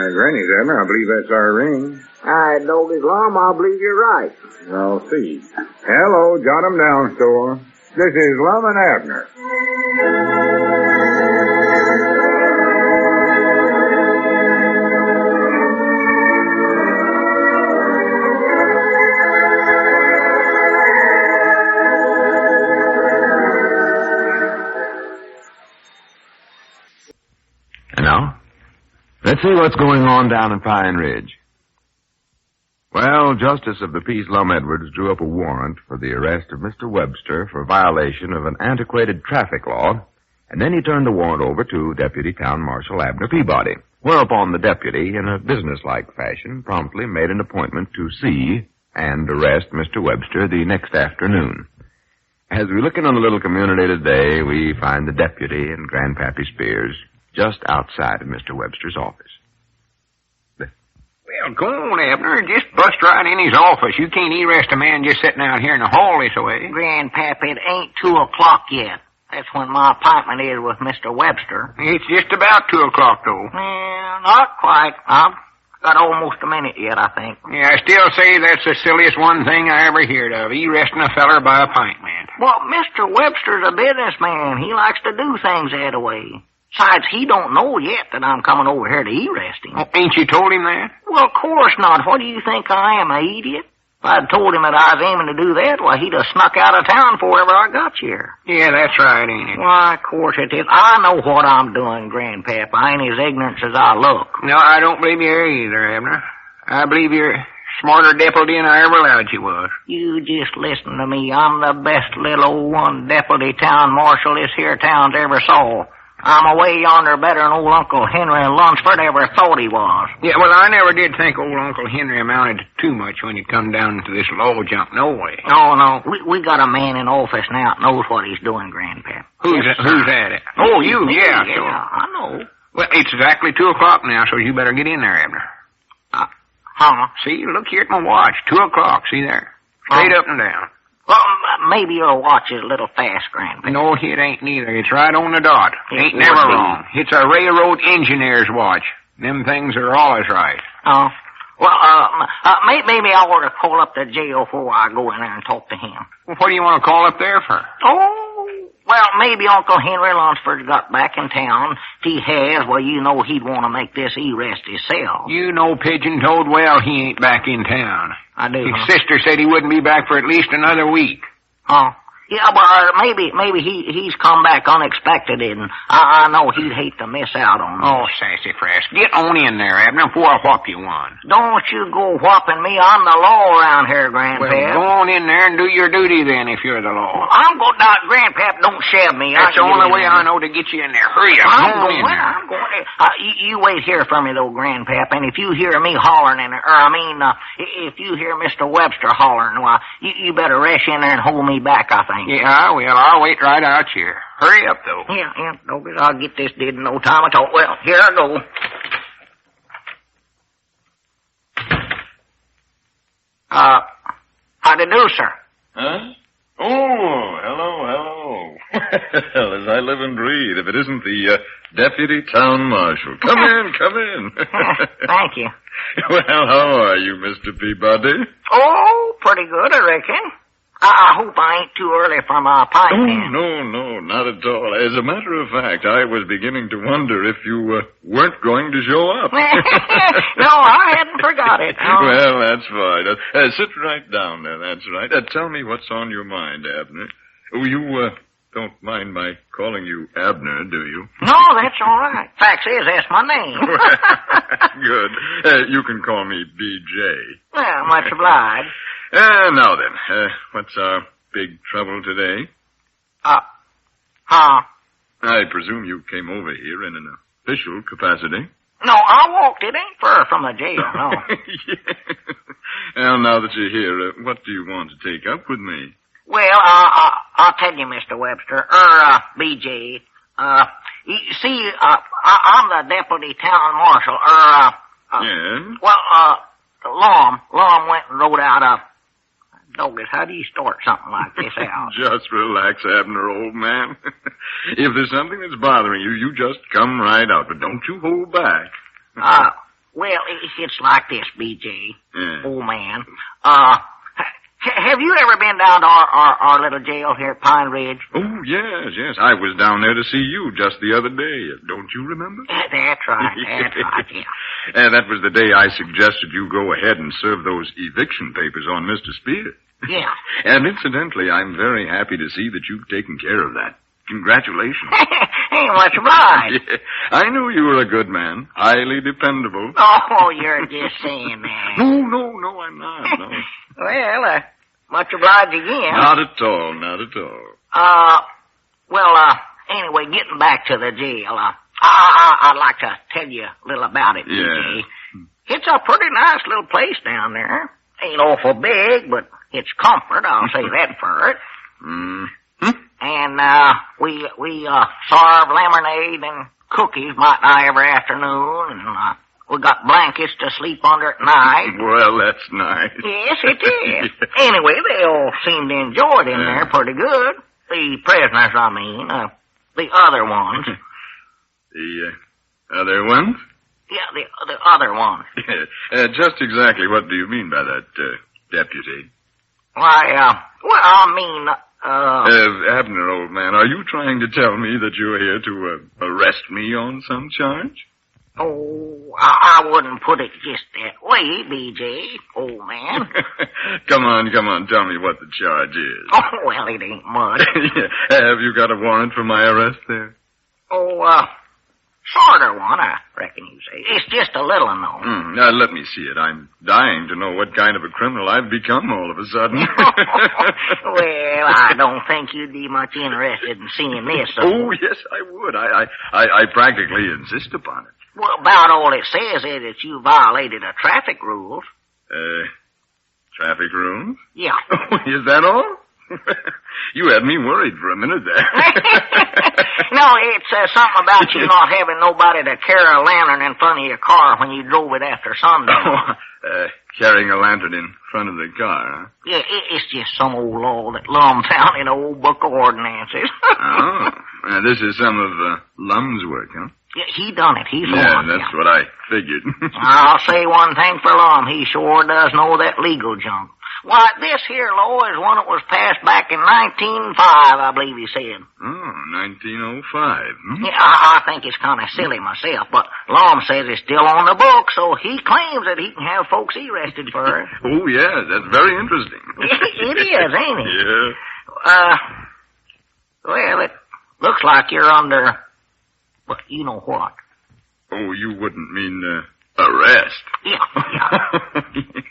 Granny's, Abner. I believe that's our ring. All right, Doggy Lum, I believe you're right. I'll see. Hello, jot 'em down, store. This is Lum and Abner. And now, let's see what's going on down in Pine Ridge. Well, Justice of the Peace Lum Edwards drew up a warrant for the arrest of Mr. Webster for violation of an antiquated traffic law, and then he turned the warrant over to Deputy Town Marshal Abner Peabody, whereupon the deputy, in a businesslike fashion, promptly made an appointment to see and arrest Mr. Webster the next afternoon. As we look in on the little community today, we find the deputy and Grandpappy Spears just outside of Mr. Webster's office. Well, go on, Abner. Just bust right in his office. You can't arrest a man just sitting out here in the hall this way. Grandpap, it ain't 2 o'clock yet. That's when my appointment is with Mr. Webster. It's just about 2 o'clock, though. Well, not quite. I've got almost a minute yet, I think. Yeah, I still say that's the silliest one thing I ever heard of, arresting a feller by appointment. Well, Mr. Webster's a businessman. He likes to do things that way. Besides, he don't know yet that I'm coming over here to arrest him. Oh, ain't you told him that? Well, of course not. What do you think I am, an idiot? If I'd told him that I was aiming to do that, why, he'd have snuck out of town before ever I got here. Yeah, that's right, ain't it? Why, of course it is. I know what I'm doing, Grandpap. I ain't as ignorant as I look. No, I don't believe you either, Abner. I believe you're smarter deputy than I ever allowed you was. You just listen to me. I'm the best little old one deputy town marshal this here town's ever saw. I'm away yonder better than old Uncle Henry Lunsford ever thought he was. Yeah, well, I never did think old Uncle Henry amounted to too much when you come down to this law jump, no way. No. We got a man in office now that knows what he's doing, Grandpap. Who's at it? Oh, you, yeah. Yeah, Sure. I know. Well, it's exactly 2 o'clock now, so you better get in there, Abner. See, look here at my watch. 2 o'clock, see there? Straight up and down. Well, maybe your watch is a little fast, Grandpap. No, it ain't neither. It's right on the dot. Ain't would never be. wrong. It's a railroad engineer's watch. Them things are always right. Oh. Well, maybe I ought to call up the jail before I go in there and talk to him. Well, what do you want to call up there for? Oh, well, maybe Uncle Henry Lunsford's got back in town. If he has, well, you know he'd want to make this arrest himself. You know Pigeon-toed well he ain't back in town. I do. His sister said he wouldn't be back for at least another week. Oh. Yeah, but maybe he's come back unexpected, and I know he'd hate to miss out on this. Oh, sassafras. Get on in there, Abner, before I whop you one. Don't you go whopping me. I'm the law around here, Grandpap. Well, go on in there and do your duty then, if you're the law. I'm going down. Grandpap, don't shove me. That's the only way I know to get you in there. Hurry up. I'm go in there. I'm going in. You wait here for me, though, Grandpap, and if you hear me hollering if you hear Mr. Webster hollering, well, you better rush in there and hold me back, I think. Yeah, I will. I'll wait right out here. Hurry up, though. Yeah, I'll get this did in no time at all. Well, here I go. How do you do, sir? Huh? Oh, hello. Well, as I live and breathe, if it isn't the Deputy Town Marshal. Come in. Thank you. Well, how are you, Mr. Peabody? Oh, pretty good, I reckon. I hope I ain't too early for my pipe. Oh, no, not at all. As a matter of fact, I was beginning to wonder if you weren't going to show up. No, I hadn't forgot it. Oh. Well, that's fine. Sit right down there, that's right. Tell me what's on your mind, Abner. Oh, you don't mind my calling you Abner, do you? No, that's all right. Fact is, that's my name. Good. You can call me B.J. Well, much obliged. Now then, what's our big trouble today? I presume you came over here in an official capacity. No, I walked. It ain't far from the jail, no. Yeah. Well, now that you're here, what do you want to take up with me? Well, I'll tell you, Mr. Webster, B.J., you see, I'm the deputy town marshal, Yeah? Well, Lum went and wrote out a... Doggett, how do you start something like this out? Just relax, Abner, old man. If there's something that's bothering you, you just come right out, but don't you hold back. Well, it's like this, B.J., Yeah. old man. Have you ever been down to our little jail here at Pine Ridge? Oh, yes. I was down there to see you just the other day. Don't you remember? That's right, yeah. That was the day I suggested you go ahead and serve those eviction papers on Mr. Spear. Yeah. And incidentally, I'm very happy to see that you've taken care of that. Congratulations. Ain't much obliged. Yeah, I knew you were a good man. Highly dependable. Oh, you're just saying that. No, I'm not. No. Well, much obliged again. Not at all. Anyway, getting back to the jail, I'd like to tell you a little about it, Yeah. BJ. It's a pretty nice little place down there. Ain't awful big, but it's comfort, I'll say that for it. And, we serve lemonade and cookies, might I, every afternoon, and, we got blankets to sleep under at night. Well, that's nice. Yes, it is. Anyway, they all seem to enjoy it in there pretty good. The prisoners, I mean. The other ones. The other ones? Yeah, the other ones. Just exactly what do you mean by that, deputy? Why, I mean, Abner, old man, are you trying to tell me that you're here to arrest me on some charge? Oh, I wouldn't put it just that way, B.J., old man. Come on, tell me what the charge is. Oh, well, it ain't much. Have you got a warrant for my arrest there? Oh, sort of one, I reckon you say. It's just a little one, though. Now, let me see it. I'm dying to know what kind of a criminal I've become all of a sudden. Well, I don't think you'd be much interested in seeing this. Oh, yes, I would. I practically insist upon it. Well, about all it says is that you violated a traffic rules. Traffic rules? Yeah. Is that all? You had me worried for a minute there. No, it says something about you not having nobody to carry a lantern in front of your car when you drove it after sundown. Carrying a lantern in front of the car, huh? Yeah, it's just some old law that Lum found in an old book of ordinances. Oh, this is some of Lum's work, huh? Yeah, he done it. He's the Yeah, one. that's what I figured. I'll say one thing for Lum. He sure does know that legal junk. Why, this here law is one that was passed back in 1905, I believe he said. Oh, 1905. Yeah, I think it's kind of silly myself, but Lum says it's still on the book, so he claims that he can have folks arrested for it. Oh, yeah, that's very interesting. It is, ain't it? Yeah. Well, it looks like you're under, well, you know what? Oh, you wouldn't mean, arrest? Yeah.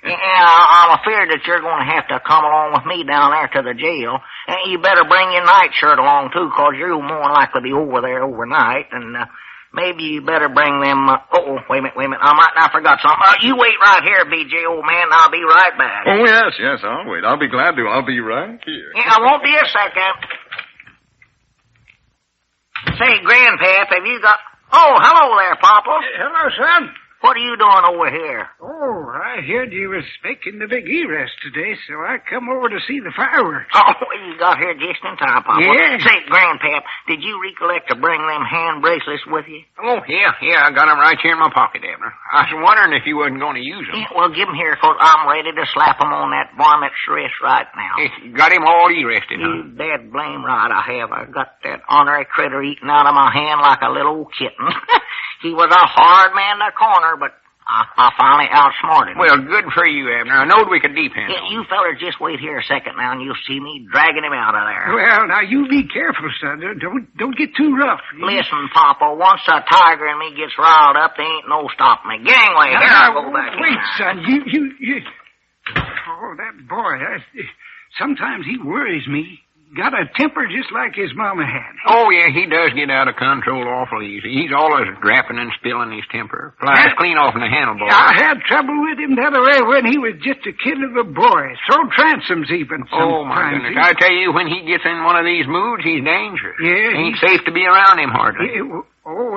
I'm afraid that you're going to have to come along with me down there to the jail. And you better bring your nightshirt along, too, because you're more than likely to be over there overnight. And maybe you better bring them... wait a minute. I might not forgot something. You wait right here, B.J., old man, and I'll be right back. Oh, yes, I'll wait. I'll be glad to. I'll be right here. Yeah, I won't be a second. Say, Grandpap, have you got... Oh, hello there, Papa. Hello, son. What are you doing over here? Oh, I heard you was making the big arrest today, so I come over to see the fireworks. Oh, you got here just in time, Papa. Yeah. Say, Grandpap, did you recollect to bring them hand bracelets with you? Oh, yeah, I got them right here in my pocket, Abner. I was wondering if you wasn't going to use them. Yeah, well, give them here, 'cause I'm ready to slap them on that varmint's wrist right now. You got him all arrested, huh? You dead blame right I have. I got that ornery critter eating out of my hand like a little old kitten. He was a hard man in the corner, but I finally outsmarted him. Well, good for you, Abner. I knowed we could depend on You fellers just wait here a second now, and you'll see me dragging him out of there. Well, now you be careful, son. Don't get too rough. Listen, Papa, once a tiger and me gets riled up, there ain't no stopping me. Gangway, here I go back in. Wait, son. You. Oh, that boy. Sometimes he worries me. Got a temper just like his mama had. Oh, yeah, he does get out of control awful easy. He's always rapping and spilling his temper. Flies clean off in the handlebar. I had trouble with him the other way when he was just a kid of a boy. Throw transoms even sometimes. Oh, my goodness. I tell you, when he gets in one of these moods, he's dangerous. Yeah. Ain't safe to be around him hardly.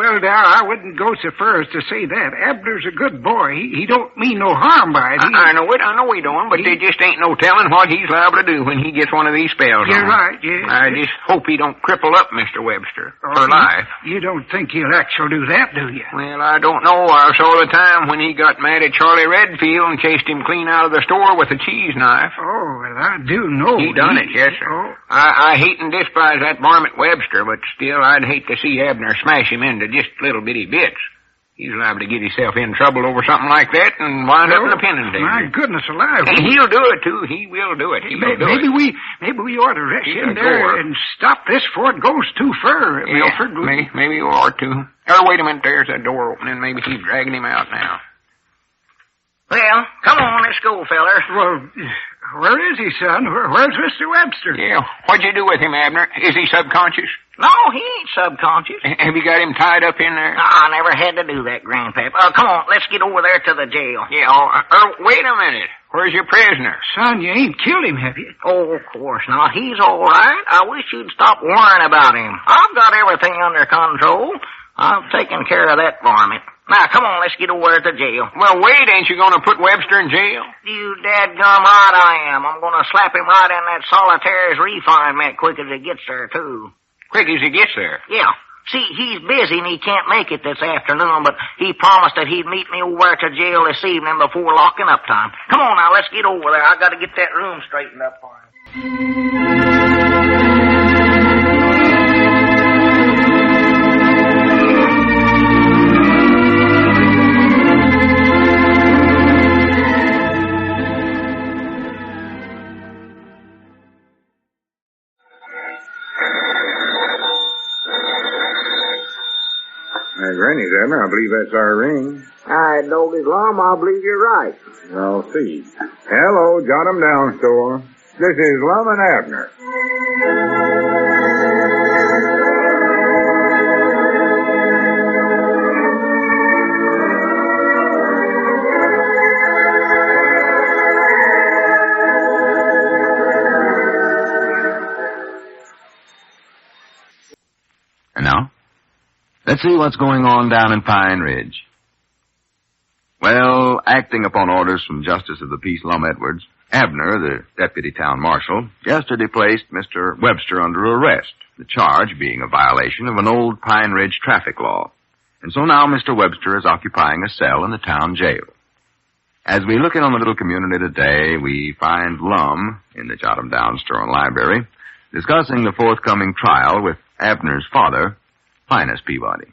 well, now, I wouldn't go so far as to say that. Abner's a good boy. He don't mean no harm by it. I know it. I know he don't, but there just ain't no telling what he's liable to do when he gets one of these spells You're on. right, yes. I just hope he don't cripple up Mr. Webster for life. You don't think he'll actually do that, do you? Well, I don't know. I saw the time when he got mad at Charlie Redfield and chased him clean out of the store with a cheese knife. Oh, well, I do know. He done it, yes, sir. Oh. I hate and despise that varmint Webster, but still I'd hate to see Abner smash him into just little bitty bits. He's liable to get himself in trouble over something like that and wind up in a penitentiary. My goodness alive. And he'll do it, too. He will do it. Maybe we ought to rush in there and stop this before it goes too far, Milford. Maybe you ought to. Or wait a minute, there's that door opening. Maybe he's dragging him out now. Well, come on, let's go, feller. Well, where is he, son? Where's Mr. Webster? Yeah, what'd you do with him, Abner? Is he subconscious? No, he ain't subconscious. Have you got him tied up in there? I never had to do that, Grandpap. Come on, let's get over there to the jail. Yeah, wait a minute. Where's your prisoner? Son, you ain't killed him, have you? Oh, of course not. He's all right. I wish you'd stop worrying about him. I've got everything under control. I've taken care of that varmint. Now, come on, let's get over there to jail. Well, wait, ain't you going to put Webster in jail? You dadgum right I am. I'm going to slap him right in that solitaire's refinement quick as he gets there, too. Quick as he gets there? Yeah. See, he's busy and he can't make it this afternoon, but he promised that he'd meet me over there to jail this evening before locking up time. Come on now, let's get over there. I got to get that room straightened up for him. Granny's, Abner. I believe that's our ring. All right, Doggy's Lum, I believe you're right. I'll see. Hello, jot 'em down, store. This is Lum and Abner. And now, let's see what's going on down in Pine Ridge. Well, acting upon orders from Justice of the Peace Lum Edwards, Abner, the deputy town marshal, yesterday placed Mr. Webster under arrest, the charge being a violation of an old Pine Ridge traffic law. And so now Mr. Webster is occupying a cell in the town jail. As we look in on the little community today, we find Lum, in the Jot 'em Down store and library, discussing the forthcoming trial with Abner's father, Linus Peabody.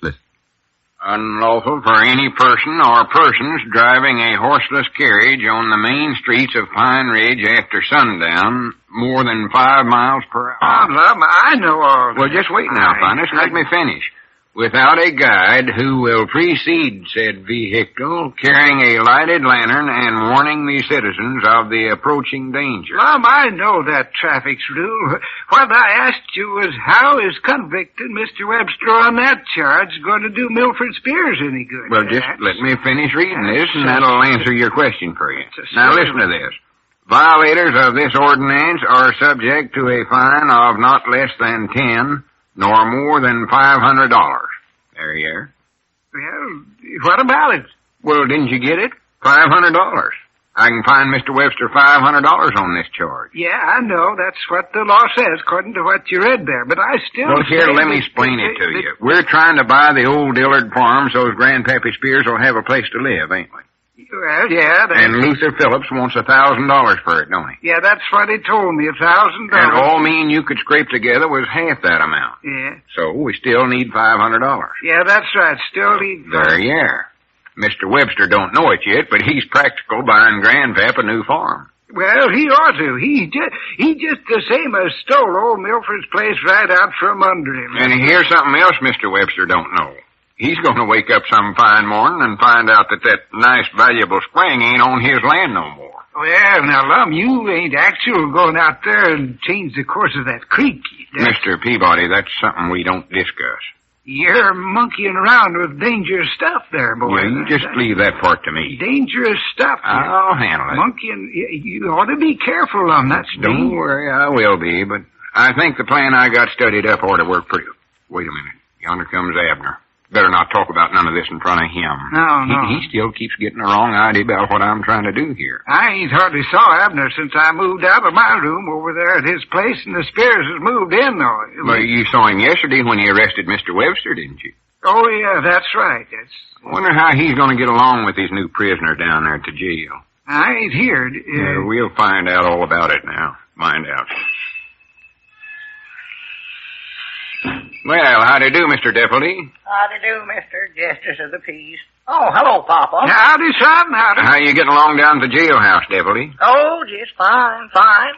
Listen. Unlawful for any person or persons driving a horseless carriage on the main streets of Pine Ridge after sundown more than 5 miles per hour. Lum, I know all that. Well, just wait now, Linus. Let me finish. Without a guide who will precede said vehicle, carrying a lighted lantern and warning the citizens of the approaching danger. Lum, I know that traffic's rule. What I asked you was how is convicted Mr. Webster on that charge going to do Milford Spears any good? Well, just let me finish reading this, and that'll answer your question for you. Now, listen to this. Violators of this ordinance are subject to a fine of not less than 10 nor more than $500. There you are. Well, what about it? Well, didn't you get it? $500. I can fine Mr. Webster $500 on this charge. Yeah, I know. That's what the law says, according to what you read there. But I still... Well, here, let me explain it to you. We're trying to buy the old Dillard farm so Grandpap Spears will have a place to live, ain't we? Well, yeah, And Luther Phillips wants $1,000 for it, don't he? Yeah, that's what he told me, $1,000. And all me and you could scrape together was half that amount. Yeah. So we still need $500. Yeah, that's right. Still need... There you are. Mr. Webster don't know it yet, but he's practical buying Grandpap a new farm. Well, he ought to. He just the same as stole old Milford's place right out from under him. And here's something else Mr. Webster don't know. He's going to wake up some fine morning and find out that nice, valuable spring ain't on his land no more. Well, now, Lum, you ain't actually going out there and change the course of that creek. Mr. Peabody, that's something we don't discuss. You're monkeying around with dangerous stuff there, boy. Yeah, you just leave that part to me. Dangerous stuff. I'll handle it. Monkeying, you ought to be careful, Lum. That's Don't worry, I will be, but I think the plan I got studied up ought to work pretty... Wait a minute. Yonder comes Abner. Better not talk about none of this in front of him. No. He still keeps getting the wrong idea about what I'm trying to do here. I ain't hardly saw Abner since I moved out of my room over there at his place, and the Spears has moved in, though. Well, you saw him yesterday when he arrested Mr. Webster, didn't you? Oh, yeah, that's right. I wonder how he's going to get along with these new prisoners down there at the jail. I ain't heard. We'll find out all about it now. Find out. Well, how do you do, Mr. Deputy? How do you do, Mr. Justice of the Peace? Oh, hello, Papa. Howdy, son, howdy. How you getting along down at the jailhouse, Deputy? Oh, just fine,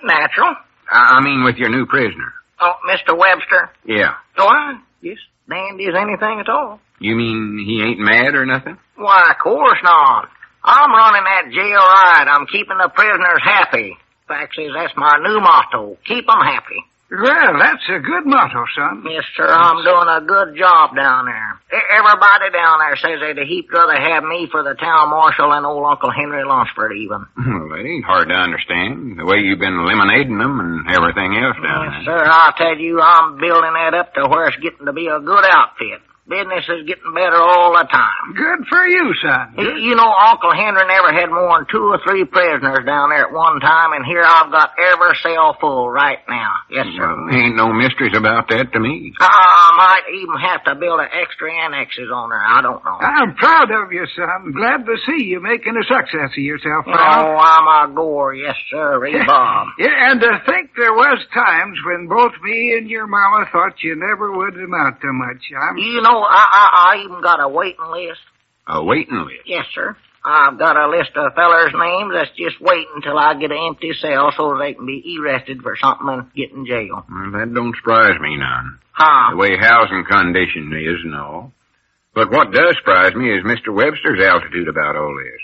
natural. I mean with your new prisoner. Oh, Mr. Webster? Yeah. Why, just dandy as anything at all. You mean he ain't mad or nothing? Why, of course not. I'm running that jail right. I'm keeping the prisoners happy. Fact is, that's my new motto. Keep 'em happy. Well, that's a good motto, son. Yes, sir, I'm doing a good job down there. Everybody down there says they'd a heap rather have me for the town marshal than old Uncle Henry Lunsford, even. Well, it ain't hard to understand, the way you've been eliminating them and everything else down Yes, sir, I'll tell you, I'm building that up to where it's getting to be a good outfit. Business is getting better all the time. Good for you, son. You know, Uncle Henry never had more than 2 or 3 prisoners down there at one time, and here I've got every cell full right now. Yes, sir. Well, ain't no mysteries about that to me. I might even have to build an extra annexes on there. I don't know. I'm proud of you, son. Glad to see you making a success of yourself, Oh, pal. I'm a gore, yes, sir, Bob. Yeah, and to think there was times when both me and your mama thought you never would amount to much. You know, I even got a waiting list. A waiting list? Yes, sir. I've got a list of fellers' names that's just waiting till I get an empty cell so they can be arrested for something and get in jail. Well, that don't surprise me none. Huh? The way housing condition is and all. But what does surprise me is Mr. Webster's altitude about all this.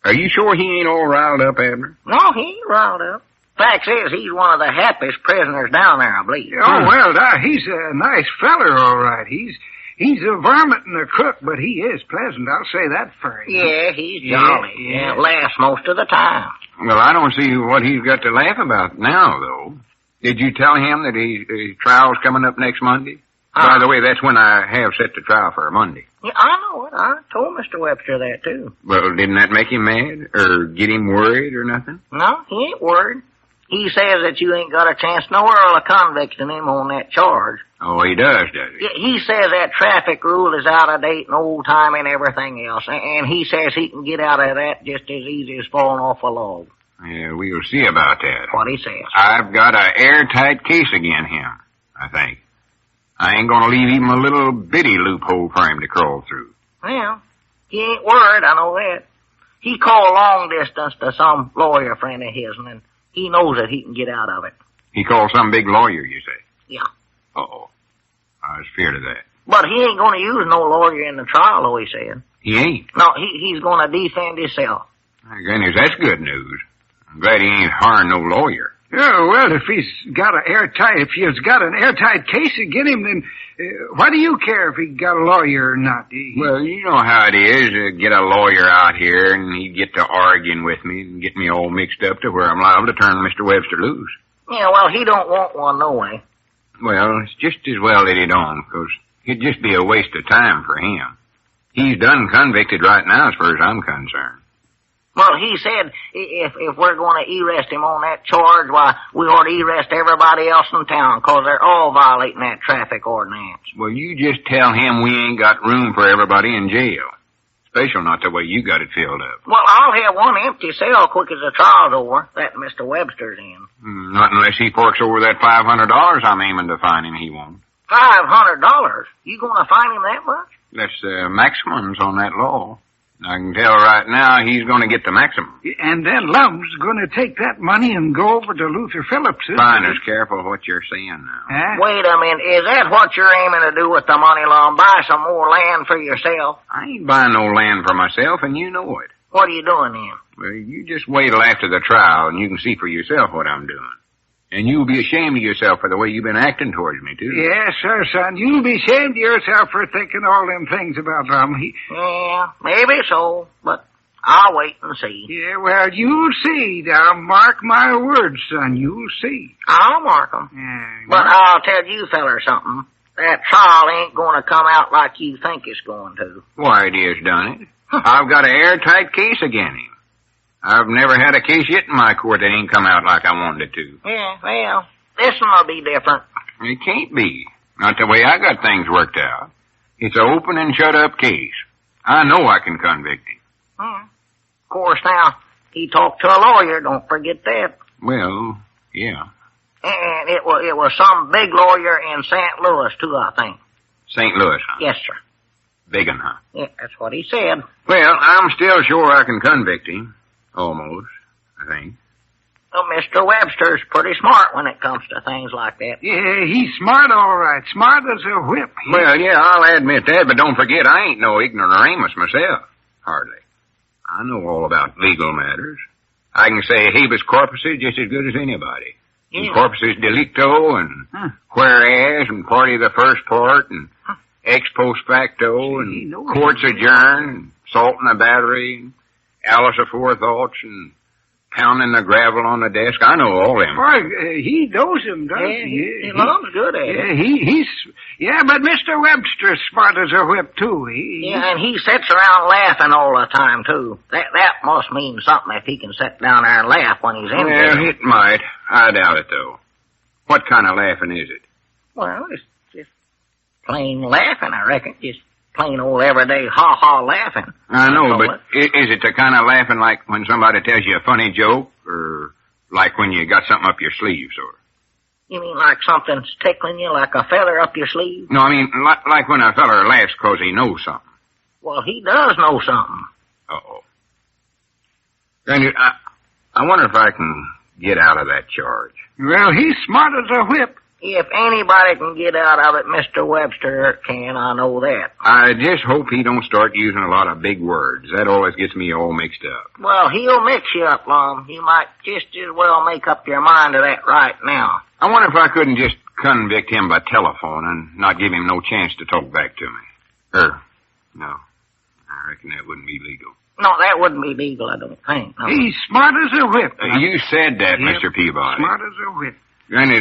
Are you sure he ain't all riled up, Abner? No, he ain't riled up. Fact is, he's one of the happiest prisoners down there, I believe. Oh, well, he's a nice feller, all right. He's a varmint and a crook, but he is pleasant. I'll say that for him. Yeah, he's jolly. Yeah, laughs most of the time. Well, I don't see what he's got to laugh about now, though. Did you tell him that his trial's coming up next Monday? By the way, that's when I have set the trial for Monday. Yeah, I know it. I told Mr. Webster that, too. Well, didn't that make him mad? Or get him worried or nothing? No, he ain't worried. He says that you ain't got a chance nowhere of convicting him on that charge. Oh, he does he? Yeah, he says that traffic rule is out of date and old time and everything else. And he says he can get out of that just as easy as falling off a log. Yeah, we'll see about that. What he says. I've got an airtight case against him, I think. I ain't gonna leave even a little bitty loophole for him to crawl through. Well, he ain't worried, I know that. He called long distance to some lawyer friend of his, and he knows that he can get out of it. He called some big lawyer, you say? Yeah. Uh-oh. I was feared of that. But he ain't gonna use no lawyer in the trial, though, he said. He ain't? No, he's gonna defend himself. My goodness, that's good news. I'm glad he ain't hiring no lawyer. Oh, well, if you've got an airtight case against him, then why do you care if he got a lawyer or not? Well, you know how it is. Get a lawyer out here, and he'd get to arguing with me and get me all mixed up to where I'm liable to turn Mr. Webster loose. Yeah, well, he don't want one no way. Well, it's just as well that he don't, because it'd just be a waste of time for him. He's done convicted right now as far as I'm concerned. Well, he said if we're going to arrest him on that charge, why, we ought to arrest everybody else in town, because they're all violating that traffic ordinance. Well, you just tell him we ain't got room for everybody in jail. Especially not the way you got it filled up. Well, I'll have one empty cell quick as the trial's over, that Mr. Webster's in. Not unless he forks over that $500 I'm aiming to fine him, he won't. $500? You going to fine him that much? That's the maximums on that law. I can tell right now he's going to get the maximum. And then Lum's going to take that money and go over to Luther Phillips. Finers, careful what you're saying now. Huh? Wait a minute. Is that what you're aiming to do with the money, Lum? Buy some more land for yourself? I ain't buying no land for myself, and you know it. What are you doing then? Well, you just wait till after the trial, and you can see for yourself what I'm doing. And you'll be ashamed of yourself for the way you've been acting towards me, too. Yes, sir, son. You'll be ashamed of yourself for thinking all them things about Lum. Yeah, maybe so, but I'll wait and see. Yeah, well, you'll see. Now, mark my words, son. You'll see. I'll mark 'em. Yeah, But I'll tell you fellers something. that trial ain't gonna come out like you think it's going to. Why, it is, done it. I've got an airtight case against him. I've never had a case yet in my court that ain't come out like I wanted it to. Yeah, well, this one'll be different. It can't be. Not the way I got things worked out. It's an open and shut up case. I know I can convict him. Of course, now, he talked to a lawyer, don't forget that. Well, yeah. And it was some big lawyer in St. Louis, too, I think. St. Louis, huh? Yes, sir. Big un, huh? Yeah, that's what he said. Well, I'm still sure I can convict him. Almost, I think. Well, Mr. Webster's pretty smart when it comes to things like that. Yeah, he's smart, all right. Smart as a whip. Well, yeah, I'll admit that, but don't forget, I ain't no ignoramus myself. Hardly. I know all about legal matters. I can say habeas corpus just as good as anybody. Yeah. And corpus delicto, and whereas, and party of the first part, and ex post facto, and courts adjourn, and assault in the battery, and Alice aforethoughts, and pounding the gravel on the desk. I know all them. Boy, he knows him, doesn't he? He loves good at it. Yeah, but Mr. Webster's smart as a whip, too. Yeah, and he sits around laughing all the time, too. That must mean something if he can sit down there and laugh when he's in Well, jail. it might. I doubt it, though. What kind of laughing is it? Well, it's just plain laughing, I reckon. Just plain old everyday ha-ha laughing. I know, but is it the kind of laughing like when somebody tells you a funny joke, or like when you got something up your sleeve, sort of? You mean like something's tickling you, like a feather up your sleeve? No, I mean, like when a feller laughs 'cause he knows something. Well, he does know something. Uh-oh. Granny, I wonder if I can get out of that charge. Well, he's smart as a whip. If anybody can get out of it, Mr. Webster can, I know that. I just hope he don't start using a lot of big words. That always gets me all mixed up. Well, he'll mix you up, Lum. You might just as well make up your mind to that right now. I wonder if I couldn't just convict him by telephone and not give him no chance to talk back to me. No. I reckon that wouldn't be legal. No, that wouldn't be legal, I don't think. No. He's smart as a whip. You said that, Yep. Mr. Peabody. Smart as a whip. Granny,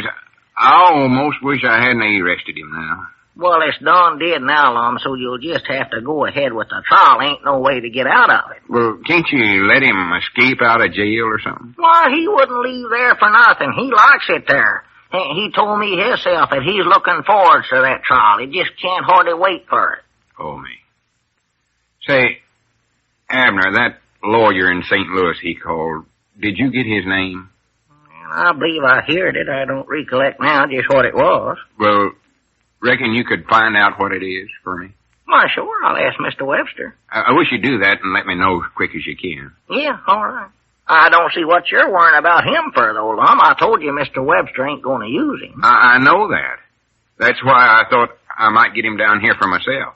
I almost wish I hadn't arrested him now. Well, it's done did now, Lum, so you'll just have to go ahead with the trial. Ain't no way to get out of it. Well, can't you let him escape out of jail or something? Why, he wouldn't leave there for nothing. He likes it there. He told me himself that he's looking forward to that trial. He just can't hardly wait for it. Oh, me. Say, Abner, that lawyer in St. Louis he called, did you get his name? I believe I heard it. I don't recollect now just what it was. Well, reckon you could find out what it is for me? Why, sure. I'll ask Mr. Webster. I wish you'd do that and let me know as quick as you can. Yeah, all right. I don't see what you're worrying about him for, though, Lum. I told you Mr. Webster ain't going to use him. I know that. That's why I thought I might get him down here for myself.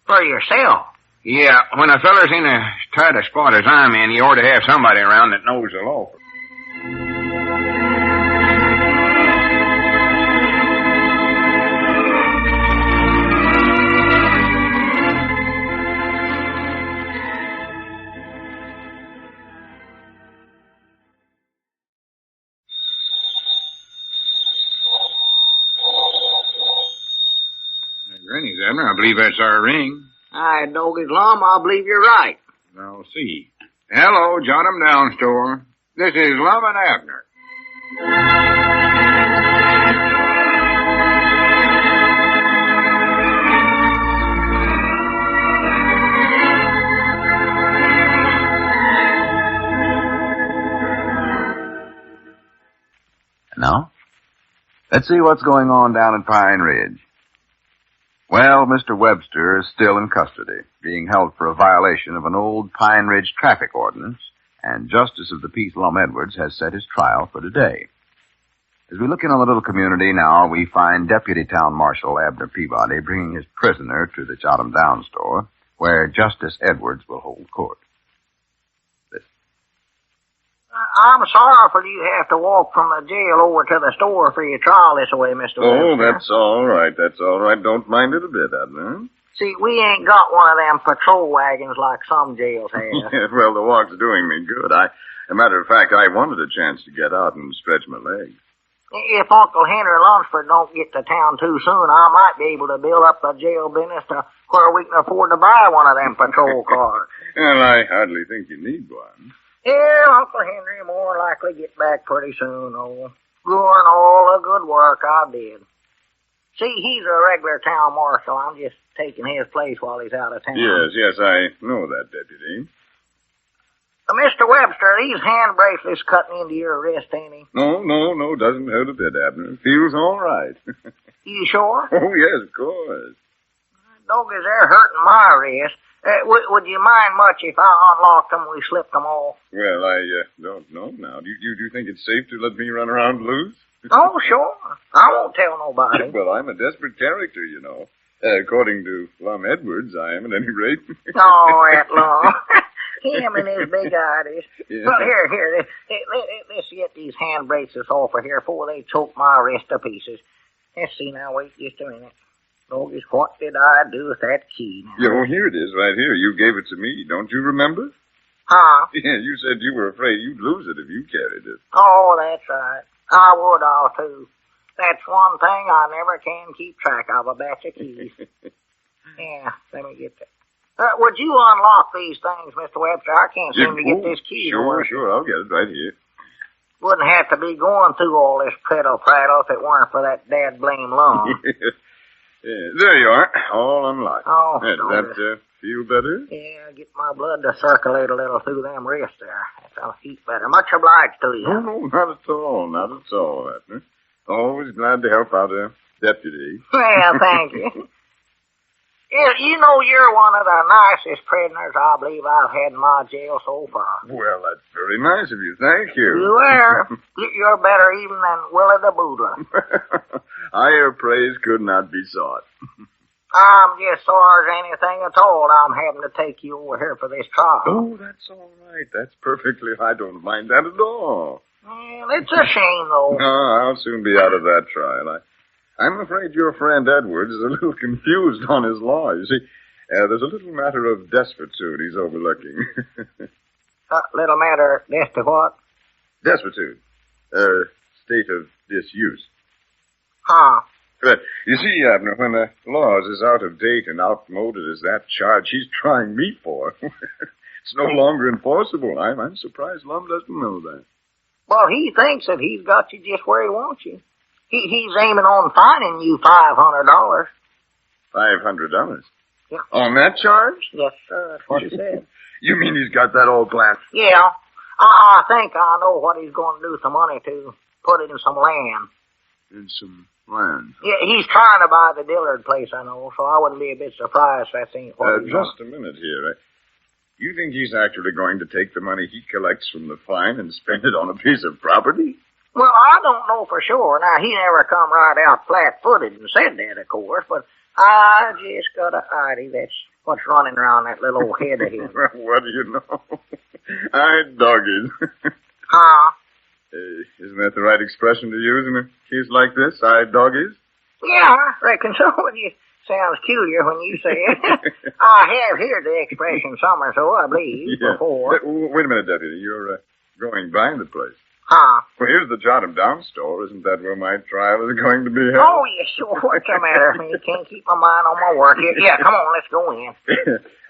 For yourself? Yeah, when a feller's in as tight a spot as I'm in, you ought to have somebody around that knows the law. Granny's, Abner. I believe that's our ring. I doggies, Lum. I believe you're right. I'll see. Hello, Jot 'em Down store. This is Lum and Abner. Now, let's see what's going on down at Pine Ridge. Well, Mr. Webster is still in custody, being held for a violation of an old Pine Ridge traffic ordinance, and Justice of the Peace Lum Edwards has set his trial for today. As we look in on the little community now, we find Deputy Town Marshal Abner Peabody bringing his prisoner to the Jot 'em Down store, where Justice Edwards will hold court. I'm sorry for you have to walk from the jail over to the store for your trial this way, Mr. Oh, Webster. that's all right. That's all right. Don't mind it a bit, Abner. See, we ain't got one of them patrol wagons like some jails have. Yeah, well, the walk's doing me good. As a matter of fact, I wanted a chance to get out and stretch my legs. If Uncle Henry Lunsford don't get to town too soon, I might be able to build up the jail business to where we can afford to buy one of them patrol cars. Well, I hardly think you need one. Yeah, Uncle Henry more likely get back pretty soon, doing all the good work I did. See, he's a regular town marshal. I'm just taking his place while he's out of town. Yes, I know that, Deputy. Mr. Webster, these hand bracelets cutting into your wrist, ain't he? No, doesn't hurt a bit, Abner. Feels all right. You sure? Oh, yes, of course. Doggies, they're hurting my wrist. Would you mind much if I unlocked them and we slipped them off? Well, I don't know now. Do you think it's safe to let me run around loose? Oh, sure. I won't tell nobody. Well, I'm a desperate character, you know. According to Lum Edwards, I am at any rate. Oh, that Lum. Him and his big ideas. Yeah. Well, here, let's get these hand bracelets off of here before they choke my wrist to pieces. Let's see now, wait just a minute. Doggies, what did I do with that key now? Yeah, well, here it is, right here. You gave it to me. Don't you remember? Huh? Yeah, you said you were afraid you'd lose it if you carried it. Oh, that's right. I would all, too. That's one thing I never can keep track of, a batch of keys. Yeah, let me get that. Would you unlock these things, Mr. Webster? I can't seem to get this key. Sure, I'll get it right here. Wouldn't have to be going through all this prattle if it weren't for that dad blame Lum. Yeah, there you are, all unlocked. Oh, does that feel better? Yeah, get my blood to circulate a little through them wrists there. That'll heat better. Much obliged to you. No, not at all, Abner. Always glad to help out a deputy. Well, thank you. Yeah, you know you're one of the nicest prisoners I believe I've had in my jail so far. Well, that's very nice of you. Thank you. You are. You're better even than Willie the Boodler. Higher praise could not be sought. I'm just sorry as anything at all I'm having to take you over here for this trial. Oh, that's all right. That's perfectly. I don't mind that at all. Well, it's a shame, though. No, I'll soon be out of that trial. I'm afraid your friend Edwards is a little confused on his law. You see, there's a little matter of destitute he's overlooking. Little matter as to what? Destitute. State of disuse. Huh. But, you see, Abner, when the law is as out of date and outmoded as that charge he's trying me for, it's no longer enforceable. I'm surprised Lum doesn't know that. Well, he thinks that he's got you just where he wants you. He's aiming on fining you $500. $500? Yeah. On that charge? Yes, sir. That's what he said. You mean he's got that all planned? Yeah. I think I know what he's going to do with the money to put it in some land. In some land? Yeah, he's trying to buy the Dillard place, I know, so I wouldn't be a bit surprised if that ain't what he's just a minute here. You think he's actually going to take the money he collects from the fine and spend it on a piece of property? Well, I don't know for sure. Now, he never come right out flat-footed and said that, of course, but I just got an idea that's what's running around that little old head of his. What do you know? I dog it. Huh? Isn't that the right expression to use in a case like this? I doggies? Yeah, I reckon so. It sounds peculiar when you say it. I have heard the expression some or so, I believe, before. Wait a minute, Deputy. You're going by the place. Huh? Well, here's the Jot 'em Down store. Isn't that where my trial is going to be held? Oh, yeah, sure. What's the matter with me? Can't keep my mind on my work here. Yeah, come on, let's go in.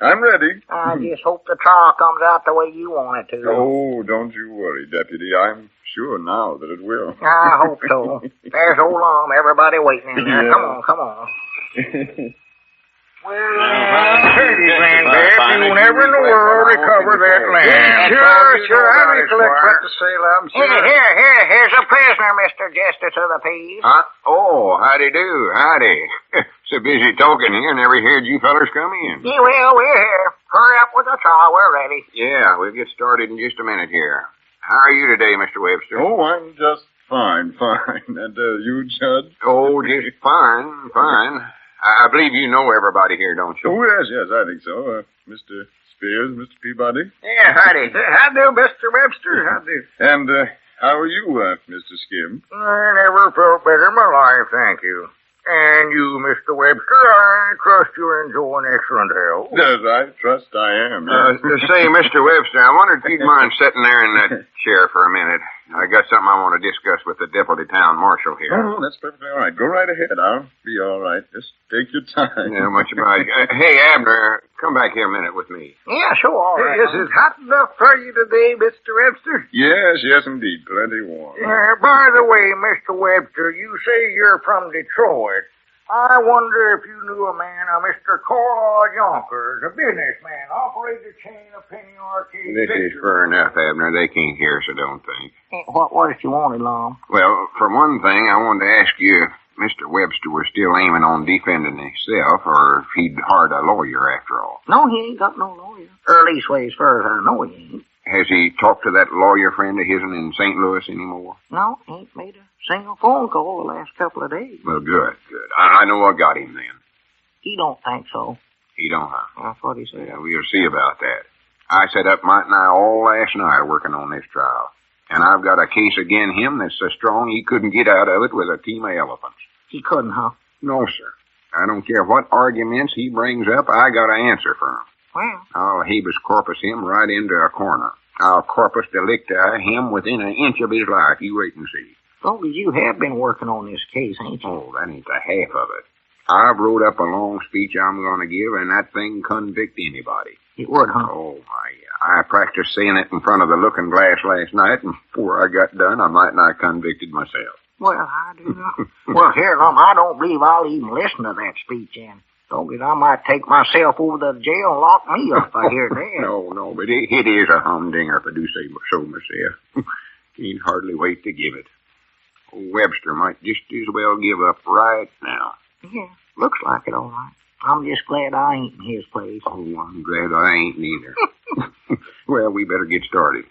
I'm ready. I just hope the trial comes out the way you want it to. Oh, don't you worry, Deputy. I'm sure now that it will. I hope so. There's old Lum, everybody waiting in there. Yeah. Come on. Well, Grandpap, you'll never in the world recover that land. Sure, I recollect what to say, Lum. Here's a prisoner, Mr. Justice of the Peace. Huh? Oh, howdy do, howdy. So busy talking here, never heard you fellers come in. Yeah, well, we're here. Hurry up with the trial, we're ready. Yeah, we'll get started in just a minute here. How are you today, Mr. Webster? Oh, I'm just fine. And you, Judge? Oh, just fine. I believe you know everybody here, don't you? Oh, yes, I think so. Mr. Spears, Mr. Peabody. Yeah, howdy. How do, Mr. Webster? How do? And how are you, Mr. Skim? I never felt better in my life, thank you. And you, Mr. Webster, I trust you're enjoying excellent health. Yes, I trust I am. Yes. Say, Mr. Webster, I wondered if you'd mind sitting there in that chair for a minute. I got something I want to discuss with the deputy town marshal here. Oh, that's perfectly all right. Go right ahead. I'll be all right. Just take your time. Yeah, much obliged. Hey, Abner, come back here a minute with me. Yeah, sure, all right. Is it hot enough for you today, Mr. Webster? Yes, indeed. Plenty warm. By the way, Mr. Webster, you say you're from Detroit. I wonder if you knew a man, Mr. Carl Yonkers, a businessman, operated a chain of penny arcade. This is fair enough, Abner. They can't hear us, I don't think. What did you want, Lum? Well, for one thing, I wanted to ask you if Mr. Webster was still aiming on defending himself, or if he'd hired a lawyer after all. No, he ain't got no lawyer. Or at least way as far as I know he ain't. Has he talked to that lawyer friend of his in St. Louis anymore? No, he ain't made a single phone call the last couple of days. Well, good. I know I got him then. He don't think so. He don't, huh? That's what he said. Yeah, we'll see about that. I sat up night and I all last night working on this trial. And I've got a case against him that's so strong he couldn't get out of it with a team of elephants. He couldn't, huh? No, sir. I don't care what arguments he brings up, I got an answer for him. Well, I'll habeas corpus him right into a corner. I'll corpus delicti him within an inch of his life. You wait and see. long as you have been working on this case, ain't you? Oh, that ain't the half of it. I've wrote up a long speech I'm going to give, and that thing convict anybody. It would, huh? Oh, I practiced saying it in front of the looking glass last night, and before I got done, I might not have convicted myself. Well, I do know. Well, here, Lum, I don't believe I'll even listen to that speech, and don't it, I might take myself over to the jail and lock me up if I hear that. No, but it is a humdinger, if I do say so myself. Can't hardly wait to give it. Old Webster might just as well give up right now. Yeah, looks like it all right. I'm just glad I ain't in his place. Oh, I'm glad I ain't neither. Well, we better get started.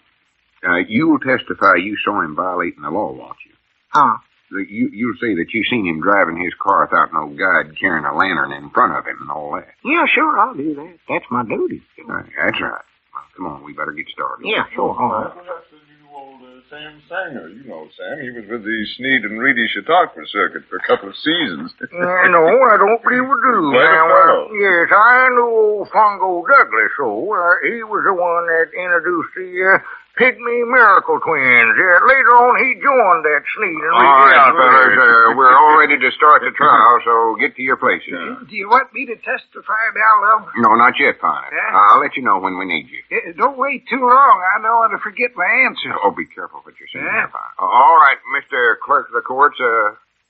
You'll testify you saw him violating the law, won't you? Huh? You'll say that you seen him driving his car without no guide carrying a lantern in front of him and all that. Yeah, sure, I'll do that. That's my duty. That's right. Well, come on, we better get started. Yeah, sure. All right. That's the new old Sam Sanger. You know Sam. He was with the Sneed and Reedy Chautauqua circuit for a couple of seasons. No, I don't believe we do. Quite a fellow. Yes, I know old Fungo Douglas, so he was the one that introduced the Pygmy Miracle Twins. Later on, he joined that Sneed and Reedy. All right, fellas, we're all ready to start the trial, so get to your places. Do you want me to testify now, Lum? No, not yet, Pine. Yeah? I'll let you know when we need you. Don't wait too long. I don't want to forget my answer. Oh, be careful what you're saying, Yeah? Pine. All right, Mr. Clerk of the Courts,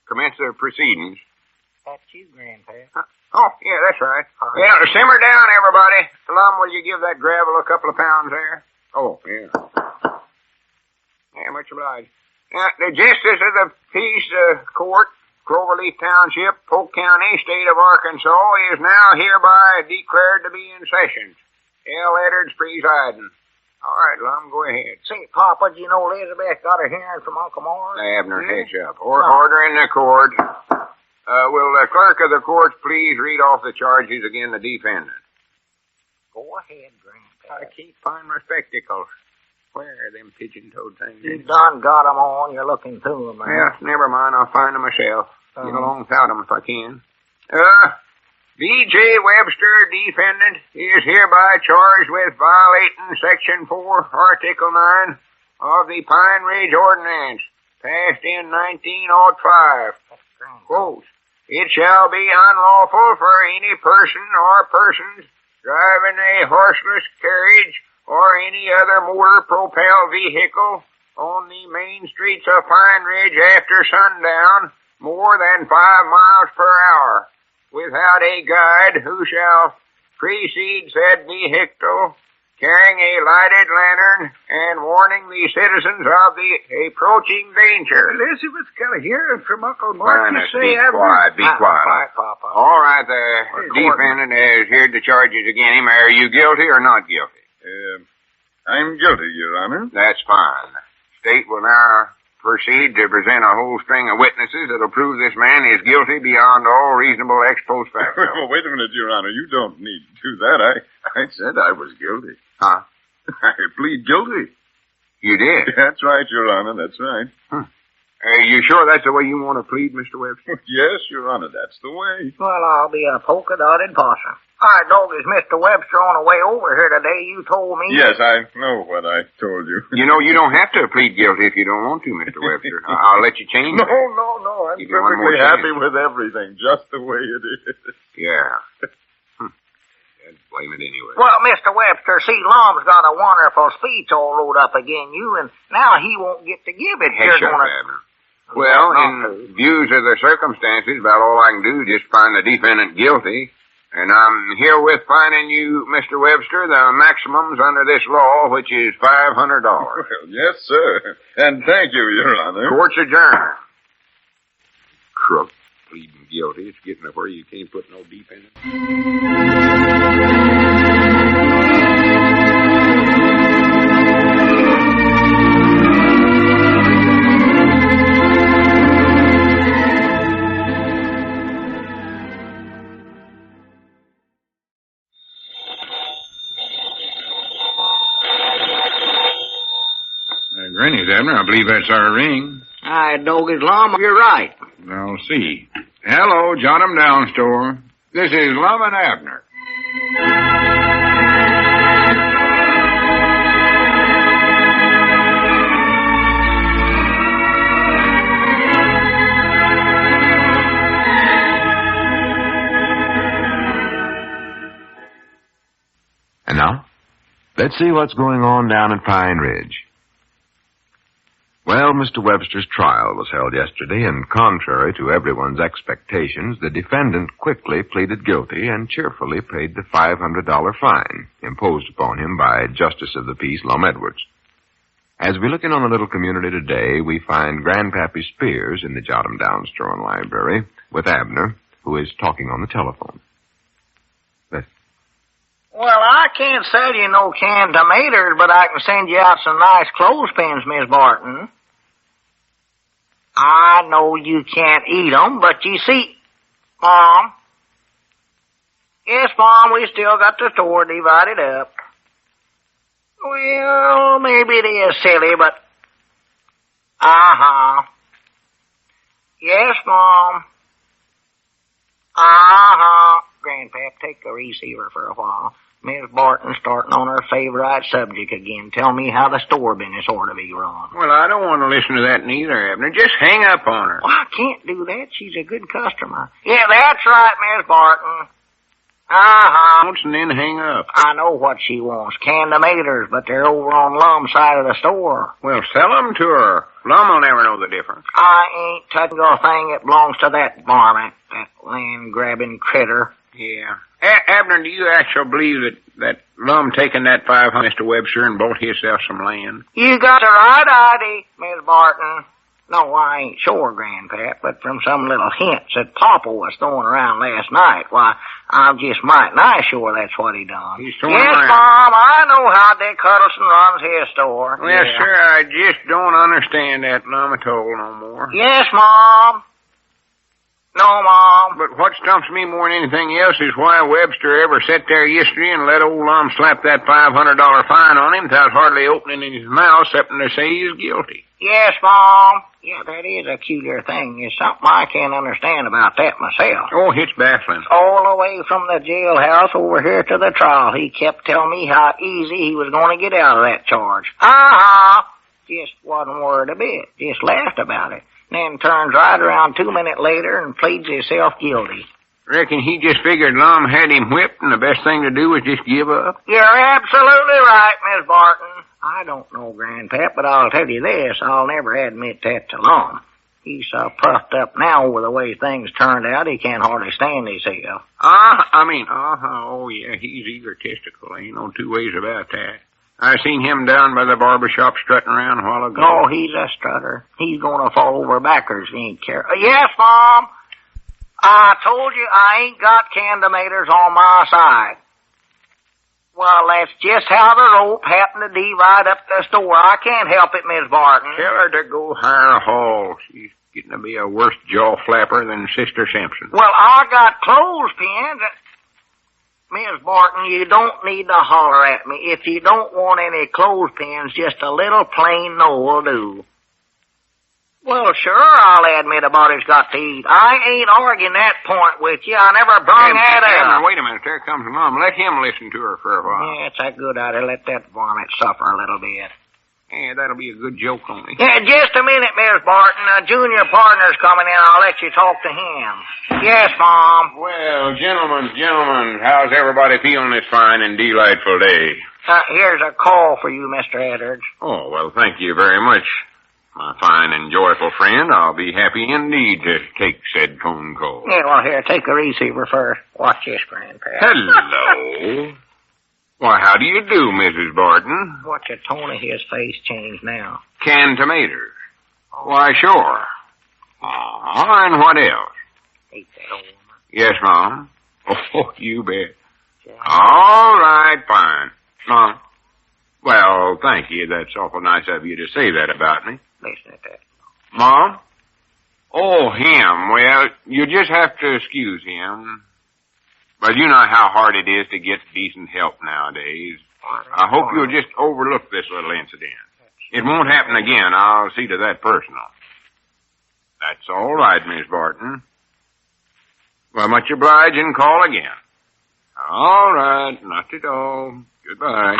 commence the proceedings. That's you, Grandpap. Oh, yeah, that's right. Yeah, simmer down, everybody. Lum, will you give that gravel a couple of pounds there? Oh, yeah. Yeah, much obliged. The Justice of the Peace Court, Cloverleaf Township, Polk County, State of Arkansas, is now hereby declared to be in session. L. Edwards presiding. All right, Lum, go ahead. Say, Papa, do you know Elizabeth got a hearing from Uncle Morris? Abner, heads up. Order in the court. Will the clerk of the court please read off the charges against the defendant? Go ahead, Grandpap. I can't find my spectacles. Where are them pigeon-toed things? You done got 'em on. You're looking through 'em, man. Yeah, never mind. I'll find them myself. Get along without them if I can. B.J. Webster, defendant, is hereby charged with violating Section 4, Article 9 of the Pine Ridge Ordinance, passed in 1905. Quote, it shall be unlawful for any person or persons driving a horseless carriage or any other motor-propelled vehicle on the main streets of Pine Ridge after sundown more than 5 miles per hour, without a guide who shall precede said vehicle, carrying a lighted lantern and warning the citizens of the approaching danger. Elizabeth's got a hearing from Uncle Be Marcus. quiet, be quiet. Quiet, Papa. All right, the defendant has heard the charges against him. Are you guilty or not guilty? I'm guilty, Your Honor. That's fine. State will now proceed to present a whole string of witnesses that'll prove this man is guilty beyond all reasonable ex post facto. Well, wait a minute, Your Honor. You don't need to do that. I said I was guilty. Huh? I plead guilty. You did? That's right, Your Honor. That's right. Are you sure that's the way you want to plead, Mr. Webster? Yes, Your Honor. That's the way. Well, I'll be a polka-dotted possum. All right, dog, is Mr. Webster on the way over here today? You told me. Yes, I know what I told you. You know, you don't have to plead guilty if you don't want to, Mr. Webster. I'll let you change No, it. no. I'm Give you one more perfectly happy chance. with everything, just the way it is. Yeah. I'd blame it anyway. Well, Mr. Webster, see, Lum's got a wonderful speech all loaded up again you, and now he won't get to give it. Hey, shut up, Abner. Well, in views of the circumstances, about all I can do is just find the defendant guilty. And I'm herewith finding you, Mr. Webster, the maximums under this law, which is $500. Well, yes, sir. And thank you, Your Honor. Court's adjourned. Crook, pleading guilty. It's getting to where you can't put no defendant. Granny's, Abner. I believe that's our ring. All right, dog, is Lum, you're right. I'll see. Hello, Jot 'em Down store. This is Lum and Abner. And now, let's see what's going on down at Pine Ridge. Well, Mr. Webster's trial was held yesterday, and contrary to everyone's expectations, the defendant quickly pleaded guilty and cheerfully paid the $500 fine imposed upon him by Justice of the Peace Lum Edwards. As we look in on the little community today, we find Grandpappy Spears in the Jot 'em Down store and library with Abner, who is talking on the telephone. Well, I can't sell you no canned tomatoes, but I can send you out some nice clothespins, Miss Barton. I know you can't eat 'em, but you see, Mom. Yes, Mom, we still got the store divided up. Well, maybe it is silly, but... Uh-huh. Yes, Mom. Uh-huh. Grandpap, take the receiver for a while. Miss Barton starting on her favorite subject again. Tell me how the store business ought to be run. Well, I don't want to listen to that neither, Abner. Just hang up on her. Well, I can't do that. She's a good customer. Yeah, that's right, Miss Barton. Uh-huh. And then hang up. I know what she wants. Canned tomatoes, but they're over on Lum's side of the store. Well, sell them to her. Lum will never know the difference. I ain't touching a thing that belongs to that varmint, that land-grabbing critter. Yeah. Abner, do you actually believe that Lum taking that $500, Mr. Webster, and bought himself some land? You got the right idea, Miss Barton. No, I ain't sure, Grandpap, but from some little hints that Papa was throwing around last night, why, I'm just mighty nigh sure that's what he done. He's throwing yes, around. Mom, I know how Dick Huddleston runs his store. Well, yeah. sir, I just don't understand that Lum at all no more. Yes, Mom. No, Mom. But what stumps me more than anything else is why Webster ever sat there yesterday and let old Lum slap that $500 fine on him without hardly opening his mouth except to say he's guilty. Yes, Mom. Yeah, that is a cuter thing. There's something I can't understand about that myself. Oh, it's baffling. All the way from the jailhouse over here to the trial, he kept telling me how easy he was going to get out of that charge. Uh-huh. Just wasn't worried a bit. Just laughed about it. Then turns right around 2 minutes later and pleads himself guilty. Reckon he just figured Lum had him whipped and the best thing to do was just give up? You're absolutely right, Miss Barton. I don't know, Grandpap, but I'll tell you this. I'll never admit that to Lum. He's so puffed up now with the way things turned out, he can't hardly stand himself. Oh, yeah, he's egotistical. Ain't no two ways about that. I seen him down by the barber shop strutting around a while ago. Oh, he's a strutter. He's going to fall over backwards if he ain't careful. Yes, Mom. I told you I ain't got canned tomatoes on my side. Well, that's just how the rope happened to divide up the store. I can't help it, Miss Barton. Tell her to go hire a hall. She's getting to be a worse jaw flapper than Sister Simpson. Well, I got clothespins. Miss Barton, you don't need to holler at me. If you don't want any clothespins, just a little plain no will do. Well, sure, I'll admit a body's got to eat. I ain't arguing that point with you. I never brung that up. Wait a minute. There comes Lum. Let him listen to her for a while. Yeah, it's a good idea. Let that varmint suffer a little bit. Yeah, that'll be a good joke only. Yeah, just a minute, Miss Barton. A junior partner's coming in. I'll let you talk to him. Yes, Mom. Well, gentlemen, how's everybody feeling this fine and delightful day? Here's a call for you, Mr. Edwards. Oh, well, thank you very much, my fine and joyful friend. I'll be happy indeed to take said phone call. Yeah, well, here, take the receiver first. Watch this, Grandpap. Hello. Why, how do you do, Mrs. Barton? Watch the tone of his face change now. Canned tomatoes. Why, sure. And what else? Ain't that old woman? Yes, Mom. Oh, you bet. All right, fine. Mom. Well, thank you. That's awful nice of you to say that about me. Listen at that. Mom? Oh, him. Well, you just have to excuse him. But you know how hard it is to get decent help nowadays. I hope you'll just overlook this little incident. It won't happen again. I'll see to that personal. That's all right, Miss Barton. Well, much obliged, and call again. All right, not at all. Goodbye.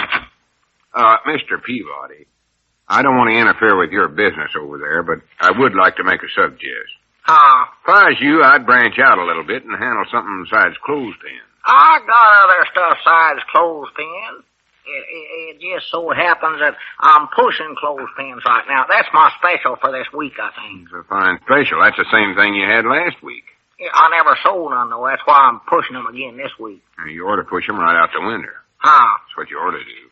Mr. Peabody, I don't want to interfere with your business over there, but I would like to make a suggestion. If I was you, I'd branch out a little bit and handle something besides clothespins. I got other stuff besides clothespins. It just so happens that I'm pushing clothespins right now. That's my special for this week, I think. It's a fine special. That's the same thing you had last week. Yeah, I never sold none, though. That's why I'm pushing them again this week. You ought to push them right out the window. Huh? That's what you ought to do.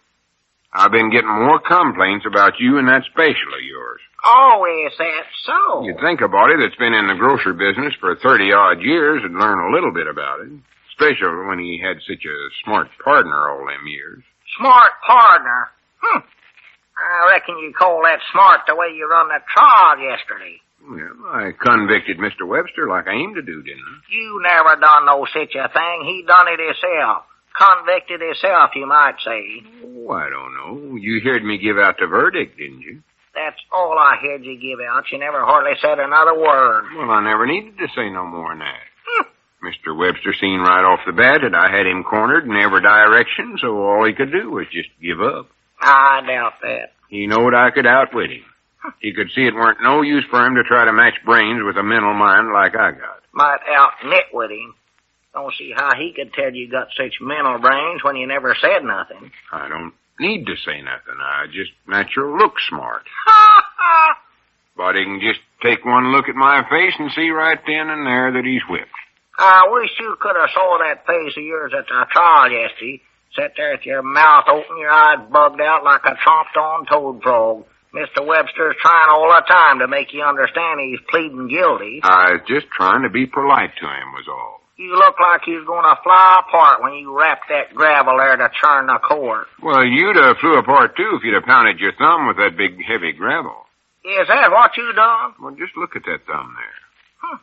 I've been getting more complaints about you and that special of yours. Oh, is that so? You'd think a body that's been in the grocery business for 30-odd years would learn a little bit about it, especially when he had such a smart partner all them years. Smart partner? I reckon you call that smart the way you run that trial yesterday. Well, I convicted Mr. Webster like I aimed to do, didn't I? You never done no such a thing. He done it himself. Convicted himself, you might say. Oh, I don't know. You heard me give out the verdict, didn't you? That's all I heard you give out. You never hardly said another word. Well, I never needed to say no more than that. Mr. Webster seen right off the bat that I had him cornered in every direction, so all he could do was just give up. I doubt that. He knowed I could outwit him. He could see it weren't no use for him to try to match brains with a mental mind like I got. Might out-nit with him. Don't see how he could tell you got such mental brains when you never said nothing. I don't need to say nothing. I just natural look smart. But he can just take one look at my face and see right then and there that he's whipped. I wish you could have saw that face of yours at the trial yesterday. Sat there with your mouth open, your eyes bugged out like a chomped-on toad frog. Mr. Webster's trying all the time to make you understand he's pleading guilty. I was just trying to be polite to him, was all. You look like you was going to fly apart when you wrapped that gravel there to churn the court. Well, you'd have flew apart, too, if you'd have pounded your thumb with that big, heavy gravel. Is that what you done? Well, just look at that thumb there.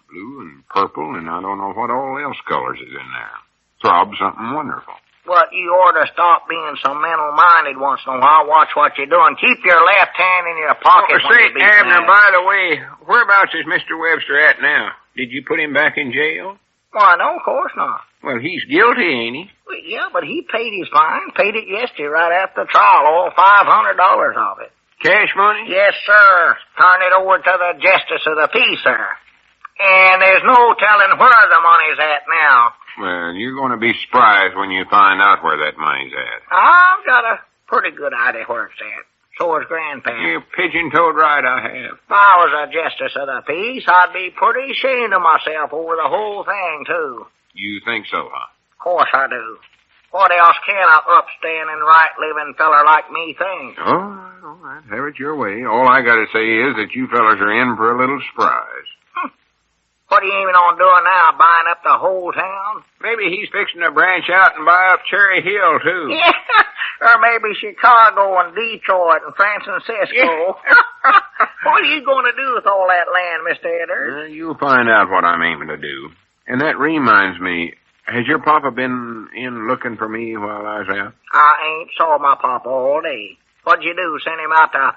Blue and purple, and I don't know what all else colors is in there. Throb something wonderful. But you ought to stop being so mental-minded once in a while. Watch what you're doing. Keep your left hand in your pocket when you beat Abner, that. by the way, whereabouts is Mr. Webster at now? Did you put him back in jail? Why, no, of course not. Well, he's guilty, ain't he? Well, yeah, but he paid his fine. Paid it yesterday right after the trial, all $500 of it. Cash money? Yes, sir. Turn it over to the justice of the peace, sir. And there's no telling where the money's at now. Well, you're going to be surprised when you find out where that money's at. I've got a pretty good idea where it's at. So is Grandpap. You're pigeon-toed right, I have. If I was a justice of the peace, I'd be pretty ashamed of myself over the whole thing, too. You think so, huh? Of course I do. What else can an upstanding, right-living feller like me think? All right. Have it your way. All I got to say is that you fellas are in for a little surprise. What are you even on doing now, buying up the whole town? Maybe he's fixing to branch out and buy up Cherry Hill, too. Yeah, or maybe Chicago and Detroit and San Francisco. What are you going to do with all that land, Mr. Edwards? You'll find out what I'm aiming to do. And that reminds me, has your papa been in looking for me while I was out? I ain't saw my papa all day. What'd you do, send him out to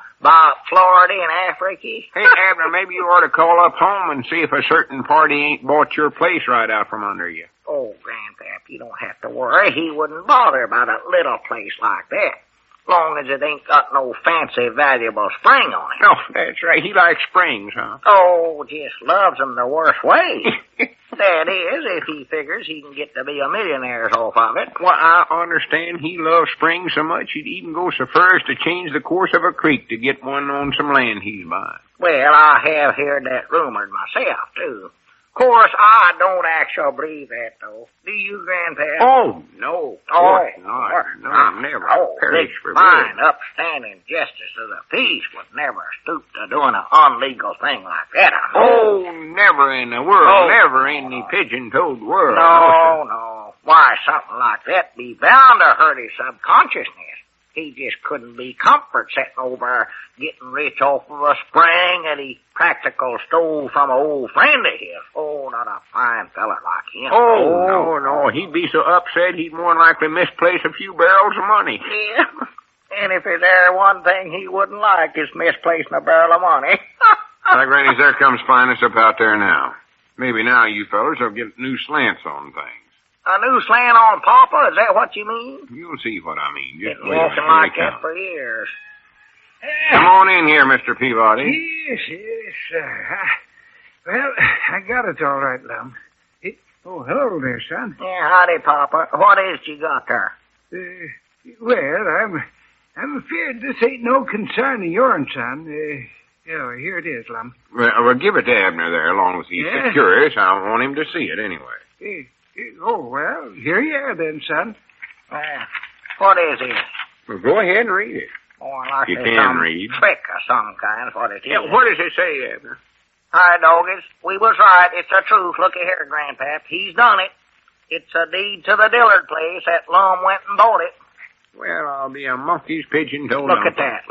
Florida and Africa? Hey, Abner, maybe you ought to call up home and see if a certain party ain't bought your place right out from under you. Oh, Grandpap, you don't have to worry. He wouldn't bother about a little place like that. Long as it ain't got no fancy, valuable spring on it. No, that's right. He likes springs, huh? Oh, just loves them the worst way. That is, if he figures he can get to be a millionaire off of it. Well, I understand he loves springs so much he'd even go so far as to change the course of a creek to get one on some land he's buying. Well, I have heard that rumored myself, too. Of course, I don't actually believe that, though. Do you, Grandpap? Oh, no. No, never. Oh, this fine, upstanding justice of the peace would never stoop to doing an unlegal thing like that, I know. Oh, never in the world. Never in the pigeon-toed world. No. Why, something like that be bound to hurt his subconsciousness. He just couldn't be comfort sitting over getting rich off of a spring that he practical stole from an old friend of his. Oh, not a fine fella like him. Oh, no. He'd be so upset he'd more than likely misplace a few barrels of money. Yeah. And if there's there one thing he wouldn't like, is misplacing a barrel of money. Now, Granny, there comes Finus up out there now. Maybe now you fellas will get new slants on things. A new slant on Papa? Is that what you mean? You'll see what I mean. Been walking like that for years. Come on in here, Mr. Peabody. Yes. Well, I got it all right, Lum. Hello there, son. Yeah, howdy, Papa. What is you got there? Well, I'm afraid this ain't no concern of yourn, son. Here it is, Lum. Well, give it to Abner there, as long as he's so curious. I want him to see it anyway. Well, here you are then, son. What is it? Well, go ahead and read it. Oh, like you there's can some read. trick of some kind, what it is. Yeah, what does it say, Abner? Hi, doggies. We was right. It's the truth. Looky here, Grandpap. He's done it. It's a deed to the Dillard place that Lum went and bought it. Well, I'll be a monkey's pigeon-toed. Look at that.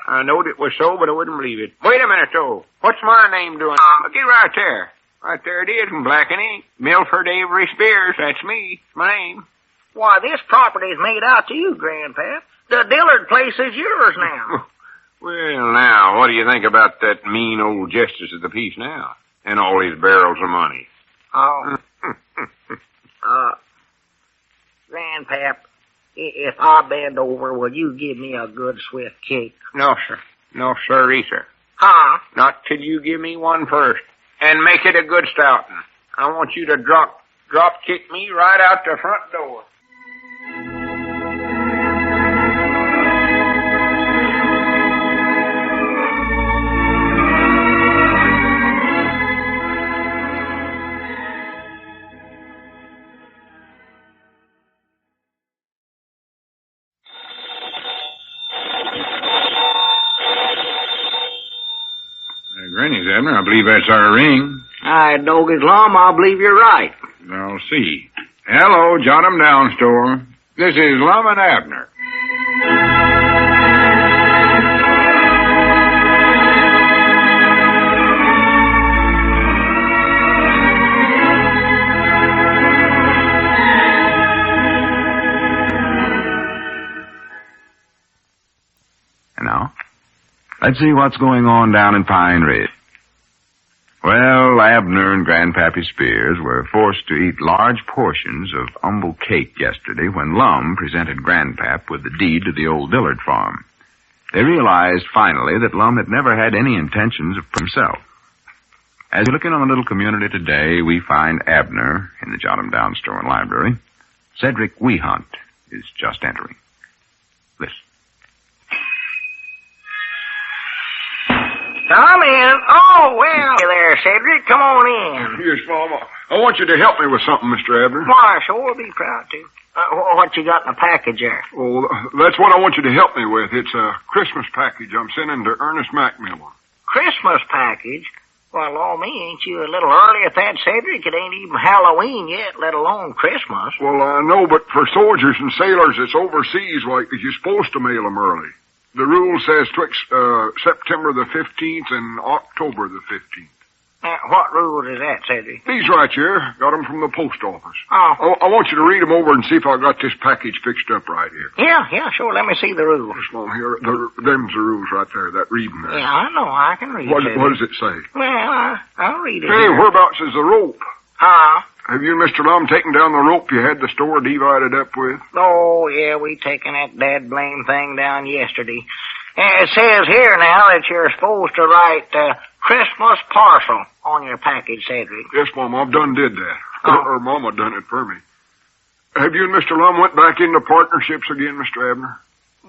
I knowed it was so, but I wouldn't believe it. Wait a minute, though. What's my name doing? Get right there. Right there it is in black and ink. Milford Avery Spears. That's me. It's my name. Why, this property's made out to you, Grandpap. The Dillard place is yours now. Well, now, what do you think about that mean old justice of the peace now? And all these barrels of money? Oh. Grandpap, if I bend over, will you give me a good swift kick? No, sir. No, sirree, sir. Huh? Not till you give me one first. And make it a good stoutin'. I want you to drop kick me right out the front door. Granny's, Abner. I believe that's our ring. Aye, doggies, Lum, I believe you're right. I'll see. Hello, jot 'em down, store. This is Lum and Abner. And now, let's see what's going on down in Pine Ridge. Well, Abner and Grandpappy Spears were forced to eat large portions of humble cake yesterday when Lum presented Grandpap with the deed to the old Dillard farm. They realized finally that Lum had never had any intentions of himself. As we look in on the little community today, we find Abner in the Jot 'em Down store and library. Cedric Wehunt is just entering. Listen. Come in. Oh, well, there, Cedric. Come on in. Yes, Mama. I want you to help me with something, Mr. Abner. Why, sure, be proud to. What you got in the package there? Oh, that's what I want you to help me with. It's a Christmas package I'm sending to Ernest Macmillan. Christmas package? Well, Lord me, ain't you a little early at that, Cedric? It ain't even Halloween yet, let alone Christmas. Well, I know, but for soldiers and sailors that's overseas, like, you're supposed to mail them early. The rule says twixt September the 15th and October the 15th. What rules is that, Cedric? These right here. Got 'em from the post office. Oh. I want you to read 'em over and see if I got this package fixed up right here. Yeah, sure. Let me see the rules. Yes, Mom, here, them's the rules right there, that reading there. Yeah, I know. I can read it. What does it say? Well, I'll read it. Hey, whereabouts is the rope? Huh? Have you and Mr. Lum taken down the rope you had the store divided up with? Oh, yeah, we taken that dad blame thing down yesterday. It says here now that you're supposed to write Christmas parcel on your package, Cedric. Yes, Mom, I've done did that. Oh. Or Mama done it for me. Have you and Mr. Lum went back into partnerships again, Mr. Abner?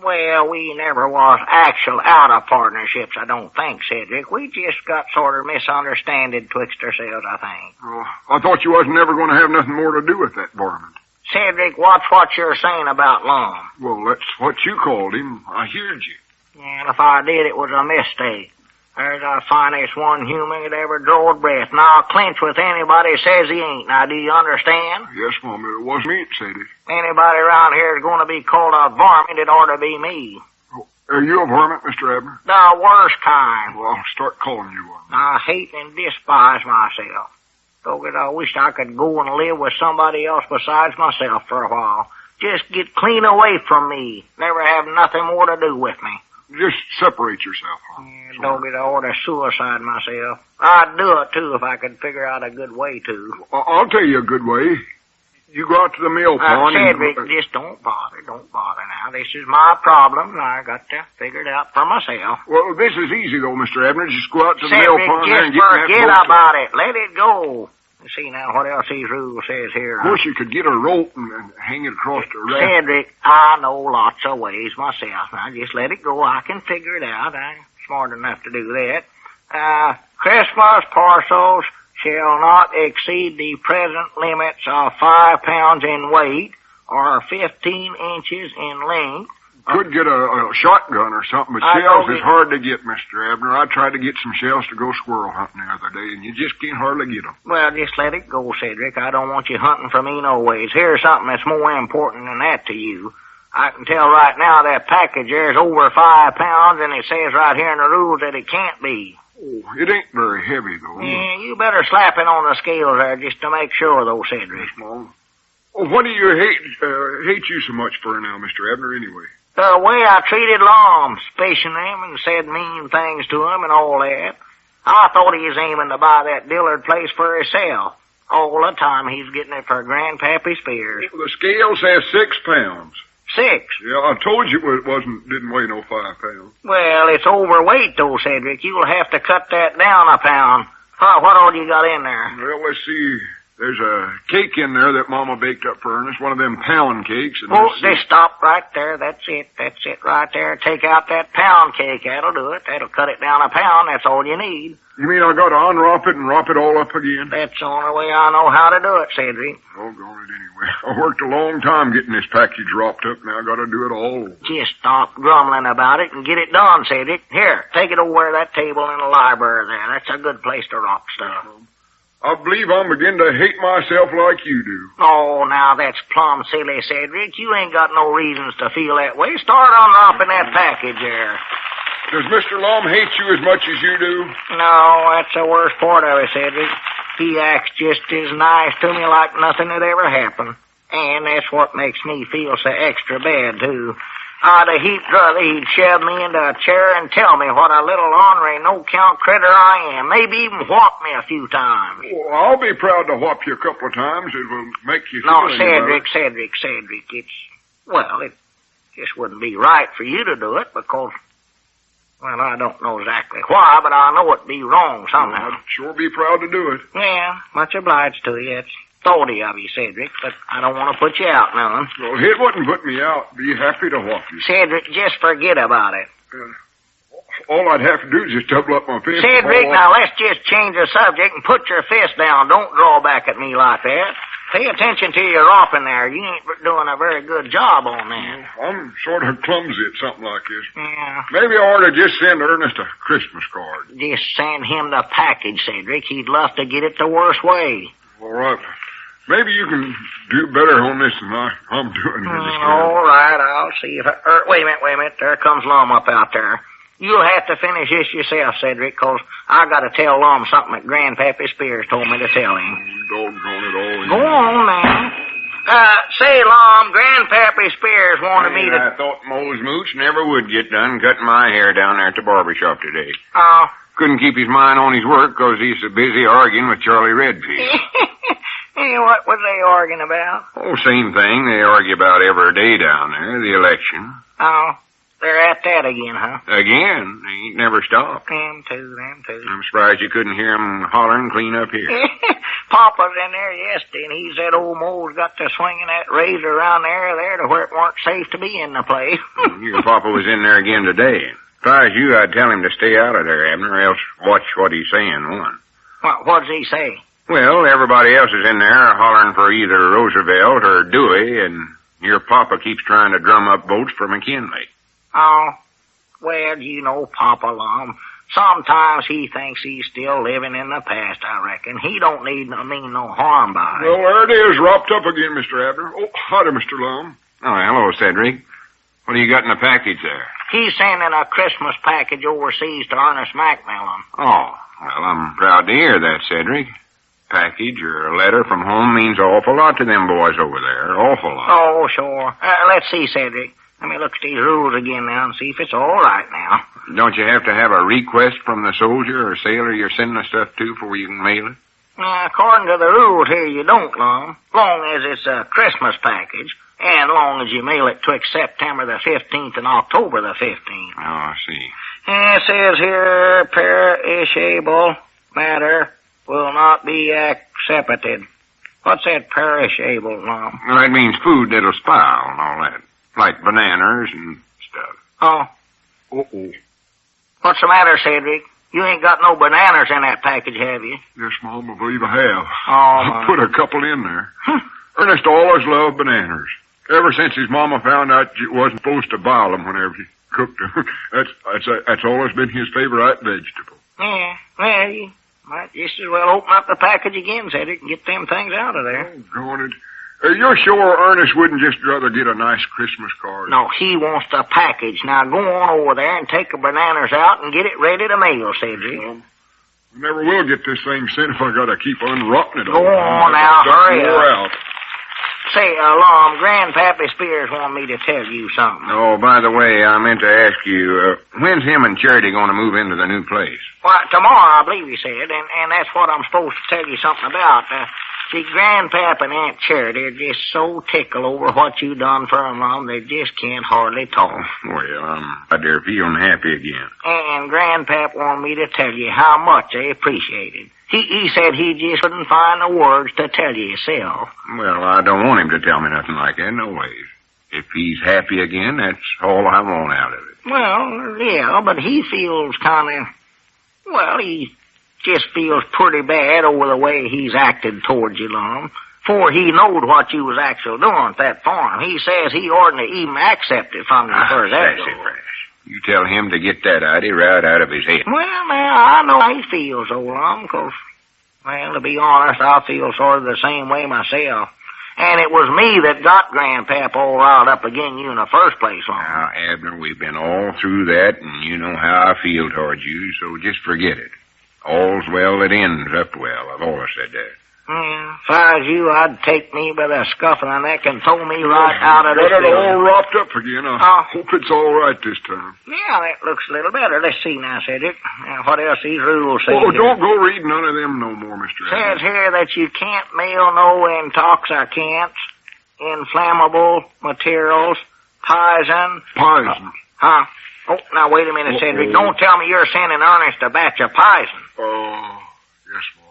Well, we never was actual out of partnerships, I don't think, Cedric. We just got sort of misunderstanded twixt ourselves, I think. Oh, I thought you wasn't ever going to have nothing more to do with that varmint. Cedric, watch what you're saying about Lum. Well, that's what you called him. I heard you. And if I did, it was a mistake. There's the finest one human that ever drawed breath, and I'll clinch with anybody who says he ain't. Now, do you understand? Yes, Mom, it wasn't me that said it. Anybody around here is going to be called a varmint, it ought to be me. Oh, are you a varmint, Mr. Abner? The worst kind. Well, I'll start calling you one. I hate and despise myself. Though I wish I could go and live with somebody else besides myself for a while. Just get clean away from me. Never have nothing more to do with me. Just separate yourself, huh? Yeah, Doggy, I ought to suicide myself. I'd do it, too, if I could figure out a good way to. I'll tell you a good way. You go out to the mill pond Cedric, just don't bother now. This is my problem, and I got to figure it out for myself. Well, this is easy, though, Mr. Abner. Just go out to the Cedric, mill pond there and get that forget rope. about it. Let it go. Let's see now what else these rules says here. Of course, you could get a rope and hang it across the raft. Cedric, I know lots of ways myself. Now, just let it go. I can figure it out. I'm smart enough to do that. Christmas parcels shall not exceed the present limits of 5 pounds in weight or 15 inches in length. Could get a shotgun or something, but shells is hard to get, Mr. Abner. I tried to get some shells to go squirrel hunting the other day, and you just can't hardly get them. Well, just let it go, Cedric. I don't want you hunting for me no ways. Here's something that's more important than that to you. I can tell right now that package there is over 5 pounds, and it says right here in the rules that it can't be. Oh, it ain't very heavy, though. Yeah, you better slap it on the scales there just to make sure, though, Cedric. Well, what do you hate you so much for now, Mr. Abner, anyway? The way I treated Lum, spacing him and said mean things to him and all that. I thought he was aiming to buy that Dillard place for himself. All the time he's getting it for Grandpap Spears. The scale says 6 pounds. 6? Yeah, I told you it didn't weigh no 5 pounds. Well, it's overweight, though, Cedric. You'll have to cut that down a pound. What all you got in there? Well, let's see. There's a cake in there that Mama baked up for Ernest, one of them pound cakes. And just stop right there. That's it right there. Take out that pound cake. That'll do it. That'll cut it down a pound. That's all you need. You mean I got to unwrap it and wrap it all up again? That's the only way I know how to do it, Cedric. Doggone it anyway. I worked a long time getting this package wrapped up. Now I got to do it all over. Just stop grumbling about it and get it done, Cedric. Here, take it over to that table in the library there. That's a good place to wrap stuff. I believe I'm beginning to hate myself like you do. Oh, now that's plumb silly, Cedric. You ain't got no reasons to feel that way. Start unwrapping that package there. Does Mr. Lum hate you as much as you do? No, that's the worst part of it, Cedric. He acts just as nice to me like nothing had ever happened. And that's what makes me feel so extra bad, too. I'd a heap rather he'd shove me into a chair and tell me what a little ornery, no-count critter I am. Maybe even whop me a few times. Well, I'll be proud to whop you a couple of times. It will make you feel No, any Cedric, it just wouldn't be right for you to do it because, well, I don't know exactly why, but I know it'd be wrong somehow. I'd sure be proud to do it. Yeah, much obliged to you. It's thoughty of you, Cedric, but I don't want to put you out none. Well, it wouldn't put me out. Be happy to whop you. Cedric, just forget about it. All I'd have to do is just double up my fist. Cedric, now let's just change the subject and put your fist down. Don't draw back at me like that. Pay attention to your ropping there. You ain't doing a very good job on that. I'm sort of clumsy at something like this. Yeah. Maybe I ought to just send Ernest a Christmas card. Just send him the package, Cedric. He'd love to get it the worst way. All right. Maybe you can do better on this than I'm doing here, Mr. All right, I'll see if wait a minute. There comes Lum up out there. You'll have to finish this yourself, Cedric, 'cause I got to tell Lum something that Grandpappy Spears told me to tell him. Doggone it all. Go on, now. Say, Lum, Grandpappy Spears wanted me to... I thought Mose Mooch never would get done cutting my hair down there at the barber shop today. Oh. Couldn't keep his mind on his work 'cause he's so busy arguing with Charlie Redfield. Hey, what was they arguing about? Oh, same thing they argue about every day down there, the election. Oh, they're at that again, huh? Again, they ain't never stopped. Them too. I'm surprised you couldn't hear 'em hollering clean up here. Papa's in there yesterday, and he said old Mole's got to swinging that razor around there to where it weren't safe to be in the place. Your papa was in there again today. If I was you, I'd tell him to stay out of there, Abner, or else watch what he's saying, one. What does he say? Well, everybody else is in there hollering for either Roosevelt or Dewey, and your papa keeps trying to drum up votes for McKinley. Oh, well, you know Papa Lum. Sometimes he thinks he's still living in the past, I reckon. He don't mean no harm by it. Well, there it is, wrapped up again, Mr. Abner. Oh, howdy, Mr. Lum. Oh, hello, Cedric. What do you got in the package there? He's sending a Christmas package overseas to Ernest Macmillan. Oh, well, I'm proud to hear that, Cedric. Package or a letter from home means an awful lot to them boys over there. Awful lot. Oh, sure. Let's see, Cedric. Let me look at these rules again now and see if it's all right now. Don't you have to have a request from the soldier or sailor you're sending the stuff to before you can mail it? According to the rules here, you don't, Lum. Long as it's a Christmas package, and long as you mail it twixt September the 15th and October the 15th. Oh, I see. It says here, perishable matter will not be accepted. What's that perishable, Lum? Well, that means food that'll spoil and all that. Like bananas and stuff. Oh. Uh-oh. What's the matter, Cedric? You ain't got no bananas in that package, have you? Yes, Mom, I believe I have. Oh, I put a couple in there. Ernest always loved bananas. Ever since his mama found out you wasn't supposed to boil them whenever you cooked them. That's always been his favorite vegetable. Yeah, well, you might just as well open up the package again, Cedric, and get them things out of there. Oh, darn it. You're sure Ernest wouldn't just rather get a nice Christmas card? No, he wants the package. Now go on over there and take the bananas out and get it ready to mail, Cedric. I never will get this thing sent if I gotta keep unwrapping it. Go on now, hurry up. Say, Lum, Grandpappy Spears wanted me to tell you something. Oh, by the way, I meant to ask you, when's him and Charity going to move into the new place? Well, tomorrow, I believe he said, and that's what I'm supposed to tell you something about. See, Grandpap and Aunt Charity are just so tickled over what you done for them, Lum, they just can't hardly talk. Well, I'm out there feeling happy again. And Grandpap wanted me to tell you how much they appreciate it. He said he just couldn't find the words to tell you himself. Well, I don't want him to tell me nothing like that, no ways. If he's happy again, that's all I want out of it. Well, yeah, but he feels he just feels pretty bad over the way he's acted towards you, Lum. For he knowed what you was actually doing at that farm. He says he oughtn't to even accept it from you for that. You tell him to get that idea right out of his head. Well, now, I know how he feels, old Lum, 'cause, well, to be honest, I feel sort of the same way myself. And it was me that got Grandpap all riled up again you in the first place, Lum. Now, Abner, we've been all through that, and you know how I feel towards you, so just forget it. All's well that ends up well. I've always said that. Yeah, if I was you, I'd take me by the scuff of the neck and throw me right out of this building. Got it building. all wrapped up again. I hope it's all right this time. Yeah, that looks a little better. Let's see now, Cedric. What else these rules say? Oh, don't go read none of them no more, Mr. Says here that you can't mail no intoxicants, inflammable materials, poison. Poison? Huh? Oh, now wait a minute, Cedric. Don't tell me you're sending Ernest a batch of poison. Oh, yes, Mom.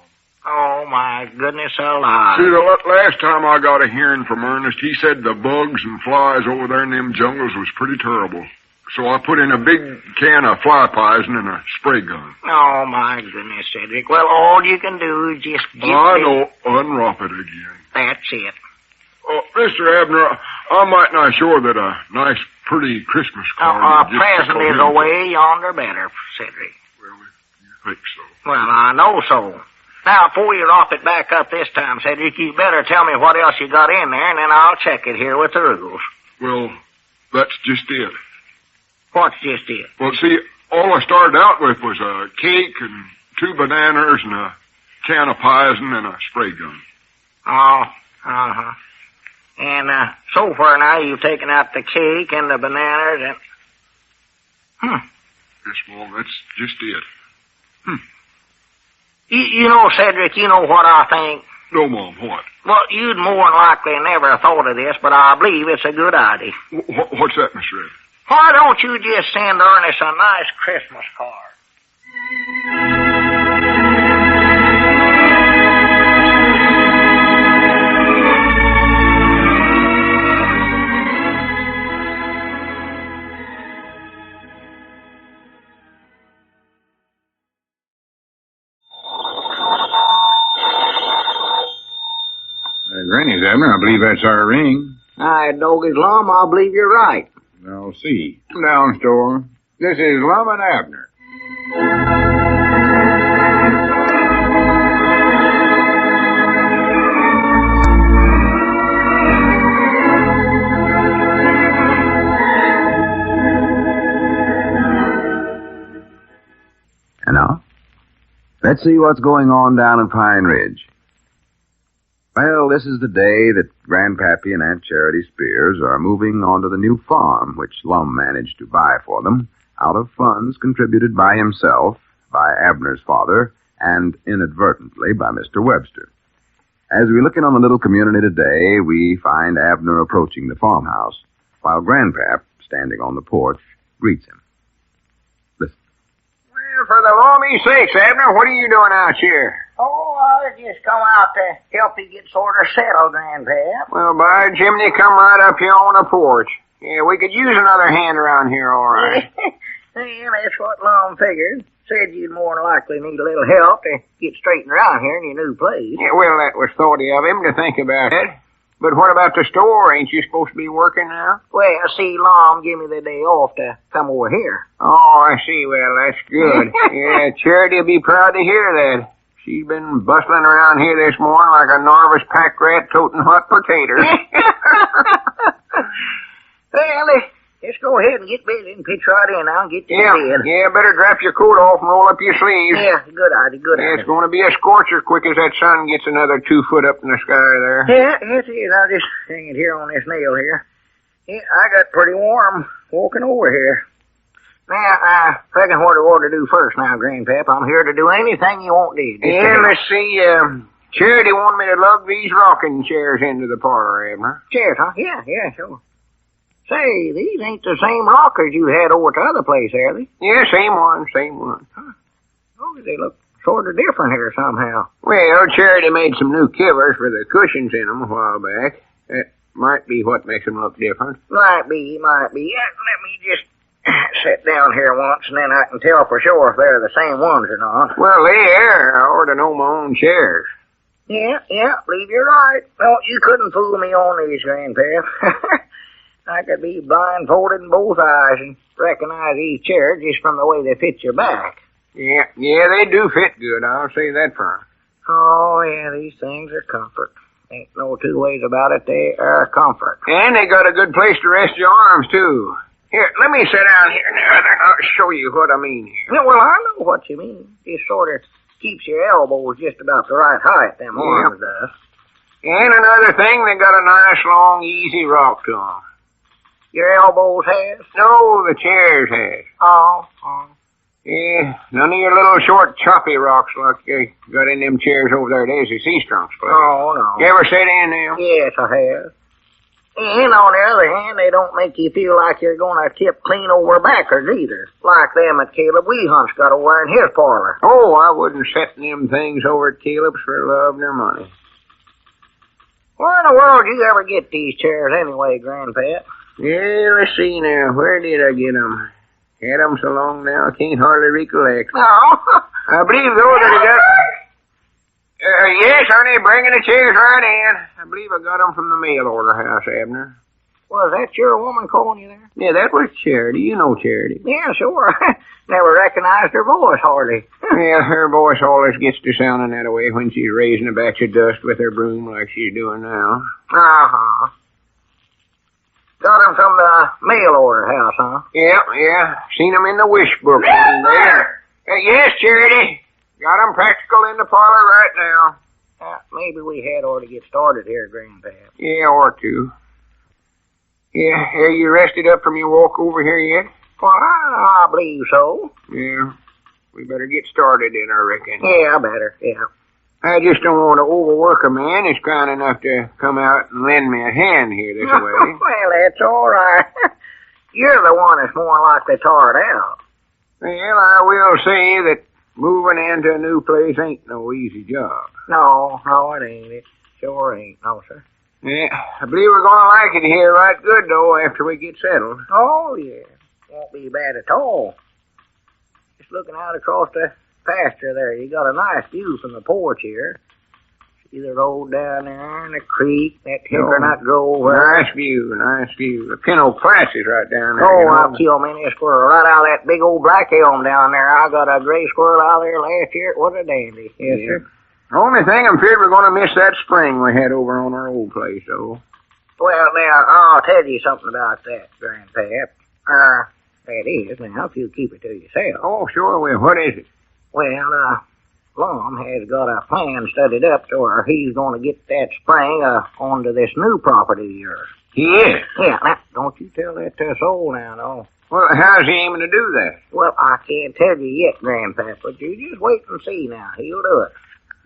Oh, my goodness alive. See, the last time I got a hearing from Ernest, he said the bugs and flies over there in them jungles was pretty terrible. So I put in a big can of fly poison and a spray gun. Oh, my goodness, Cedric. Well, all you can do is just get I know. Unwrap it again. That's it. Mr. Abner, I might not show that a nice, pretty Christmas card. A present is away yonder better, Cedric. Well, you think so? Well, I know so. Now, before you wrap it back up this time, Cedric, you better tell me what else you got in there, and then I'll check it here with the rules. Well, that's just it. What's just it? Well, see, all I started out with was a cake and 2 bananas and a can of poison and a spray gun. Oh, uh-huh. And, so far now you've taken out the cake and the bananas and... Yes, Mom, that's just it. You know, Cedric, you know what I think? No, Mom, what? Well, you'd more than likely never have thought of this, but I believe it's a good idea. What's that, Mr. Ed? Why don't you just send Ernest a nice Christmas card? Granny's, Abner. I believe that's our ring. Aye, doggy's Lum, I believe you're right. I'll see. Come down, store. This is Lum and Abner. And now, let's see what's going on down in Pine Ridge. Well, this is the day that Grandpappy and Aunt Charity Spears are moving onto the new farm, which Lum managed to buy for them out of funds contributed by himself, by Abner's father, and inadvertently by Mr. Webster. As we look in on the little community today, we find Abner approaching the farmhouse, while Grandpap, standing on the porch, greets him. Listen. Well, for the Lord's sakes, Abner, what are you doing out here? Oh, I just come out to help you get sort of settled, Grandpap. Well, by Jiminy, come right up here on the porch. Yeah, we could use another hand around here, all right. Yeah, that's what Lum figured. Said you'd more than likely need a little help to get straightened around here in your new place. Yeah, well, that was thoughty of him to think about it. But what about the store? Ain't you supposed to be working now? Well, see, Lum give me the day off to come over here. Oh, I see. Well, that's good. Yeah, Charity'll be proud to hear that. She's been bustling around here this morning like a Norris pack rat toting hot potatoes. Well, let's go ahead and get busy and pitch right in now and get to bed. Yeah, better drop your coat off and roll up your sleeves. Yeah, good idea, good idea. It's going to be a scorcher quick as that sun gets another 2 foot up in the sky there. Yeah, yes it is. I'll just hang it here on this nail here. Yeah, I got pretty warm walking over here. Now, I reckon what I ought to do first now, Grandpap. I'm here to do anything you want did. Yeah, let's see. Charity wanted me to lug these rocking chairs into the parlor, Abner. Chairs, huh? Yeah, sure. Say, these ain't the same rockers you had over at the other place, are they? Yeah, same one. Huh. Oh, they look sort of different here somehow. Well, Charity made some new covers for the cushions in them a while back. That might be what makes them look different. Might be. Yeah, let me just sit down here once, and then I can tell for sure if they're the same ones or not. Well, they are. I ought to know my own chairs. Yeah, believe you're right. No, you couldn't fool me on these, Grandpap. I could be blindfolded in both eyes and recognize these chairs just from the way they fit your back. Yeah, they do fit good. I'll say that for 'em. Oh, yeah, these things are comfort. Ain't no 2 ways about it. They are comfort. And they got a good place to rest your arms, too. Here, let me sit down here now, and I'll show you what I mean here. Yeah, well, I know what you mean. It sort of keeps your elbows just about the right height, them arms does. And another thing, they got a nice, long, easy rock to 'em. Your elbows has? No, the chairs has. Oh. Yeah, none of your little short choppy rocks like you got in them chairs over there at Ezzy Seastrunk's place. Oh, no. You ever sit in them? Yes, I have. And on the other hand, they don't make you feel like you're going to tip clean over backwards either. Like them at Caleb Weehunt's got over in his parlor. Oh, I wouldn't set them things over at Caleb's for love nor money. Where in the world did you ever get these chairs anyway, Grandpap? Yeah, let's see now. Where did I get 'em? Had 'em so long now, I can't hardly recollect. No. I believe those that I got... yes, honey, bringing the chairs right in. I believe I got 'em from the mail order house, Abner. Was that your woman calling you there? Yeah, that was Charity. You know Charity. Yeah, sure. Never recognized her voice, hardly. Yeah, her voice always gets to sounding that way when she's raising a batch of dust with her broom like she's doing now. Uh-huh. Got 'em from the mail order house, huh? Yeah. Seen 'em in the wish book one day. Yes, Charity. Got 'em practical in the parlor right now. Maybe we had ought to get started here, Grandpap. Yeah, ought to. Yeah, are you rested up from your walk over here yet? Well, I believe so. Yeah. We better get started then, I reckon. Yeah, better, yeah. I just don't want to overwork a man that's kind enough to come out and lend me a hand here this way. Well, that's all right. You're the one that's more likely tired out. Well, I will say that moving into a new place ain't no easy job. No, it ain't. It sure ain't, no, sir. Yeah, I believe we're going to like it here right good, though, after we get settled. Oh, yeah. Won't be bad at all. Just looking out across the pasture there, you got a nice view from the porch here. See the road down there and the creek, that hickory-nut grove. Nice view. The Pinot Pass is right down there. Oh, I'll kill many a squirrel right out of that big old black elm down there. I got a gray squirrel out there last year. It was a dandy. Yes, sir. Only thing, I'm afraid we're going to miss that spring we had over on our old place, though. Well, now, I'll tell you something about that, Grandpap. That is, now, if you keep it to yourself. Oh, sure will. What is it? Well, Lum has got a plan studied up to where he's going to get that spring onto this new property of yours. He is? Yeah, now, don't you tell that to a soul now, no. Well, how's he aiming to do that? Well, I can't tell you yet, Grandpap, but you just wait and see now. He'll do it.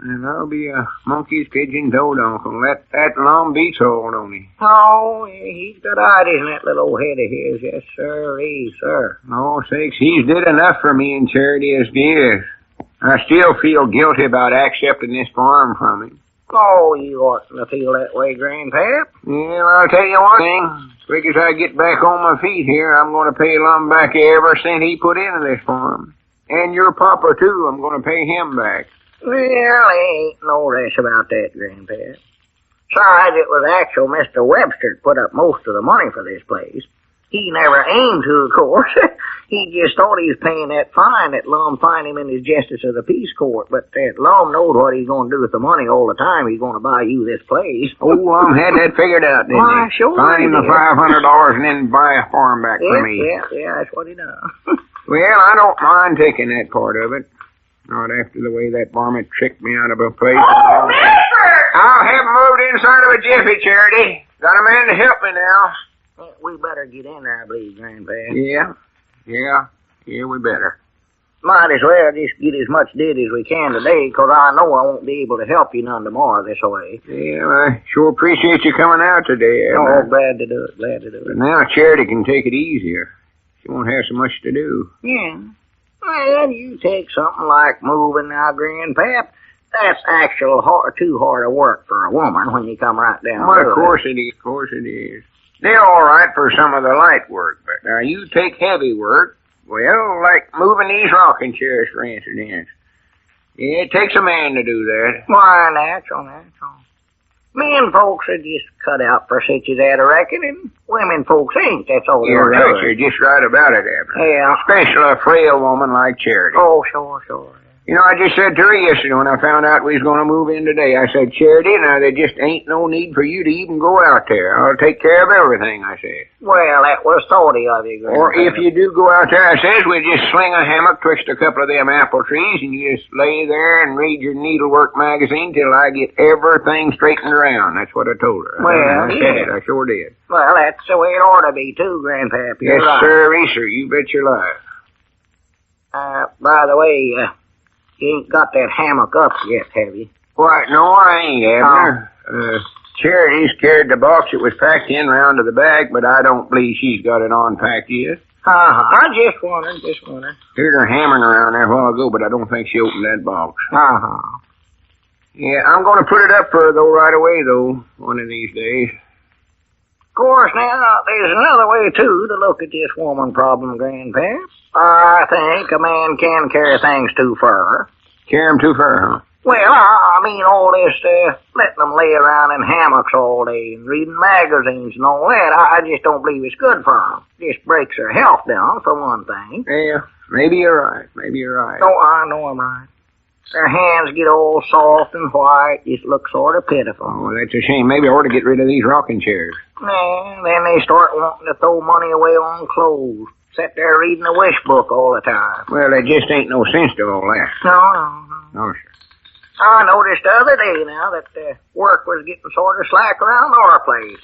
And that'll be a monkey's pigeon toad uncle. That Lum beats all, don't he? Oh, yeah, he's got ideas in that little old head of his. Yes, sir. Oh, sakes, he's did enough for me in charity as he is. I still feel guilty about accepting this farm from him. Oh, you oughtn't to feel that way, Grandpap. Yeah, I'll tell you one thing. As quick as I get back on my feet here, I'm going to pay Lum back every cent he put into this farm. And your papa, too. I'm going to pay him back. Well, ain't no rush about that, Grandpap. Besides, it was actual Mr. Webster that put up most of the money for this place. He never aimed to, of course. He just thought he was paying that fine that Lum fined him in his Justice of the Peace Court. But that Lum knowed what he's going to do with the money all the time. He's going to buy you this place. Oh, Lum had that figured out, didn't Why, he? Sure. Fine him the $500 and then buy a farm back for me. Yeah, that's what he done. Well, I don't mind taking that part of it. Not after the way that varmint tricked me out of a place. Oh, mister! I'll have him moved inside of a jiffy, Charity. Got a man to help me now. We better get in there, I believe, Grandpap. Yeah, we better. Might as well just get as much did as we can today, 'cause I know I won't be able to help you none tomorrow this way. Yeah, I sure appreciate you coming out today, Oh, Abner. glad to do it. But now Charity can take it easier. She won't have so much to do. Yeah. Well, you take something like moving now, Grandpap. That's too hard a work for a woman when you come right down Well, to of course it is. They're all right for some of the light work, but now you take heavy work, well, like moving these rocking chairs, for instance. Yeah, it takes a man to do that. Why, natural. Men folks are just cut out for such as that, I reckon, and women folks ain't. That's all You're there is. right. You're just right about it, Abner. Yeah. Especially a frail woman like Charity. Oh, sure. You know, I just said to her yesterday when I found out we was going to move in today, I said, Charity, now there just ain't no need for you to even go out there. I'll take care of everything, I said. Well, that was thoughty of you, Grandpa. Or if you do go out there, I says, we'll just sling a hammock twixt a couple of them apple trees and you just lay there and read your needlework magazine till I get everything straightened around. That's what I told her. Well, I said it. I sure did. Well, that's the way it ought to be, too, Grandpa. Yes, sir, you bet your life. By the way, you ain't got that hammock up yet, have you? Why, no, I ain't, Abner. Charity's carried the box that was packed in round to the back, but I don't believe she's got it unpacked yet. I just wondered. Heard her hammering around there a while ago, but I don't think she opened that box. Yeah, I'm going to put it up for her, though, right away, though, one of these days. Of course, now, there's another way, too, to look at this woman problem, Grandpa. I think a man can carry things too far. Carry them too far, huh? Well, I mean all this, letting them lay around in hammocks all day and reading magazines and all that. I just don't believe it's good for them. Just breaks their health down, for one thing. Yeah, maybe you're right. No, I know I'm right. Their hands get all soft and white, just look sort of pitiful. Oh, that's a shame. Maybe I ought to get rid of these rocking chairs. Nah, then they start wanting to throw money away on clothes. Sit there reading the wish book all the time. Well, there just ain't no sense to all that. No. No, sir. I noticed the other day now that work was getting sort of slack around our place.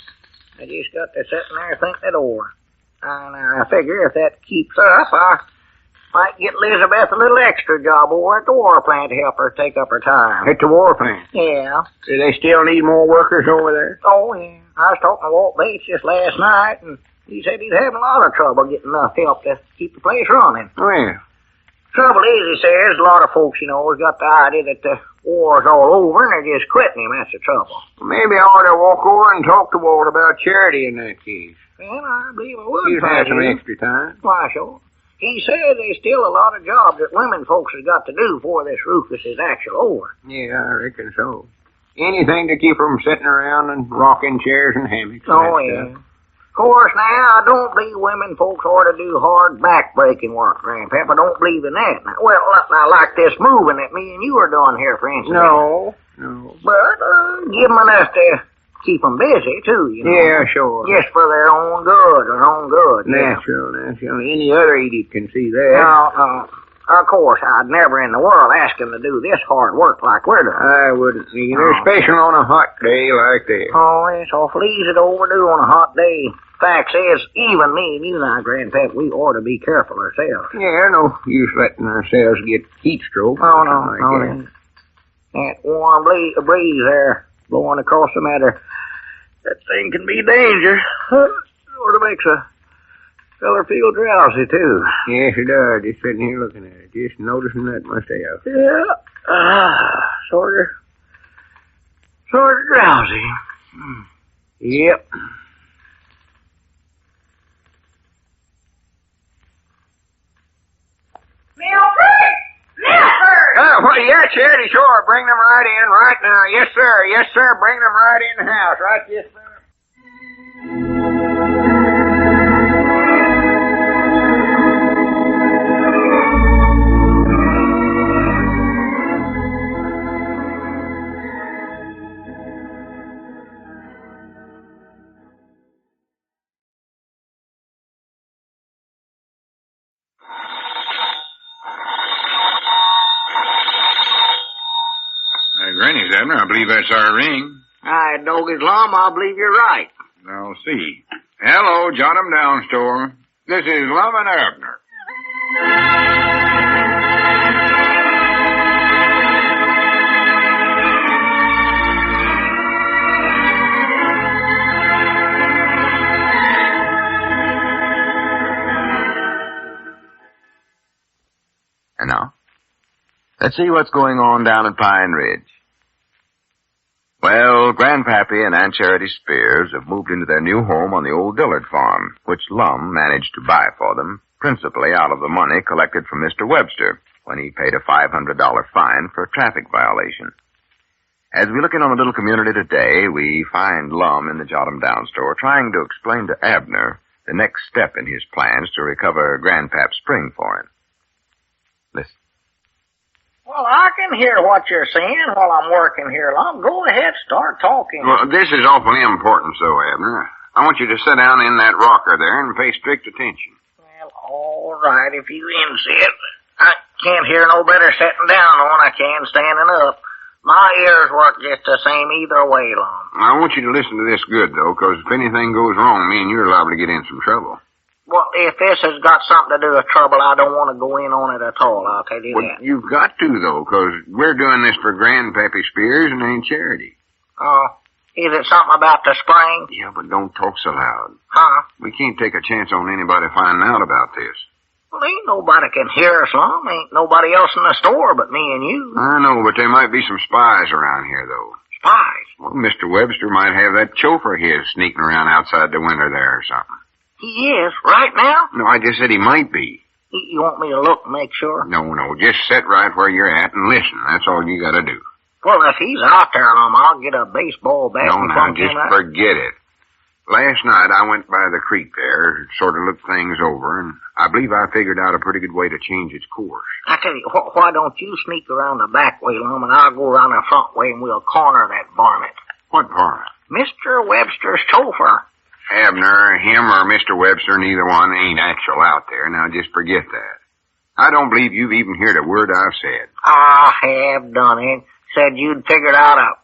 I just got to sitting there thinking it over. And I figure if that keeps up, I might get Elizabeth a little extra job over at the war plant to help her take up her time. At the war plant? Yeah. Do they still need more workers over there? Oh, yeah. I was talking to Walt Bates just last night, and he said he's having a lot of trouble getting enough help to keep the place running. Well. Trouble is, he says, a lot of folks, has got the idea that the war's all over and they're just quitting him. That's the trouble. Maybe I ought to walk over and talk to Walt about charity in that case. Well, I believe I would. He's had some extra time. Why, sure. He said there's still a lot of jobs that women folks has got to do before this Rufus is actually over. Yeah, I reckon so. Anything to keep them sitting around and rocking chairs and hammocks. Oh, yeah. Of course, now, I don't believe women folks ought to do hard back-breaking work, Grandpap. I don't believe in that. Well, now, like this moving that me and you are doing here, for instance. No. But give them enough to keep them busy, too, Yeah, sure. Just for their own good, Natural. Any other idiot can see that. No. Of course, I'd never in the world ask him to do this hard work like we're doing. I wouldn't either, especially on a hot day like this. Oh, it's awful easy to overdo on a hot day. Fact is, even me and you now, Grandpap, we ought to be careful ourselves. Yeah, no use letting ourselves get heat stroke. Oh, no. That warm breeze there blowing across the matter, that thing can be danger. Sort of makes a feller feel drowsy, too. Yes, it does. Just sitting here looking at it. Just noticing that myself. Yeah. Sort of drowsy. Yep. Yeah, Charity, sure. Bring them right in right now. Yes, sir. Bring them right in the house. Right, yes, sir. Granny's, Abner. I believe that's our ring. Aye, Doggy's Lum, I believe you're right. I'll see. Hello, Jot 'em Down store. This is Lum and Abner. And now, let's see what's going on down at Pine Ridge. Well, Grandpappy and Aunt Charity Spears have moved into their new home on the old Dillard farm, which Lum managed to buy for them, principally out of the money collected from Mr. Webster when he paid a $500 fine for a traffic violation. As we look in on the little community today, we find Lum in the Jot 'em Down store trying to explain to Abner the next step in his plans to recover Grandpap's spring for him. Listen. Well, I can hear what you're saying while I'm working here, Lum. Go ahead, start talking. Well, this is awfully important, so, Abner. I want you to sit down in that rocker there and pay strict attention. Well, all right, if you insist. I can't hear no better sitting down than I can standing up. My ears work just the same either way, Lum. I want you to listen to this good, though, because if anything goes wrong, me and you are liable to get in some trouble. Well, if this has got something to do with trouble, I don't want to go in on it at all, I'll tell you that. You've got to, though, because we're doing this for Grandpappy Spears and Aunt Charity. Oh, is it something about the spring? Yeah, but don't talk so loud. Huh? We can't take a chance on anybody finding out about this. Well, ain't nobody can hear us, Lum. Ain't nobody else in the store but me and you. I know, but there might be some spies around here, though. Spies? Well, Mr. Webster might have that chauffeur of his sneaking around outside the window there or something. He is? Right now? No, I just said he might be. You want me to look and make sure? No, just sit right where you're at and listen. That's all you gotta do. Well, if he's out there, Lum, I'll get a baseball bat No, and now, plunk just him out. forget it. Last night I went by the creek there, sort of looked things over, and I believe I figured out a pretty good way to change its course. I tell you, why don't you sneak around the back way, Lum, and I'll go around the front way and we'll corner that varmint. What varmint? Mr. Webster's chauffeur. Abner, him or Mr. Webster, neither one ain't actual out there. Now just forget that. I don't believe you've even heard a word I've said. I have done it. Said you'd figured out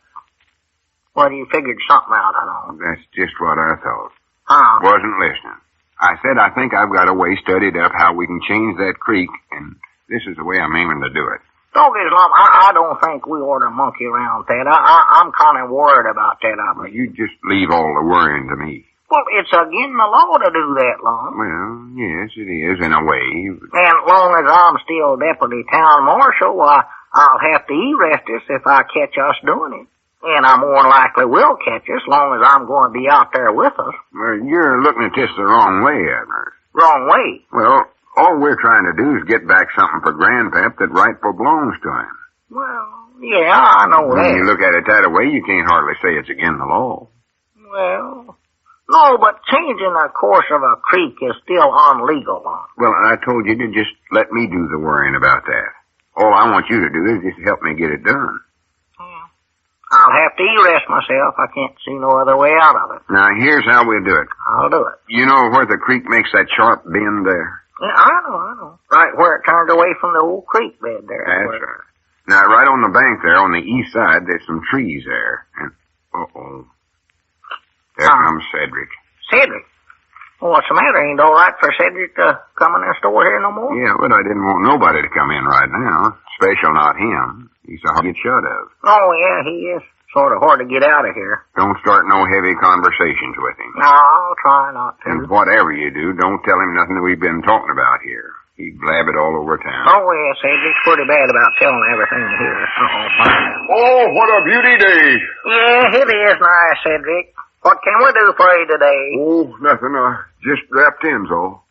well, you figured something out, I know. That's just what I thought. Huh? Wasn't listening. I said I think I've got a way studied up how we can change that creek, and this is the way I'm aiming to do it. Don't get Lum. I don't think we ought to monkey around with that. I'm kind of worried about that. Well, you just leave all the worrying to me. Well, it's against the law to do that, Lum. Well, yes, it is in a way. But... And as long as I'm still deputy town marshal, I'll have to arrest us if I catch us doing it. And I more than likely will catch us, as long as I'm going to be out there with us. Well, you're looking at this the wrong way, Abner. Wrong way? Well, all we're trying to do is get back something for Grandpap that rightful belongs to him. Well, yeah, I know that. When you look at it that way, you can't hardly say it's against the law. Well, no, but changing the course of a creek is still unlegal, Lum. Well, I told you to just let me do the worrying about that. All I want you to do is just help me get it done. I'll have to arrest myself. I can't see no other way out of it. Now, here's how we'll do it. I'll do it. You know where the creek makes that sharp bend there? Yeah, I know. Right where it turned away from the old creek bed there. That's right. Now, right on the bank there, on the east side, there's some trees there. And, uh-oh. There comes Cedric. Cedric? Well, what's the matter? Ain't all right for Cedric to come in the store here no more? Yeah, but I didn't want nobody to come in right now. Especially not him. He's a hard to get shut of. Oh, yeah, he is. Sort of hard to get out of here. Don't start no heavy conversations with him. No, I'll try not to. And whatever you do, don't tell him nothing that we've been talking about here. He'd blab it all over town. Oh, yeah, Cedric's pretty bad about telling everything here. Oh, what a beauty day. Yeah, it is nice, Cedric. What can we do for you today? Oh, nothing. Just wrapped in's all.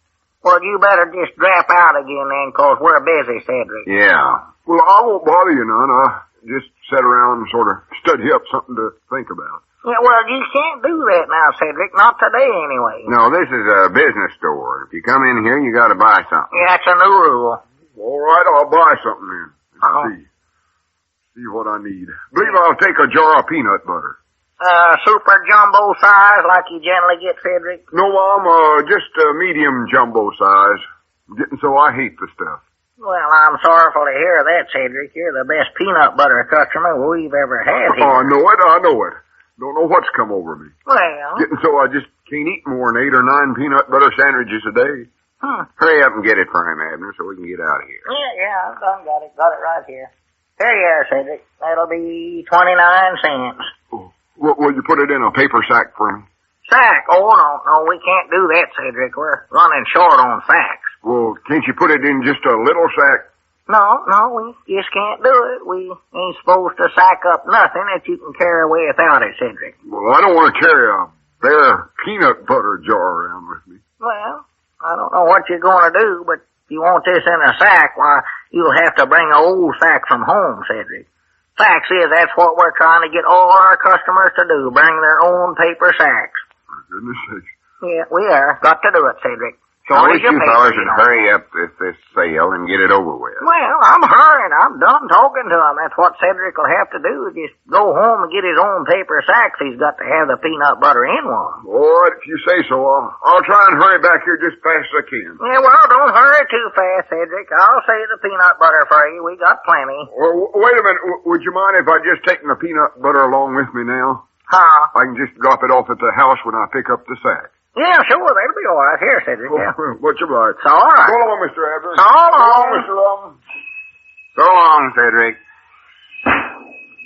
Well, you better just drap out again then, 'cause we're busy, Cedric. Yeah. Well, I won't bother you none. I just sat around and sort of study up something to think about. Yeah, well, you can't do that now, Cedric. Not today, anyway. No, this is a business store. If you come in here, you gotta buy something. Yeah, that's a new rule. All right, I'll buy something then. Uh-oh. See what I need. Believe I'll take a jar of peanut butter. Super jumbo size like you generally get, Cedric? No, I'm just a medium jumbo size. I'm getting so I hate the stuff. Well, I'm sorrowful to hear that, Cedric. You're the best peanut butter customer we've ever had here. Oh, I know it. Don't know what's come over me. Well. Getting so I just can't eat more than 8 or 9 peanut butter sandwiches a day. Hurry up and get it for him, Abner, so we can get out of here. Yeah, I've done got it. Got it right here. Here you are, Cedric. That'll be 29 cents. Oh, will you put it in a paper sack for me? Sack? Oh, no, we can't do that, Cedric. We're running short on sacks. Well, can't you put it in just a little sack? No, we just can't do it. We ain't supposed to sack up nothing that you can carry away without it, Cedric. Well, I don't want to carry a bare peanut butter jar around with me. Well, I don't know what you're going to do, but if you want this in a sack, why, you'll have to bring an old sack from home, Cedric. Facts is, that's what we're trying to get all our customers to do, bring their own paper sacks. For goodness sakes. Yeah, we are. Got to do it, Cedric. I wish you fellas would hurry up this sale and get it over with. Well, I'm hurrying. I'm done talking to him. That's what Cedric will have to do, just go home and get his own paper sacks. He's got to have the peanut butter in one. All right, if you say so. I'll try and hurry back here just fast as I can. Yeah, well, don't hurry too fast, Cedric. I'll save the peanut butter for you. We got plenty. Well, wait a minute. Would you mind if I just take the peanut butter along with me now? Huh? I can just drop it off at the house when I pick up the sack. Yeah, sure. That'll be all right. Here, Cedric. Yeah. Much obliged. So all right. So long, Mr. Abner. So long. So long, Mr. Lum. So long, Cedric.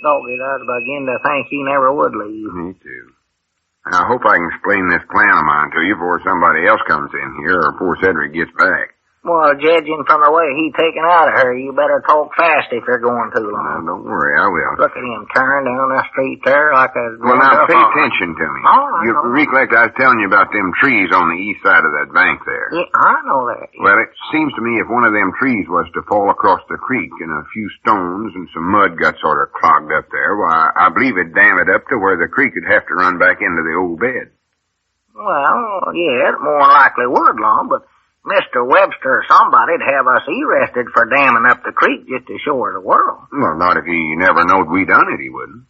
Doggy, I was beginning to think he never would leave. Me too. I hope I can explain this plan of mine to you before somebody else comes in here or before Cedric gets back. Well, judging from the way he taken out of her, you better talk fast if you're going too long. Don't worry, I will. Look at him turn down the street there like a... Well, now, pay attention to me. Oh, You recollect I was telling you about them trees on the east side of that bank there. Yeah, I know that. Well, it seems to me if one of them trees was to fall across the creek and a few stones and some mud got sort of clogged up there, why, I believe it'd dam it up to where the creek would have to run back into the old bed. Well, yeah, it more than likely would, Lum, but Mr. Webster or somebody'd have us arrested for damming up the creek just to show her the world. Well, not if he never knowed we done it, he wouldn't.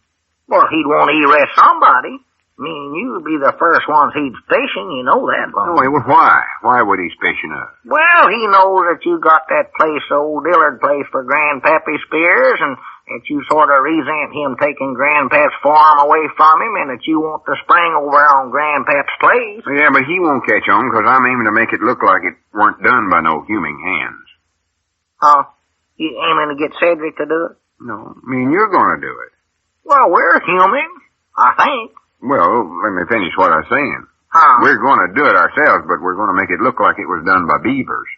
Well, he'd want to arrest somebody. Me and you'd be the first ones he'd fishing, you know that, Lum. Oh, wait, well, why? Why would he fishing us? Well, he knows that you got that place, old Dillard place, for Grandpappy Spears, and that you sort of resent him taking Grandpap's farm away from him, and that you want to spring over on Grandpap's place. Yeah, but he won't catch on, because I'm aiming to make it look like it weren't done by no human hands. Huh? You aiming to get Cedric to do it? No, I mean, you're going to do it. Well, we're human, I think. Well, let me finish what I was saying. Huh? We're going to do it ourselves, but we're going to make it look like it was done by beavers.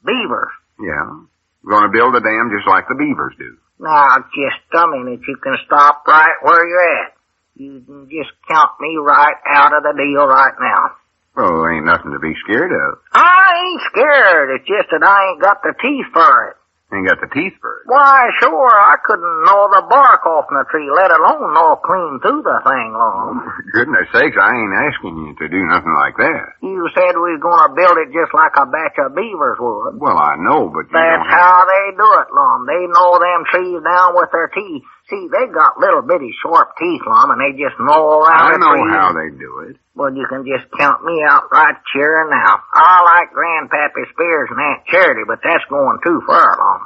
Beavers? Yeah. We're going to build a dam just like the beavers do. Now, just a minute. You can stop right where you're at. You can just count me right out of the deal right now. Well, there ain't nothing to be scared of. I ain't scared. It's just that I ain't got the teeth for it. Ain't got the teeth for it. Why, sure, I couldn't gnaw the bark off the tree, let alone gnaw clean through the thing, Lum. For goodness sakes, I ain't asking you to do nothing like that. You said we was going to build it just like a batch of beavers would. Well, I know, but you That's don't how they do it, Lum. They gnaw them trees down with their teeth. See, they got little bitty sharp teeth, Lum, and they just gnaw around I the know trees. how they do it. Well, you can just count me out right here and now. I like Grandpappy Spears and Aunt Charity, but that's going too far, Lum.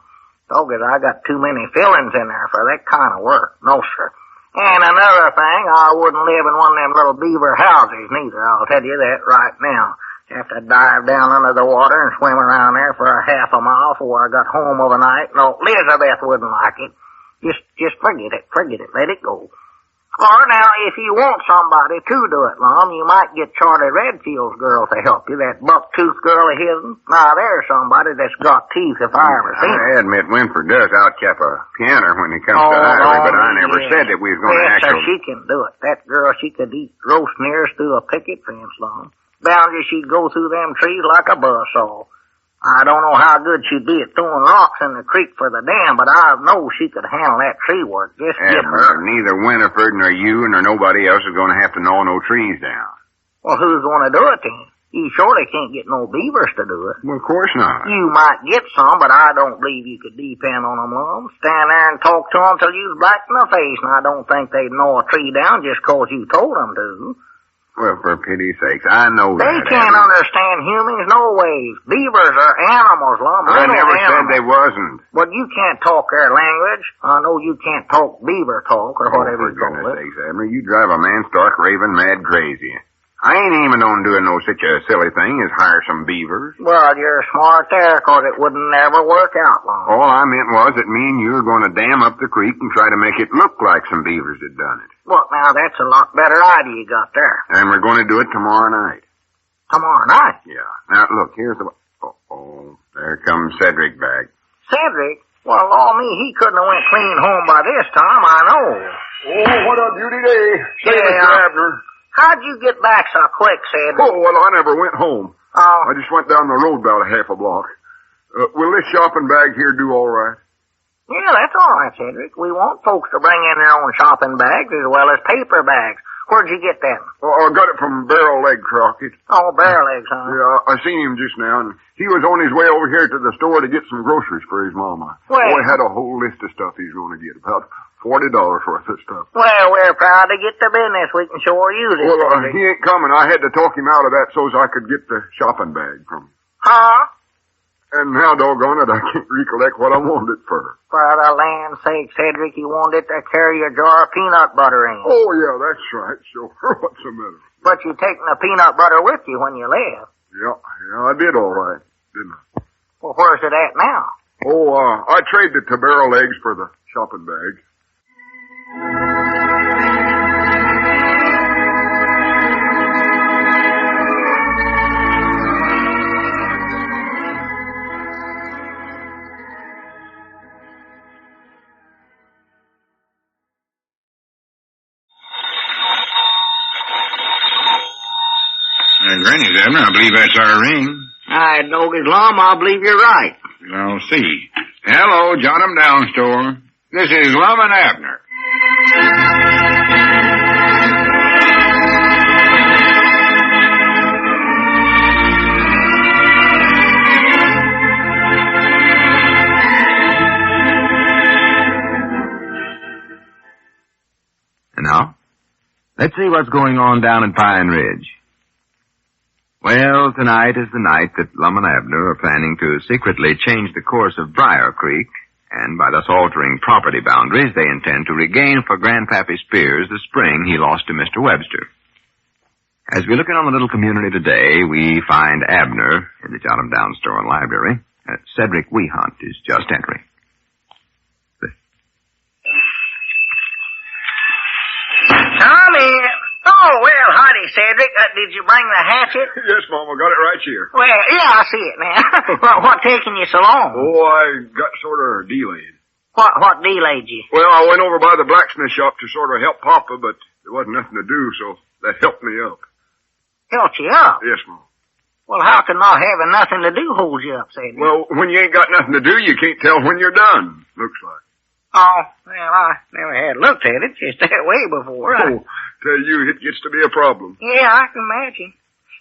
Doggone, I got too many fillings in there for that kind of work. No, sir. And another thing, I wouldn't live in one of them little beaver houses neither. I'll tell you that right now. Have to dive down under the water and swim around there for a half a mile before I got home overnight. No, Elizabeth wouldn't like it. Just forget it. Forget it. Let it go. Or now, if you want somebody to do it, Lum, you might get Charlie Redfield's girl to help you, that buck-toothed girl of his. Now, there's somebody that's got teeth if I ever seen her. I admit Winford does outcap a piano when it comes to Ivy, but I never said that we was going to Yes, sir, actually... she can do it. That girl, she could eat roast nears through a picket fence, Lum. Bound you she'd go through them trees like a buzzsaw. I don't know how good she'd be at throwing rocks in the creek for the dam, but I know she could handle that tree work. Just get her. Neither Winifred nor you nor nobody else is going to have to gnaw no trees down. Well, who's going to do it then? You surely can't get no beavers to do it. Well, of course not. You might get some, but I don't believe you could depend on them, Lum. Stand there and talk to them till you's black in the face, and I don't think they'd gnaw a tree down just 'cause you told them to. Well, for pity's sakes, I know They that. can't understand humans no ways. Beavers are animals, Lum. I never animals. said they wasn't. Well, you can't talk their language. I know you can't talk beaver talk or whatever for you call goodness it. sakes, Abner, you drive a man stark raving mad crazy. I ain't aiming on doing no such a silly thing as hire some beavers. Well, you're smart there, 'cause it wouldn't never work out, Lum. All I meant was that me and you are going to dam up the creek and try to make it look like some beavers had done it. Well, now, that's a lot better idea you got there. And we're going to do it tomorrow night. Tomorrow night? Yeah. Now, look, here's the... Oh, there comes Cedric back. Cedric? Well, law me, he couldn't have went clean home by this time, I know. Oh, what a beauty day. Say, Yeah. Mr. Abner. How'd you get back so quick, Cedric? Oh, well, I never went home. Oh, I just went down the road about a half a block. Will this shopping bag here do all right? yeah, that's all right, Cedric. We want folks to bring in their own shopping bags as well as paper bags. Where'd you get them? Oh, I got it from Barrel Leg Crockett. Oh, bare legs, huh? Yeah, I seen him just now, and he was on his way over here to the store to get some groceries for his mama. Well- Boy, had a whole list of stuff he's going to get, about $40 worth of stuff. Well, we're proud to get the business. We can sure use it, Well, Cedric. he ain't coming. I had to talk him out of that so's I could get the shopping bag from him. Huh? And now, doggone it, I can't recollect what I wanted it for. For the land's sake, Cedric, you wanted to carry a jar of peanut butter in. Oh, yeah, that's right. Sure. What's the matter? But you taking the peanut butter with you when you left. Yeah, I did all right, didn't I? Well, where's it at now? Oh, I traded the barrel eggs for the shopping bag. Granny's, Abner, I believe that's our ring. I know his Lum, I believe you're right. I'll see. Hello, John 'em Down store. This is Lum and Abner. Let's see what's going on down in Pine Ridge. Well, tonight is the night that Lum and Abner are planning to secretly change the course of Briar Creek, and by thus altering property boundaries, they intend to regain for Grandpappy Spears the spring he lost to Mr. Webster. As we look in on the little community today, we find Abner in the Jot 'em Down store and library. Cedric Wehunt is just entering. Tommy! Oh, well, howdy, Cedric. Did you bring the hatchet? Yes, Mom, I got it right here. Well, yeah, I see it now. What taking you so long? Oh, I got sort of delayed. What delayed you? Well, I went over by the blacksmith shop to sort of help Papa, but there wasn't nothing to do, so that helped me up. Helped you up? Yes, Mom. Well, how can not having nothing to do hold you up, Cedric? Well, when you ain't got nothing to do, you can't tell when you're done, looks like. Oh, well, I never had looked at it just that way before. Tell you, it gets to be a problem. Yeah, I can imagine.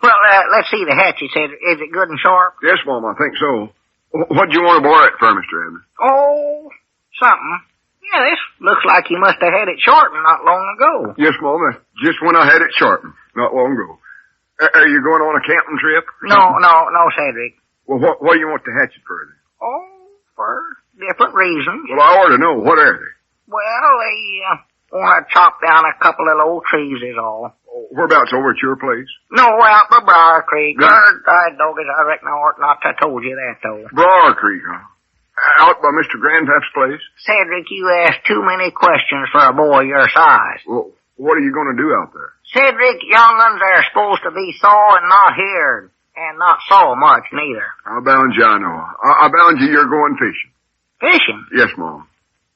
Well, let's see the hatchet, Cedric. Is it good and sharp? Yes, Mom, I think so. What'd you want to borrow it for, Mr. Abner? Oh, something. Yeah, this looks like you must have had it sharpened not long ago. Yes, Mom, that's just when I had it sharpened, not long ago. Are you going on a camping trip? No, Cedric. Well, what do you want the hatchet for then? Oh, for different reasons. Well, I ought to know. What are they? Well, they want to chop down a couple of old trees is all. Oh, whereabouts, over at your place? No, out by Briar Creek. Doggies, I reckon I ought not to have told you that, though. Briar Creek, huh? Out by Mr. Grandpap's place? Cedric, you ask too many questions for a boy your size. Well, what are you going to do out there? Cedric, young'uns are supposed to be saw and not heard, and not saw much neither. I bound you, I know. I bound you you're going fishing. Fishing? Yes, Mom.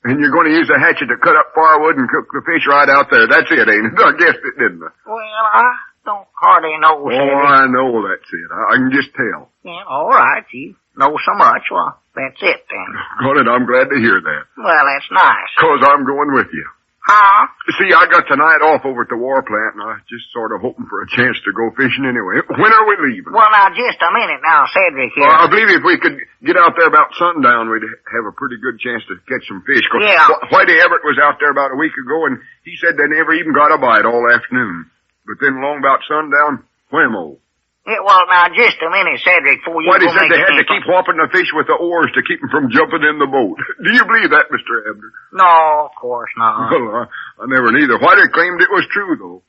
And you're going to use a hatchet to cut up firewood and cook the fish right out there. That's it, ain't it? I guessed it, didn't I? Well, I don't hardly know, Cedric. Oh, I know that's it. I can just tell. Yeah, all right. You know so much. Well, that's it, then. Got it. I'm glad to hear that. Well, that's nice. 'Cause I'm going with you. Huh? See, I got tonight off over at the war plant, and I was just sort of hoping for a chance to go fishing anyway. When are we leaving? Well, now, just a minute now, Cedric here. I believe if we could get out there about sundown, we'd have a pretty good chance to catch some fish. 'Cause Yeah. Whitey Everett was out there about a week ago, and he said they never even got a bite all afternoon. But then along about sundown, whammo. Yeah, well, now, just a minute, Cedric, before you Whitey go said make they had to a keep whopping the fish with the oars to keep them from jumping in the boat. Do you believe that, Mr. Abner? No, of course not. Well, I never neither. Whitey claimed it was true, though.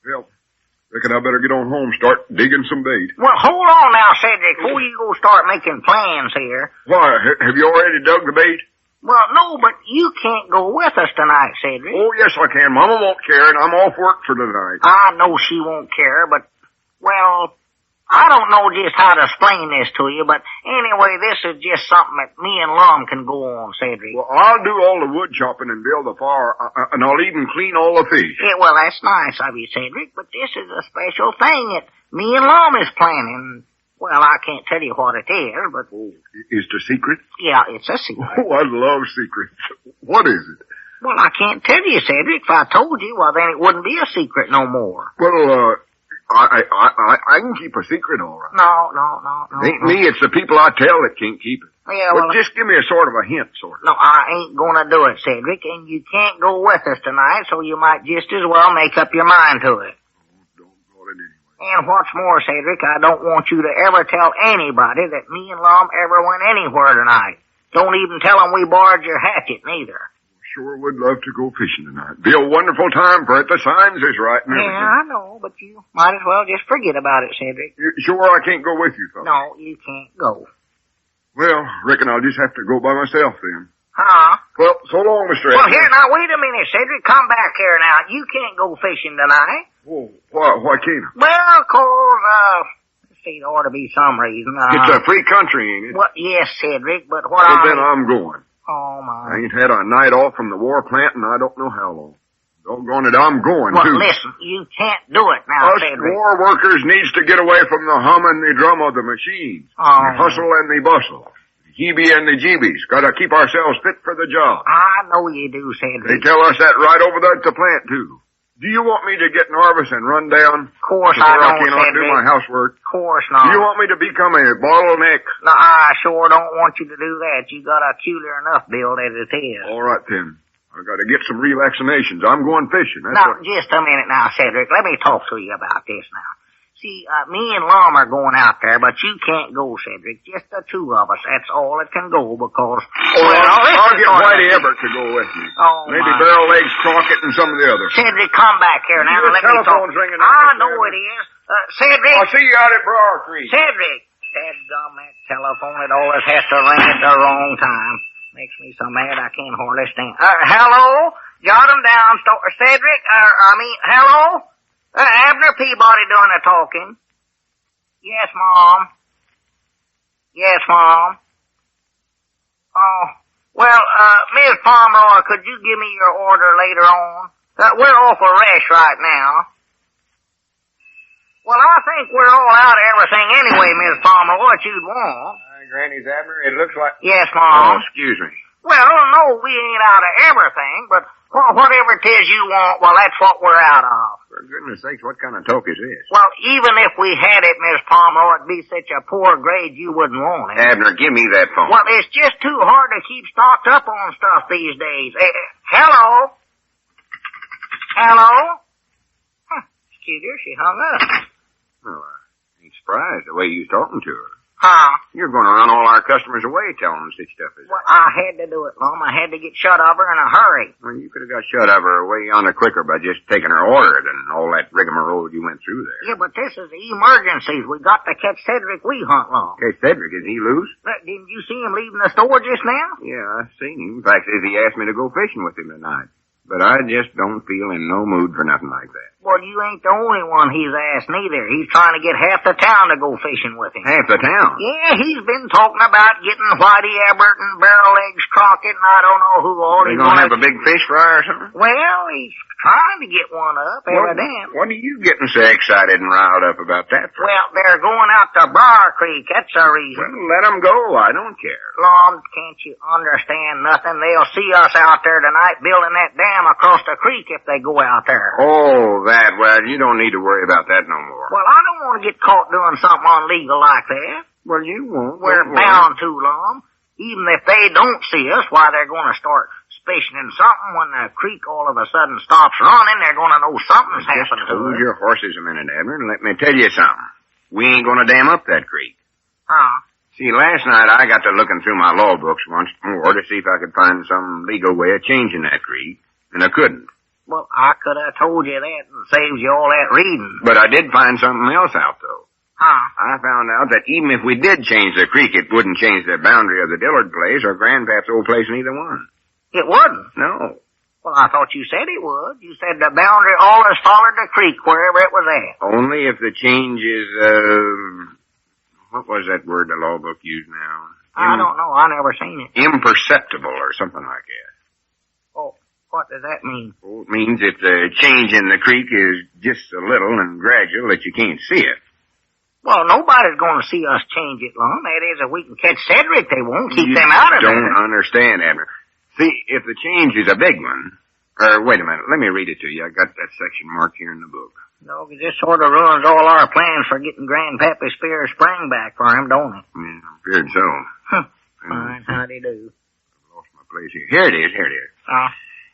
Well, reckon I better get on home, start digging some bait. Well, hold on now, Cedric, before you go start making plans here. Why, have you already dug the bait? Well, no, but you can't go with us tonight, Cedric. Oh, yes, I can. Mama won't care, and I'm off work for tonight. I know she won't care, but, well, I don't know just how to explain this to you, but anyway, this is just something that me and Lum can go on, Cedric. Well, I'll do all the wood chopping and build the fire, and I'll even clean all the fish. Yeah, well, that's nice of you, Cedric, but this is a special thing that me and Lum is planning. Well, I can't tell you what it is, but... Oh, is it a secret? Yeah, it's a secret. Oh, I love secrets. What is it? Well, I can't tell you, Cedric. If I told you, well, then it wouldn't be a secret no more. Well, I can keep a secret, all right. No. Ain't me, it's the people I tell that can't keep it. Yeah, well, just give me a sort of a hint, sort of. No, I ain't gonna do it, Cedric, and you can't go with us tonight, so you might just as well make up your mind to it. Oh, doggone it anyway. And what's more, Cedric, I don't want you to ever tell anybody that me and Lum ever went anywhere tonight. Don't even tell them we borrowed your hatchet, neither. Sure would love to go fishing tonight. Be a wonderful time for it. The signs is right and everything. Yeah, I know, but you might as well just forget about it, Cedric. You sure I can't go with you, fellas? No, you can't go. Well, reckon I'll just have to go by myself then. Huh? Well, so long, Mr. Well, Edwards. here, now, wait a minute, Cedric. Come back here now. You can't go fishing tonight. Whoa, why can't I? Well, 'cause, let's see, there ought to be some reason. It's a free country, ain't it? Well, yes, Cedric, but what Well, then I'm going. Oh, my. I ain't had a night off from the war plant, and I don't know how long. Doggone it, I'm going, well, too. Listen, you can't do it now, Us Cedric. war workers needs to get away from the hum and the drum of the machines. Oh. The hustle and the bustle. The heebie and the jeebies. Gotta keep ourselves fit for the job. I know you do, They Cedric. tell us that right over there at the plant, too. Do you want me to get nervous and run down? Of course I I don't, cannot do Cedric. my housework. Of course Do not. you want me to become a bottleneck? No, I sure don't want you to do that. You got a cuter enough build as it is. All right, then. I gotta get some relaxations. I'm going fishing. That's Now, what... just a minute now, Cedric. Let me talk to you about this now. See, me and Lum are going out there, but you can't go, Cedric. Just the two of us. That's all that can go because... I'll get Whitey Everett to go with me. Oh, maybe my. Barrel Legs Crockett and some of the others. Cedric, come back here now. Your Let me talk. telephone's ringing. I know it is. Cedric. I'll see you out at Brower Creek. Cedric. Dadgum, that telephone, it always has to ring at the wrong time. Makes me so mad I can't hardly stand. Hello? Jot 'em down, Cedric. Hello? Abner Peabody doing the talking. Yes, Mom. Yes, Mom. Oh, well, Miss Pomeroy, could you give me your order later on? We're awful rush right now. Well, I think we're all out of everything anyway, Miss Pomeroy, what you'd want. Granny's Abner, it looks like... Yes, Mom. Oh, excuse me. Well, no, we ain't out of everything, but whatever it is you want, well, that's what we're out of. For goodness sakes, what kind of talk is this? Well, even if we had it, Miss Pomeroy, it'd be such a poor grade you wouldn't want it. Abner, give me that phone. Well, it's just too hard to keep stocked up on stuff these days. Hello? Hello? Excuse her, she hung up. Well, I ain't surprised the way you was talking to her. Huh? You're going to run all our customers away telling them such stuff as Well, that. I had to do it, Lum. I had to get shut of her in a hurry. Well, you could have got shut of her way on the quicker by just taking her order than all that rigmarole you went through there. Yeah, but this is emergencies. We got to catch Cedric Wehunt, Lum. Okay, Cedric, is he loose? Didn't you see him leaving the store just now? Yeah, I've seen him. In fact, he asked me to go fishing with him tonight. But I just don't feel in no mood for nothing like that. Well, you ain't the only one he's asked neither. He's trying to get half the town to go fishing with him. Half the town? Yeah, he's been talking about getting Whitey Everett and Barrel Legs Crockett and I don't know who all. They gonna have a big fish fry or something? Well, he's trying to get one up, evidently. What are you getting so excited and riled up about that for? Well, they're going out to Brower Creek. That's the reason. Well, let them go. I don't care. Lum, can't you understand nothing? They'll see us out there tonight building that dam across the creek if they go out there. Oh, that. Well, you don't need to worry about that no more. Well, I don't want to get caught doing something illegal like that. Well, you won't. We're bound to, Lum. Even if they don't see us, why, they're going to start suspicioning something. When the creek all of a sudden stops running, they're going to know something's happened to Hold us. your horses a minute, Abner, and let me tell you something. We ain't going to dam up that creek. Huh? See, last night I got to looking through my law books once more to see if I could find some legal way of changing that creek, and I couldn't. Well, I could have told you that and saved you all that reading. But I did find something else out, though. Huh? I found out that even if we did change the creek, it wouldn't change the boundary of the Dillard place or Grandpap's old place, neither one. It wouldn't? No. Well, I thought you said it would. You said the boundary always followed the creek wherever it was at. Only if the change is, what was that word the law book used now? I don't know. I never seen it. Imperceptible or something like that. Oh, what does that mean? Well, it means if the change in the creek is just a little and gradual that you can't see it. Well, nobody's going to see us change it, Lum. That is, if we can catch Cedric, they won't keep them out of there. You don't understand, Abner. See, if the change is a big one, wait a minute, let me read it to you. I got that section marked here in the book. No, 'cause this sort of ruins all our plans for getting Grandpappy Spears Spring back for him, don't it? Yeah, I'm feared so. Fine, howdy do. I lost my place here. Here it is. Oh.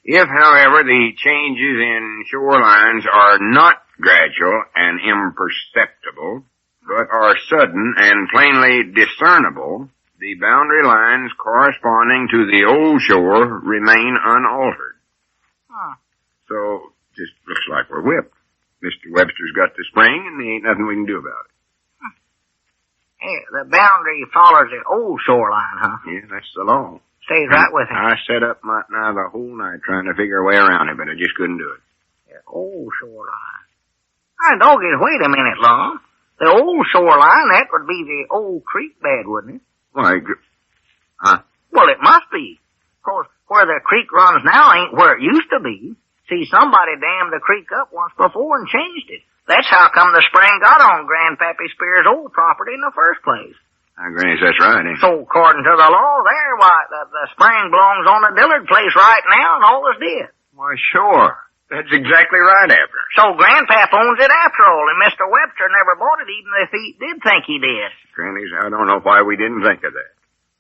If, however, the changes in shorelines are not gradual and imperceptible, but are sudden and plainly discernible, the boundary lines corresponding to the old shore remain unaltered. Huh. So, just looks like we're whipped. Mr. Webster's got the spring, and there ain't nothing we can do about it. Yeah, the boundary follows the old shoreline, huh? Yeah, that's the law. Stays right with him. I sat up now the whole night trying to figure a way around it, but I just couldn't do it. The old shoreline. Hey, doggies, wait a minute, Lum. The old shoreline, that would be the old creek bed, wouldn't it? Why, huh? Well, it must be. 'Cause where the creek runs now ain't where it used to be. See, somebody dammed the creek up once before and changed it. That's how come the spring got on Grandpappy Spears' old property in the first place. I guess that's right, ain't it? So, according to the law there, why, the spring belongs on the Dillard place right now and always did. Why, sure. That's exactly right, Abner. So Grandpap owns it after all, and Mr. Webster never bought it even if he did think he did. Grannies, I don't know why we didn't think of that.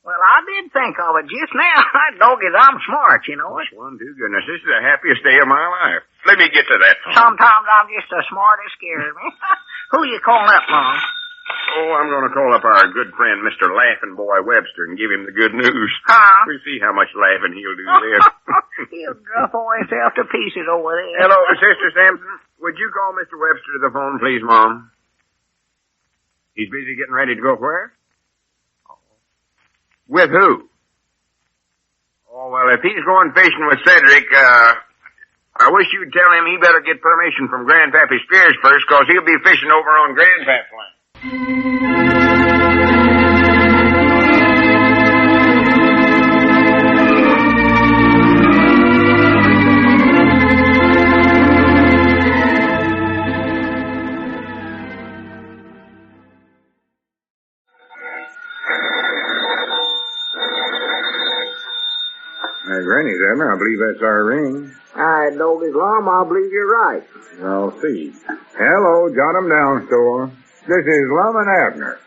Well, I did think of it just now. Doggies, I'm smart, you know. One, two, goodness, this is the happiest day of my life. Let me get to that. Sometimes I'm just as smart as scares me. Who you calling up, Lum? Oh, I'm going to call up our good friend, Mr. Laughing Boy Webster, and give him the good news. Huh? We see how much laughing he'll do then. He'll gruffle himself to pieces over there. Hello, Sister Sampson. Would you call Mr. Webster to the phone, please, Mom? He's busy getting ready to go where? With who? Oh, well, if he's going fishing with Cedric, I wish you'd tell him he better get permission from Grandpappy Spears first, 'cause he'll be fishing over on Grandpap's land. Granny's, Abner. I believe that's our ring. All right, Doggies, Lum, I believe you're right. I'll see. Hello, jot 'em down, store. This is Lum and Abner.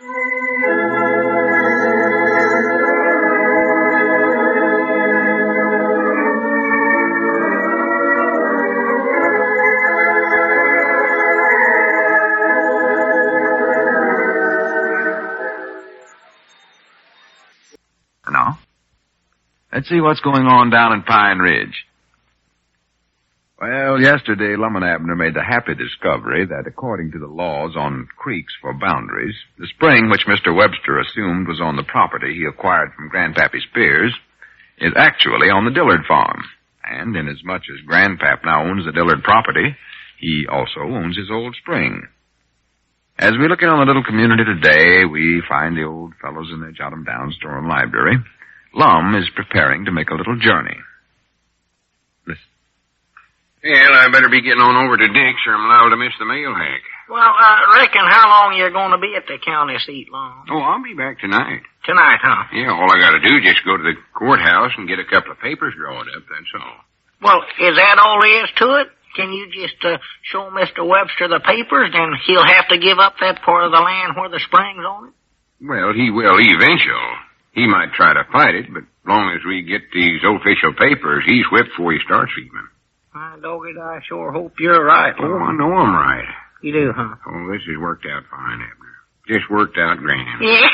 Now, let's see what's going on down in Pine Ridge. Well, yesterday, Lum and Abner made the happy discovery that according to the laws on creeks for boundaries, the spring which Mr. Webster assumed was on the property he acquired from Grandpappy Spears is actually on the Dillard farm. And inasmuch as Grandpap now owns the Dillard property, he also owns his old spring. As we look in on the little community today, we find the old fellows in their jot-em-down store and library. Lum is preparing to make a little journey. Listen. Well, I better be getting on over to Dick's or I'm liable to miss the mail hack. Well, I reckon how long you're going to be at the county seat, Lum? Oh, I'll be back tonight. Tonight, huh? Yeah, all I gotta do is just go to the courthouse and get a couple of papers drawn up, that's all. Well, is that all there is to it? Can you just show Mr. Webster the papers, then he'll have to give up that part of the land where the spring's on it? Well, he will eventually. He might try to fight it, but as long as we get these official papers, he's whipped before he starts feeding. Doggy, I sure hope you're right. Oh, I know I'm right. You do, huh? Oh, this has worked out fine, Abner. Just worked out grand. Yeah.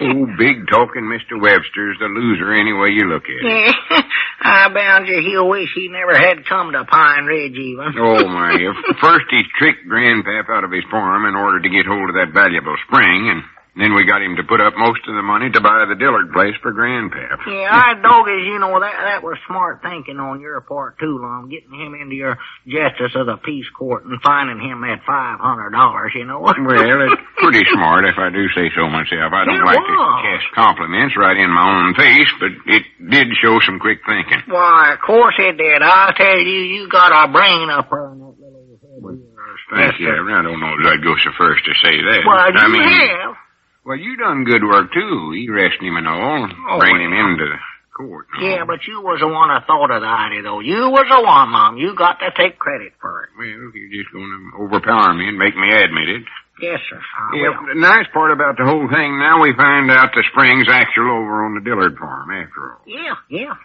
Oh, big talking Mr. Webster's the loser any way you look at it. Yeah. I bound you he'll wish he never had come to Pine Ridge even. Oh, my. First he tricked Grandpap out of his farm in order to get hold of that valuable spring, and then we got him to put up most of the money to buy the Dillard place for Grandpap. Yeah, Doggies, you know, that was smart thinking on your part, too, Lum, getting him into your justice of the peace court and finding him that $500, you know. Well, it's pretty smart if I do say so myself. I don't like to cast compliments right in my own face, but it did show some quick thinking. Why, of course it did. I tell you, you got a brain up there in that little head. Well, thank you, Abner. I don't know if I'd go so first to say that. Well, you have. Well, you done good work, too. Arresting him and all. Bringing him into the court. Yeah, but you was the one that thought of the idea, though. You was the one, Mom. You got to take credit for it. Well, you're just going to overpower me and make me admit it. Yes, sir. Yeah, the nice part about the whole thing, now we find out the spring's actual over on the Dillard farm, after all. Yeah.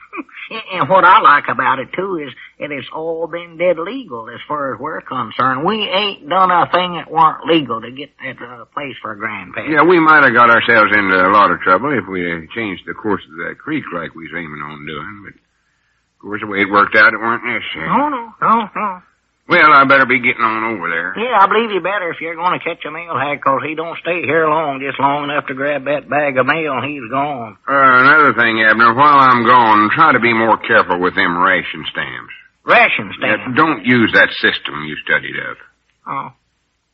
And what I like about it, too, is it has all been dead legal as far as we're concerned. We ain't done a thing that weren't legal to get that place for Grandpap. Yeah, we might have got ourselves into a lot of trouble if we had changed the course of that creek like we was aiming on doing, but, of course, the way it worked out, it weren't necessary. No. Well, I better be getting on over there. Yeah, I believe you better if you're going to catch a mail hag, 'cause he don't stay here long, just long enough to grab that bag of mail and he's gone. Another thing, Abner, while I'm gone, try to be more careful with them ration stamps. Ration stamps? Yeah, don't use that system you studied up. Oh.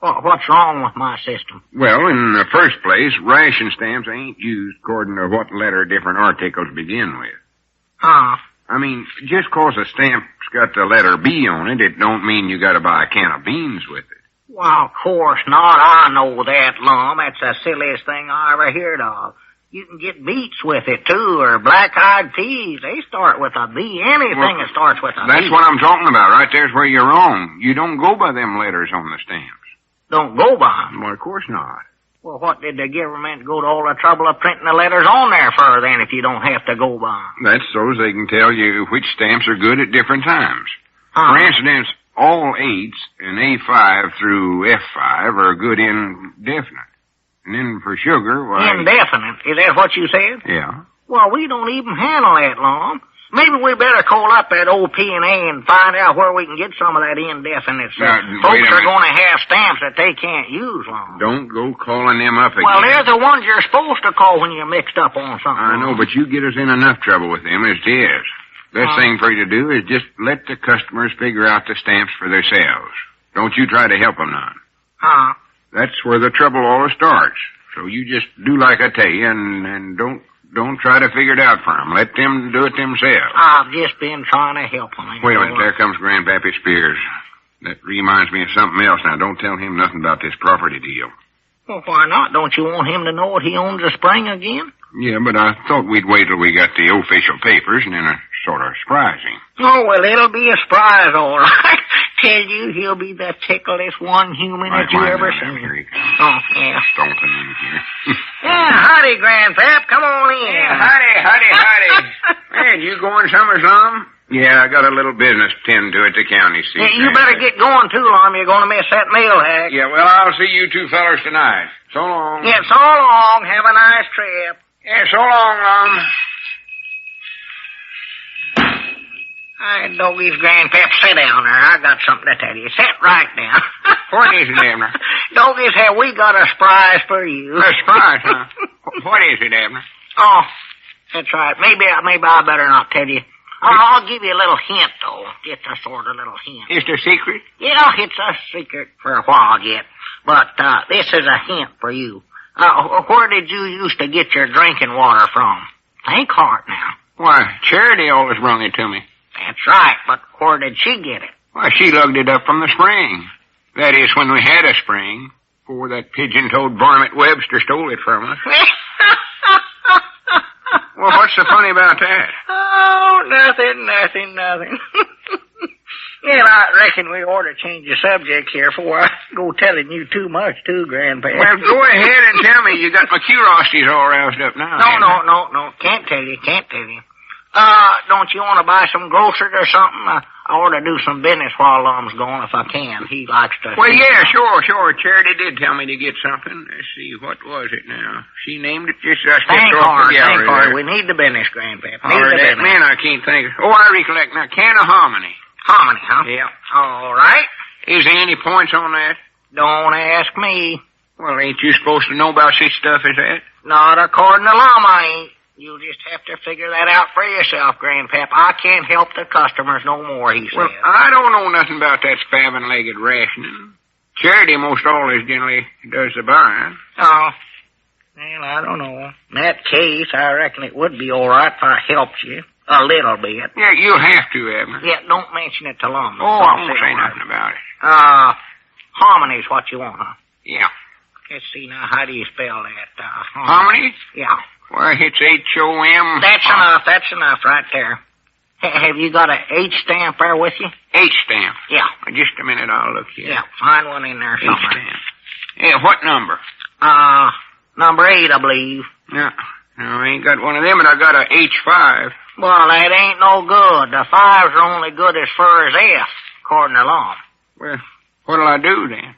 Well, what's wrong with my system? Well, in the first place, ration stamps ain't used according to what letter different articles begin with. I mean, just 'cause a stamp's got the letter B on it, it don't mean you gotta buy a can of beans with it. Well, of course not. I know that, Lum. That's the silliest thing I ever heard of. You can get beets with it, too, or black-eyed peas. They start with a B. Anything that starts with a B. That's what I'm talking about. Right there's where you're wrong. You don't go by them letters on the stamps. Don't go by them? Well, of course not. Well, what did the government go to all the trouble of printing the letters on there for then if you don't have to go by 'em? That's so they can tell you which stamps are good at different times. Huh. For instance, all 8s and A5 through F5 are good indefinite. And then for sugar, why... Indefinite? Is that what you said? Yeah. Well, we don't even handle that, Lum. Maybe we better call up that old P&A and find out where we can get some of that indefinite stuff. Now, wait Folks a are minute. going to have stamps that they can't use, Lum. Don't go calling them up again. Well, they're the ones you're supposed to call when you're mixed up on something. I know, but you get us in enough trouble with them as it is. Best thing for you to do is just let the customers figure out the stamps for themselves. Don't you try to help them none. Huh? That's where the trouble always starts. So you just do like I tell you, and don't try to figure it out for them. Let them do it themselves. I've just been trying to help them. Wait a minute, there comes Grandpap Spears. That reminds me of something else. Now, don't tell him nothing about this property deal. Well, why not? Don't you want him to know that he owns the spring again? Yeah, but I thought we'd wait till we got the official papers and then sort of surprise him. Oh, well, it'll be a surprise, all right. Tell you, he'll be the ticklest one human that you ever seen. Here he comes. Oh, yeah. Stomping in here. Yeah, howdy, Grandpap. Come on in. Yeah, howdy. Hey, you going somewhere, Lum? Yeah, I got a little business to tend to at the county seat. Hey, you better get going, too, Lum. You're going to miss that mail hack. Yeah, well, I'll see you two fellers tonight. So long. Yeah, so long. Have a nice trip. Yeah, so long, Lum. Hey, Doggy's Grandpap, sit down there. I got something to tell you. Sit right down. What is it, Abner? Doggy's here. We got a surprise for you. A surprise, huh? What is it, Abner? Oh, that's right. Maybe I better not tell you. I'll give you a little hint, though. Just a sort of little hint. It's a secret? Yeah, it's a secret for a while yet. But this is a hint for you. Where did you used to get your drinking water from? Think hard now. Why, Charity always brung it to me. That's right, but where did she get it? Why, she lugged it up from the spring. That is, when we had a spring, before that pigeon-toed varmint Webster stole it from us. Well, what's so funny about that? Oh, nothing. Well, I reckon we ought to change the subject here before I go telling you too much, too, Grandpa. Well, go ahead and tell me. You got my curiosities all roused up now. No. Can't tell you. Don't you want to buy some groceries or something? I ought to do some business while Lum's gone if I can. He likes to... Well, yeah, sure. Charity did tell me to get something. Let's see, what was it now? She named it just... Think hard. We need the business, Grandpa. That man I can't think of. Oh, I recollect now. Can of hominy. Hominy, huh? Yeah. All right. Is there any points on that? Don't ask me. Well, ain't you supposed to know about such stuff as that? Not according to Lum, I ain't. You'll just have to figure that out for yourself, Grandpap. I can't help the customers no more, he says. Well, I don't know nothing about that spavined-legged rationing. Charity most always generally does the buying. Oh. Well, I don't know. In that case, I reckon it would be all right if I helped you. A little bit. Yeah, you'll have to, Abner. Yeah, don't mention it to Lum. Oh, I won't say nothing about it. Hominy's what you want, huh? Yeah. Let's see now, how do you spell that? Hominy? Yeah. Well, it's H-O-M. That's enough right there. Have you got a H stamp there with you? H stamp? Yeah. Just a minute, I'll look here. Yeah, find one in there somewhere. H stamp. Yeah, what number? Number 8, I believe. No, I ain't got one of them, but I got a H5. Well, that ain't no good. The 5s are only good as far as F, according to Lum. Well, what'll I do then?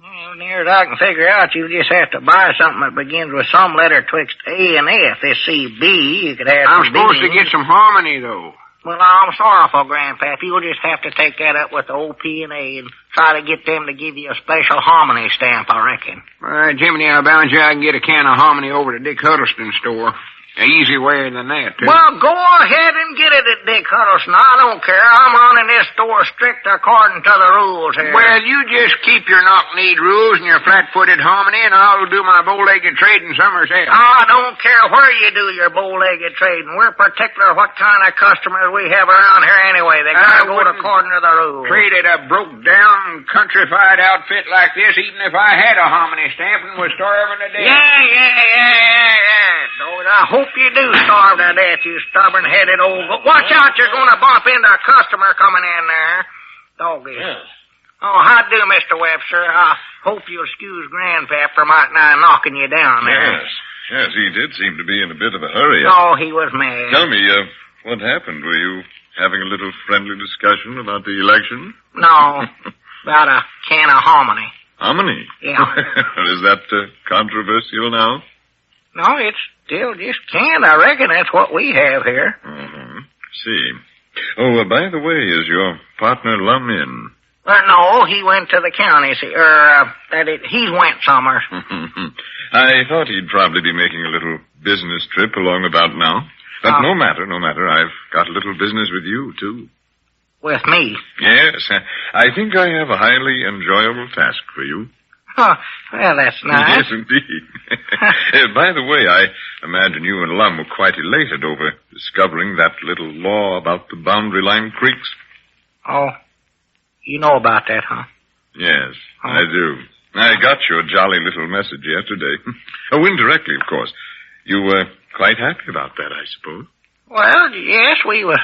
Well, near as I can figure out, you just have to buy something that begins with some letter twixt A and F. Let's see, B, you could have I'm some supposed to beans. get some hominy, though. Well, I'm sorrowful, Grandpap. You'll just have to take that up with the old P&A and try to get them to give you a special hominy stamp, I reckon. All right, Jiminy, I bound you I can get a can of hominy over to Dick Huddleston's store. Easy way than that, too. Well, go ahead and get it at Dick Huddleston. I don't care. I'm running this store strict according to the rules here. Well, you just keep your knock-kneed rules and your flat-footed hominy, and I'll do my bow-legged trading somewhere else. I don't care where you do your bow-legged trading. We're particular what kind of customers we have around here anyway. They gotta go according to the rules. Traded a broke-down, countrified outfit like this, even if I had a hominy stamp and was starving to death. Yeah. Lord, I hope you do starve to death, you stubborn-headed old... Watch out, you're going to bump into a customer coming in there. Doggy. Oh, how do, Mr. Webster? I hope you'll excuse Grandpap for my knocking you down there. Yes, he did seem to be in a bit of a hurry. Oh, he was mad. Tell me, what happened? Were you having a little friendly discussion about the election? No, about a can of hominy. Hominy? Yeah. Is that controversial now? No, it's still just canned. I reckon that's what we have here. Mm-hmm. See. Oh, by the way, is your partner Lum in? No, he went to the county. He went somewhere. I thought he'd probably be making a little business trip along about now. But no matter. I've got a little business with you, too. With me? Yes. I think I have a highly enjoyable task for you. Oh, well, that's nice. Yes, indeed. By the way, I imagine you and Lum were quite elated over discovering that little law about the boundary line creeks. Oh, you know about that, huh? Yes, I do. I got your jolly little message yesterday. Oh, indirectly, of course. You were quite happy about that, I suppose. Well, yes, we were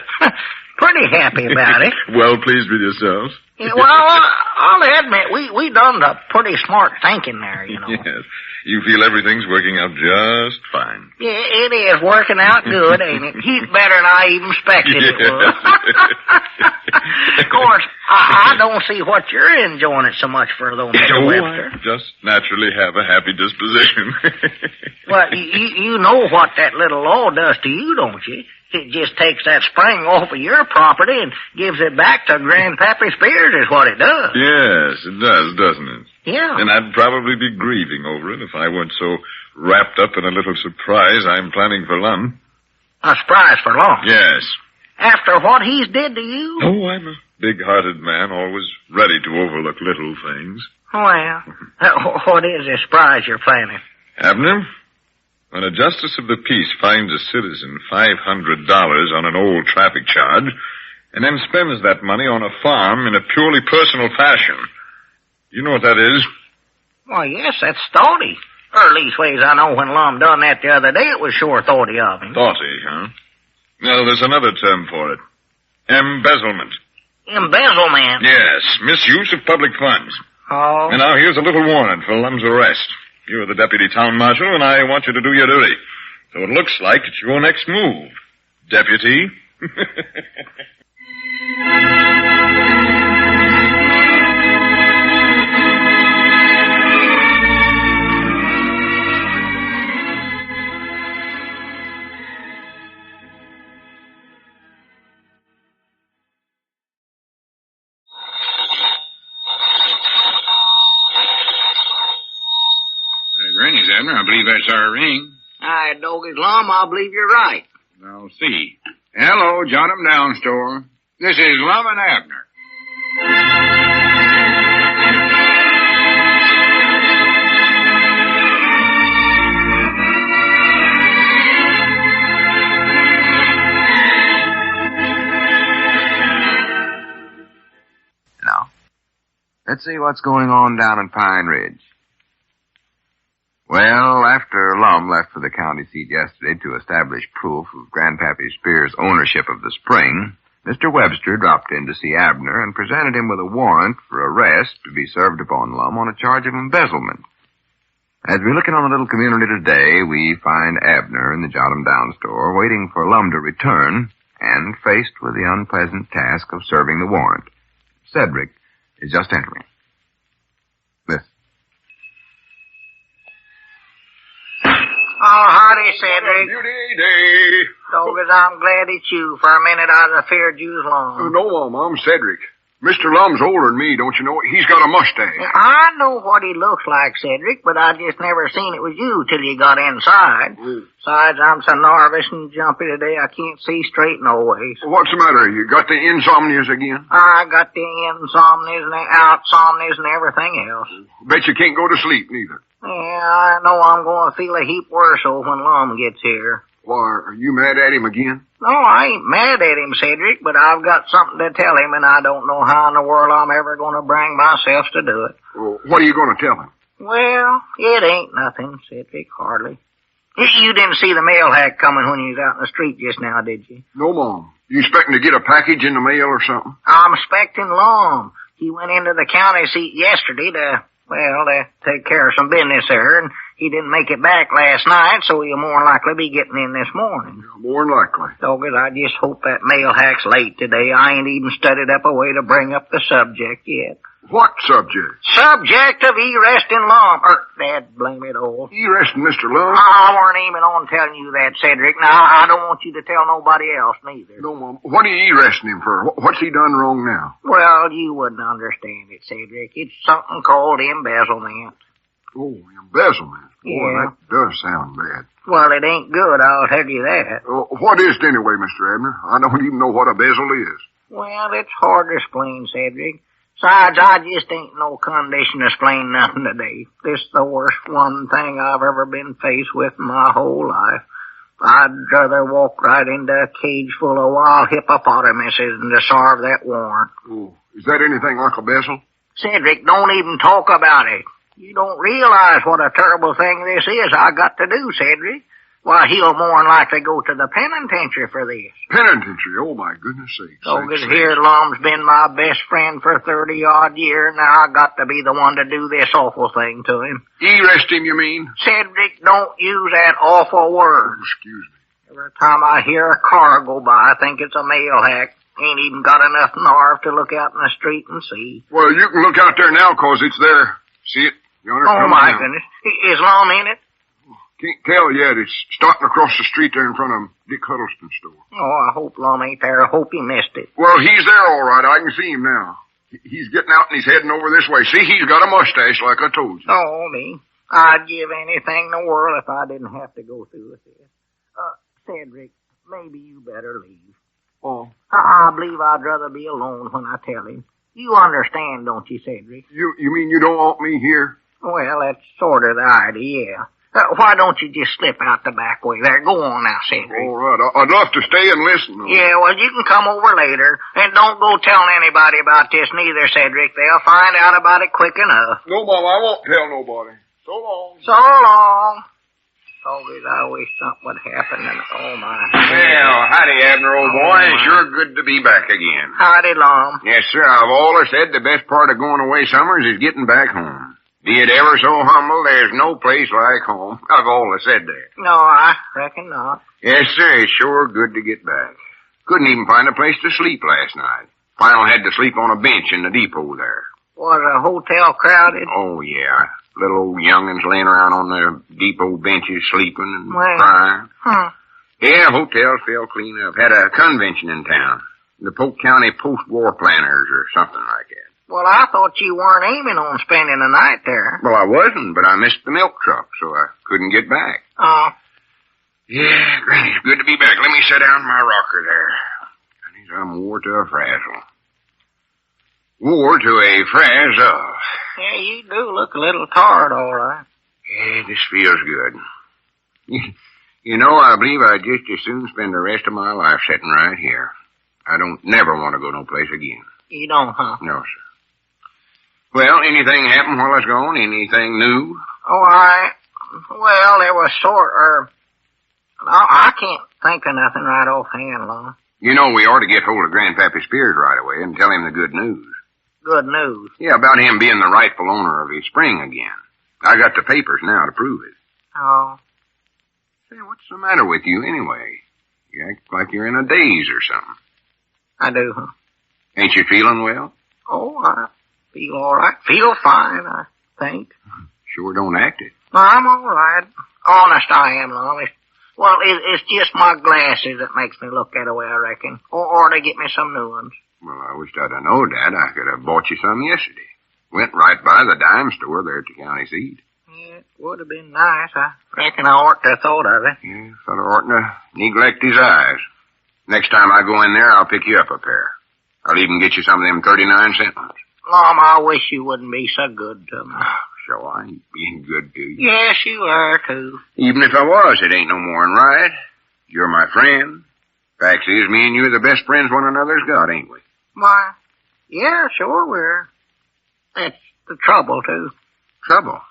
pretty happy about it. Well pleased with yourselves? Yeah, well, I'll admit, we done the pretty smart thinking there, you know. Yes. You feel everything's working out just fine. Yeah, it is working out good, ain't it? He's better than I even expected it was. Of course, I don't see what you're enjoying it so much for, though, Mr. Webster. I just naturally have a happy disposition. Well, you know what that little law does to you, don't you? It just takes that spring off of your property and gives it back to Grandpappy Spears is what it does. Yes, it does, doesn't it? Yeah. And I'd probably be grieving over it if I weren't so wrapped up in a little surprise I'm planning for Lum. A surprise for Lum? Yes. After what he's did to you? Oh, I'm a big-hearted man, always ready to overlook little things. Well, what is this surprise you're planning? Abner? When a justice of the peace finds a citizen $500 on an old traffic charge and then spends that money on a farm in a purely personal fashion, you know what that is? Well, yes, that's thoughty. Or at least ways I know when Lum done that the other day, it was sure thoughty of him. Thoughty, huh? No, there's another term for it. Embezzlement. Embezzlement? Yes, misuse of public funds. Oh. And now here's a little warrant for Lum's arrest. You're the deputy town marshal, and I want you to do your duty. So it looks like it's your next move, deputy. Granny's, Abner. I believe that's our ring. Aye, Doggy's Lum, I believe you're right. I'll see. Hello, Jot 'em Down store. This is Lum and Abner. Now, let's see what's going on down in Pine Ridge. Well, after Lum left for the county seat yesterday to establish proof of Grandpappy Spears' ownership of the spring, Mr. Webster dropped in to see Abner and presented him with a warrant for arrest to be served upon Lum on a charge of embezzlement. As we look in on the little community today, we find Abner in the Jot 'em Down store waiting for Lum to return and faced with the unpleasant task of serving the warrant. Cedric is just entering. Listen. Oh, howdy, Cedric. Beauty day. Doggers, I'm glad it's you. For a minute, I was afeard you was Lum. No, I'm Cedric. Mr. Lum's older than me, don't you know? He's got a mustache. I know what he looks like, Cedric, but I just never seen it was you till you got inside. Besides, I'm so nervous and jumpy today, I can't see straight no ways. What's the matter? You got the insomnias again? I got the insomnias and outsomnias and everything else. Bet you can't go to sleep, neither. Yeah, I know I'm going to feel a heap worse when Lum gets here. Why, are you mad at him again? No, I ain't mad at him, Cedric, but I've got something to tell him, and I don't know how in the world I'm ever going to bring myself to do it. Well, what are you going to tell him? Well, it ain't nothing, Cedric, hardly. You didn't see the mail hack coming when you was out in the street just now, did you? No, Mom. You expecting to get a package in the mail or something? I'm expecting Lum. He went into the county seat yesterday to take care of some business there, and he didn't make it back last night, so he'll more than likely be getting in this morning. Yeah, more than likely. Doggone, I just hope that mail hack's late today. I ain't even studied up a way to bring up the subject yet. What subject? Subject of arresting Lum. Dad, blame it all. Arresting Mr. Lum? I weren't even on telling you that, Cedric. Now, I don't want you to tell nobody else, neither. No, Mom. What are you arresting him for? What's he done wrong now? Well, you wouldn't understand it, Cedric. It's something called embezzlement. Oh, embezzlement. Yeah. Boy, that does sound bad. Well, it ain't good, I'll tell you that. What is it anyway, Mr. Abner? I don't even know what a bezel is. Well, it's hard to explain, Cedric. Besides, I just ain't no condition to explain nothing today. This is the worst one thing I've ever been faced with in my whole life. I'd rather walk right into a cage full of wild hippopotamuses than to serve that warrant. Oh, is that anything like a bezel? Cedric, don't even talk about it. You don't realize what a terrible thing this is I got to do, Cedric. Why, he'll more than likely go to the penitentiary for this. Penitentiary? Oh, my goodness sakes. So this here Lum's been my best friend for 30-odd years. Now I got to be the one to do this awful thing to him. Arrest him, you mean? Cedric, don't use that awful word. Oh, excuse me. Every time I hear a car go by, I think it's a mail hack. Ain't even got enough nerve to look out in the street and see. Well, you can look out there now, 'cause it's there. See it? Yonder, oh, my goodness. Is Lum in it? Can't tell yet. It's starting across the street there in front of Dick Huddleston's store. Oh, I hope Lum ain't there. I hope he missed it. Well, he's there all right. I can see him now. He's getting out and he's heading over this way. See, he's got a mustache like I told you. Oh, me. I'd give anything in the world if I didn't have to go through with this. Cedric, maybe you better leave. Oh. I believe I'd rather be alone when I tell him. You understand, don't you, Cedric? You mean you don't want me here? Well, that's sort of the idea, yeah. Why don't you just slip out the back way there? Go on now, Cedric. All right. I'd love to stay and listen. Though. Yeah, well, you can come over later. And don't go telling anybody about this neither, Cedric. They'll find out about it quick enough. No, Mom, I won't tell nobody. So long. So long. Always, I wish something would happen and oh my. Well, howdy, Abner, old boy. It's sure good to be back again. Howdy, Lum. Yes, sir. I've always said the best part of going away summers is getting back home. Be it ever so humble, there's no place like home. I've always said that. No, I reckon not. Yes, sir. It's sure good to get back. Couldn't even find a place to sleep last night. Final had to sleep on a bench in the depot there. Was the hotel crowded? Oh, yeah. Little old young'uns laying around on the depot benches sleeping and Well, crying. Yeah, hotels fell clean up. Had a convention in town. The Polk County Post-War Planners or something like that. Well, I thought you weren't aiming on spending the night there. Well, I wasn't, but I missed the milk truck, so I couldn't get back. Oh. Yeah, Granny, it's good to be back. Let me sit down in my rocker there. Granny, I'm wore to a frazzle. Wore to a frazzle. Yeah, you do look a little tired, all right. Yeah, this feels good. You know, I believe I'd just as soon spend the rest of my life sitting right here. I don't never want to go no place again. You don't, huh? No, sir. Well, anything happened while I was gone? Anything new? Oh, well, there was I can't think of nothing right offhand, Lum. You know, we ought to get hold of Grandpap Spears right away and tell him the good news. Good news. Yeah, about him being the rightful owner of his spring again. I got the papers now to prove it. Oh. Say, what's the matter with you anyway? You act like you're in a daze or something. I do, huh? Ain't you feeling well? Oh, I feel all right. Feel fine, I think. Sure don't act it. I'm all right. Honest, I am, Lum. It's just my glasses that makes me look that way, I reckon. Or they get me some new ones. Well, I wished I'd have known that. I could have bought you some yesterday. Went right by the dime store there at the county seat. Yeah, it would have been nice. I reckon I ought to have thought of it. Yeah, fellow oughtn't to neglect his eyes. Next time I go in there, I'll pick you up a pair. I'll even get you some of them 39-cent ones. Mom, I wish you wouldn't be so good to me. So I ain't being good to you. Yes, you are, too. Even if I was, it ain't no more'n right. You're my friend. Facts is, me and you are the best friends one another's got, ain't we? Why, yeah, sure we're. That's the trouble, too. Trouble?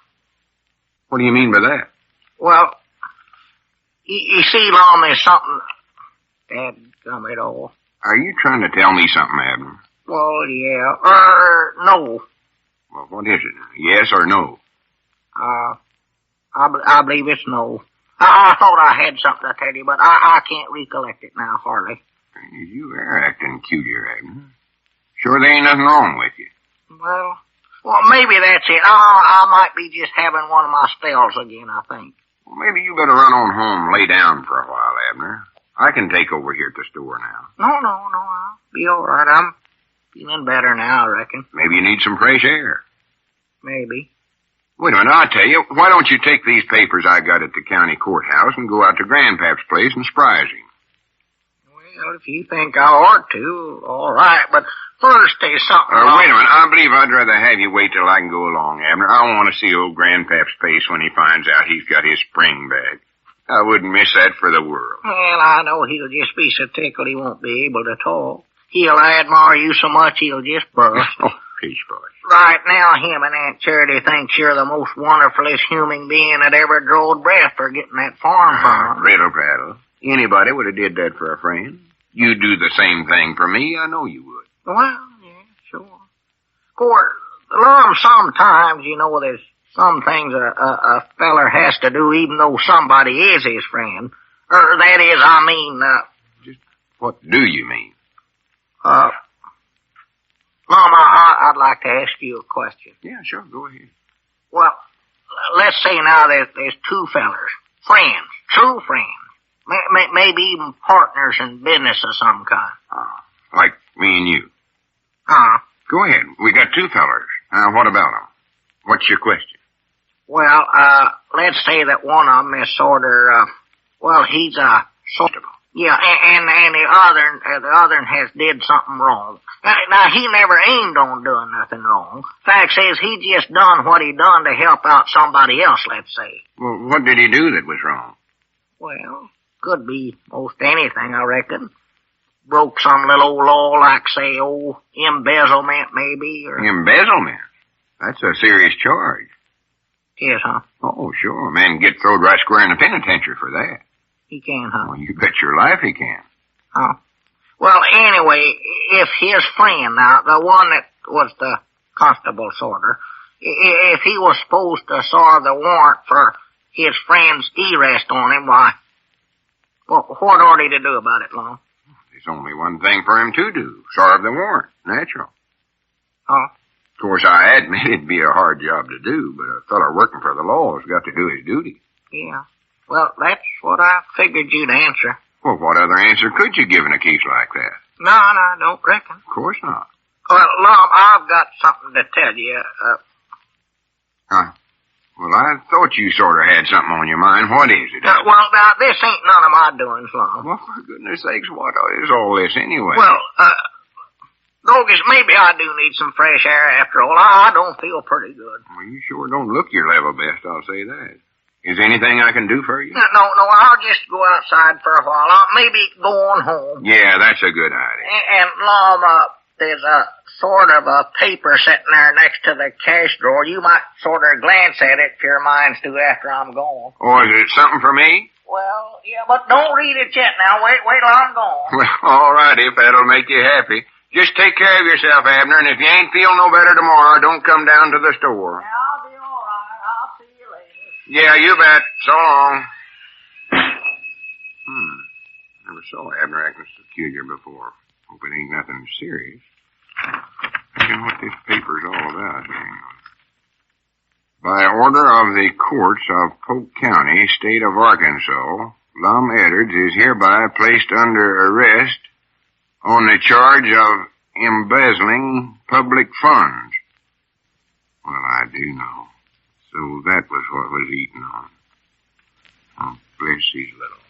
What do you mean by that? Well, you see, Lum, there's something... Dadgum it all. Are you trying to tell me something, Abner? Well, yeah. No. Well, what is it? Yes or no? I believe it's no. I thought I had something to tell you, but I can't recollect it now, hardly. You are acting cuter, Abner. Sure there ain't nothing wrong with you. Well, maybe that's it. I might be just having one of my spells again, I think. Well, maybe you better run on home and lay down for a while, Abner. I can take over here at the store now. No, I'll be all right. I'm feeling better now, I reckon. Maybe you need some fresh air. Maybe. Wait a minute, I'll tell you. Why don't you take these papers I got at the county courthouse and go out to Grandpap's place and surprise him? Well, if you think I ought to, all right. But first, there's something wrong. Wait a minute. I believe I'd rather have you wait till I can go along, Abner. I want to see old Grandpap's face when he finds out he's got his spring back. I wouldn't miss that for the world. Well, I know he'll just be so tickled he won't be able to talk. He'll admire you so much he'll just burst. Oh, peace, boy. Right now, him and Aunt Charity thinks you're the most wonderfulest human being that ever drawed breath for getting that farm from 'em. Riddle prattle. Anybody would have did that for a friend. You'd do the same thing for me. I know you would. Well, yeah, sure. Of course, Lum, sometimes, there's some things a feller has to do even though somebody is his friend. That is, Just what do you mean? Lum, I'd like to ask you a question. Yeah, sure. Go ahead. Well, let's say now there's two fellers. Friends. True friends. Maybe even partners in business of some kind. Like me and you. Go ahead. We got two fellers. What about them? What's your question? Well, let's say that one of them is he's a sort of, yeah, and the other has did something wrong. Now, he never aimed on doing nothing wrong. Fact is, he just done what he done to help out somebody else, let's say. Well, what did he do that was wrong? Well, could be most anything, I reckon. Broke some little old law like, say, embezzlement, maybe, or... Embezzlement? That's a serious charge. Yes, huh? Oh, sure. A man can get thrown right square in the penitentiary for that. He can, huh? Well, you bet your life he can. Oh. Well, anyway, if his friend, now, the one that was the constable sorter, if he was supposed to serve the warrant for his friend's arrest on him, why, well, what ought he to do about it, Lum? There's only one thing for him to do. Serve the warrant. Natural. Oh. Of course, I admit it'd be a hard job to do, but a feller working for the law has got to do his duty. Yeah. Well, that's what I figured you'd answer. Well, what other answer could you give in a case like that? No, I don't reckon. Of course not. Well, Lum, I've got something to tell you. Well, I thought you sort of had something on your mind. What is it? Well, now, this ain't none of my doings, Lum. Well, for goodness sakes, what is all this anyway? Well, Dogus, maybe I do need some fresh air after all. I don't feel pretty good. Well, you sure don't look your level best, I'll say that. Is there anything I can do for you? No, I'll just go outside for a while. I'll maybe go on home. Yeah, that's a good idea. And Lum, there's a sort of a paper sitting there next to the cash drawer. You might sort of glance at it if your mind's to after I'm gone. Oh, is it something for me? Well, yeah, but don't read it yet now. Wait till I'm gone. Well, all right, if that'll make you happy. Just take care of yourself, Abner, and if you ain't feel no better tomorrow, don't come down to the store. Yeah, I'll be all right. I'll see you later. Yeah, you bet. So long. Never saw Abner acting so peculiar before. Hope it ain't nothing serious. Thinking what this paper's all about. By order of the courts of Polk County, state of Arkansas, Lum Edwards is hereby placed under arrest on the charge of embezzling public funds. Well, I do know. So that was what was eaten on. Oh, bless his little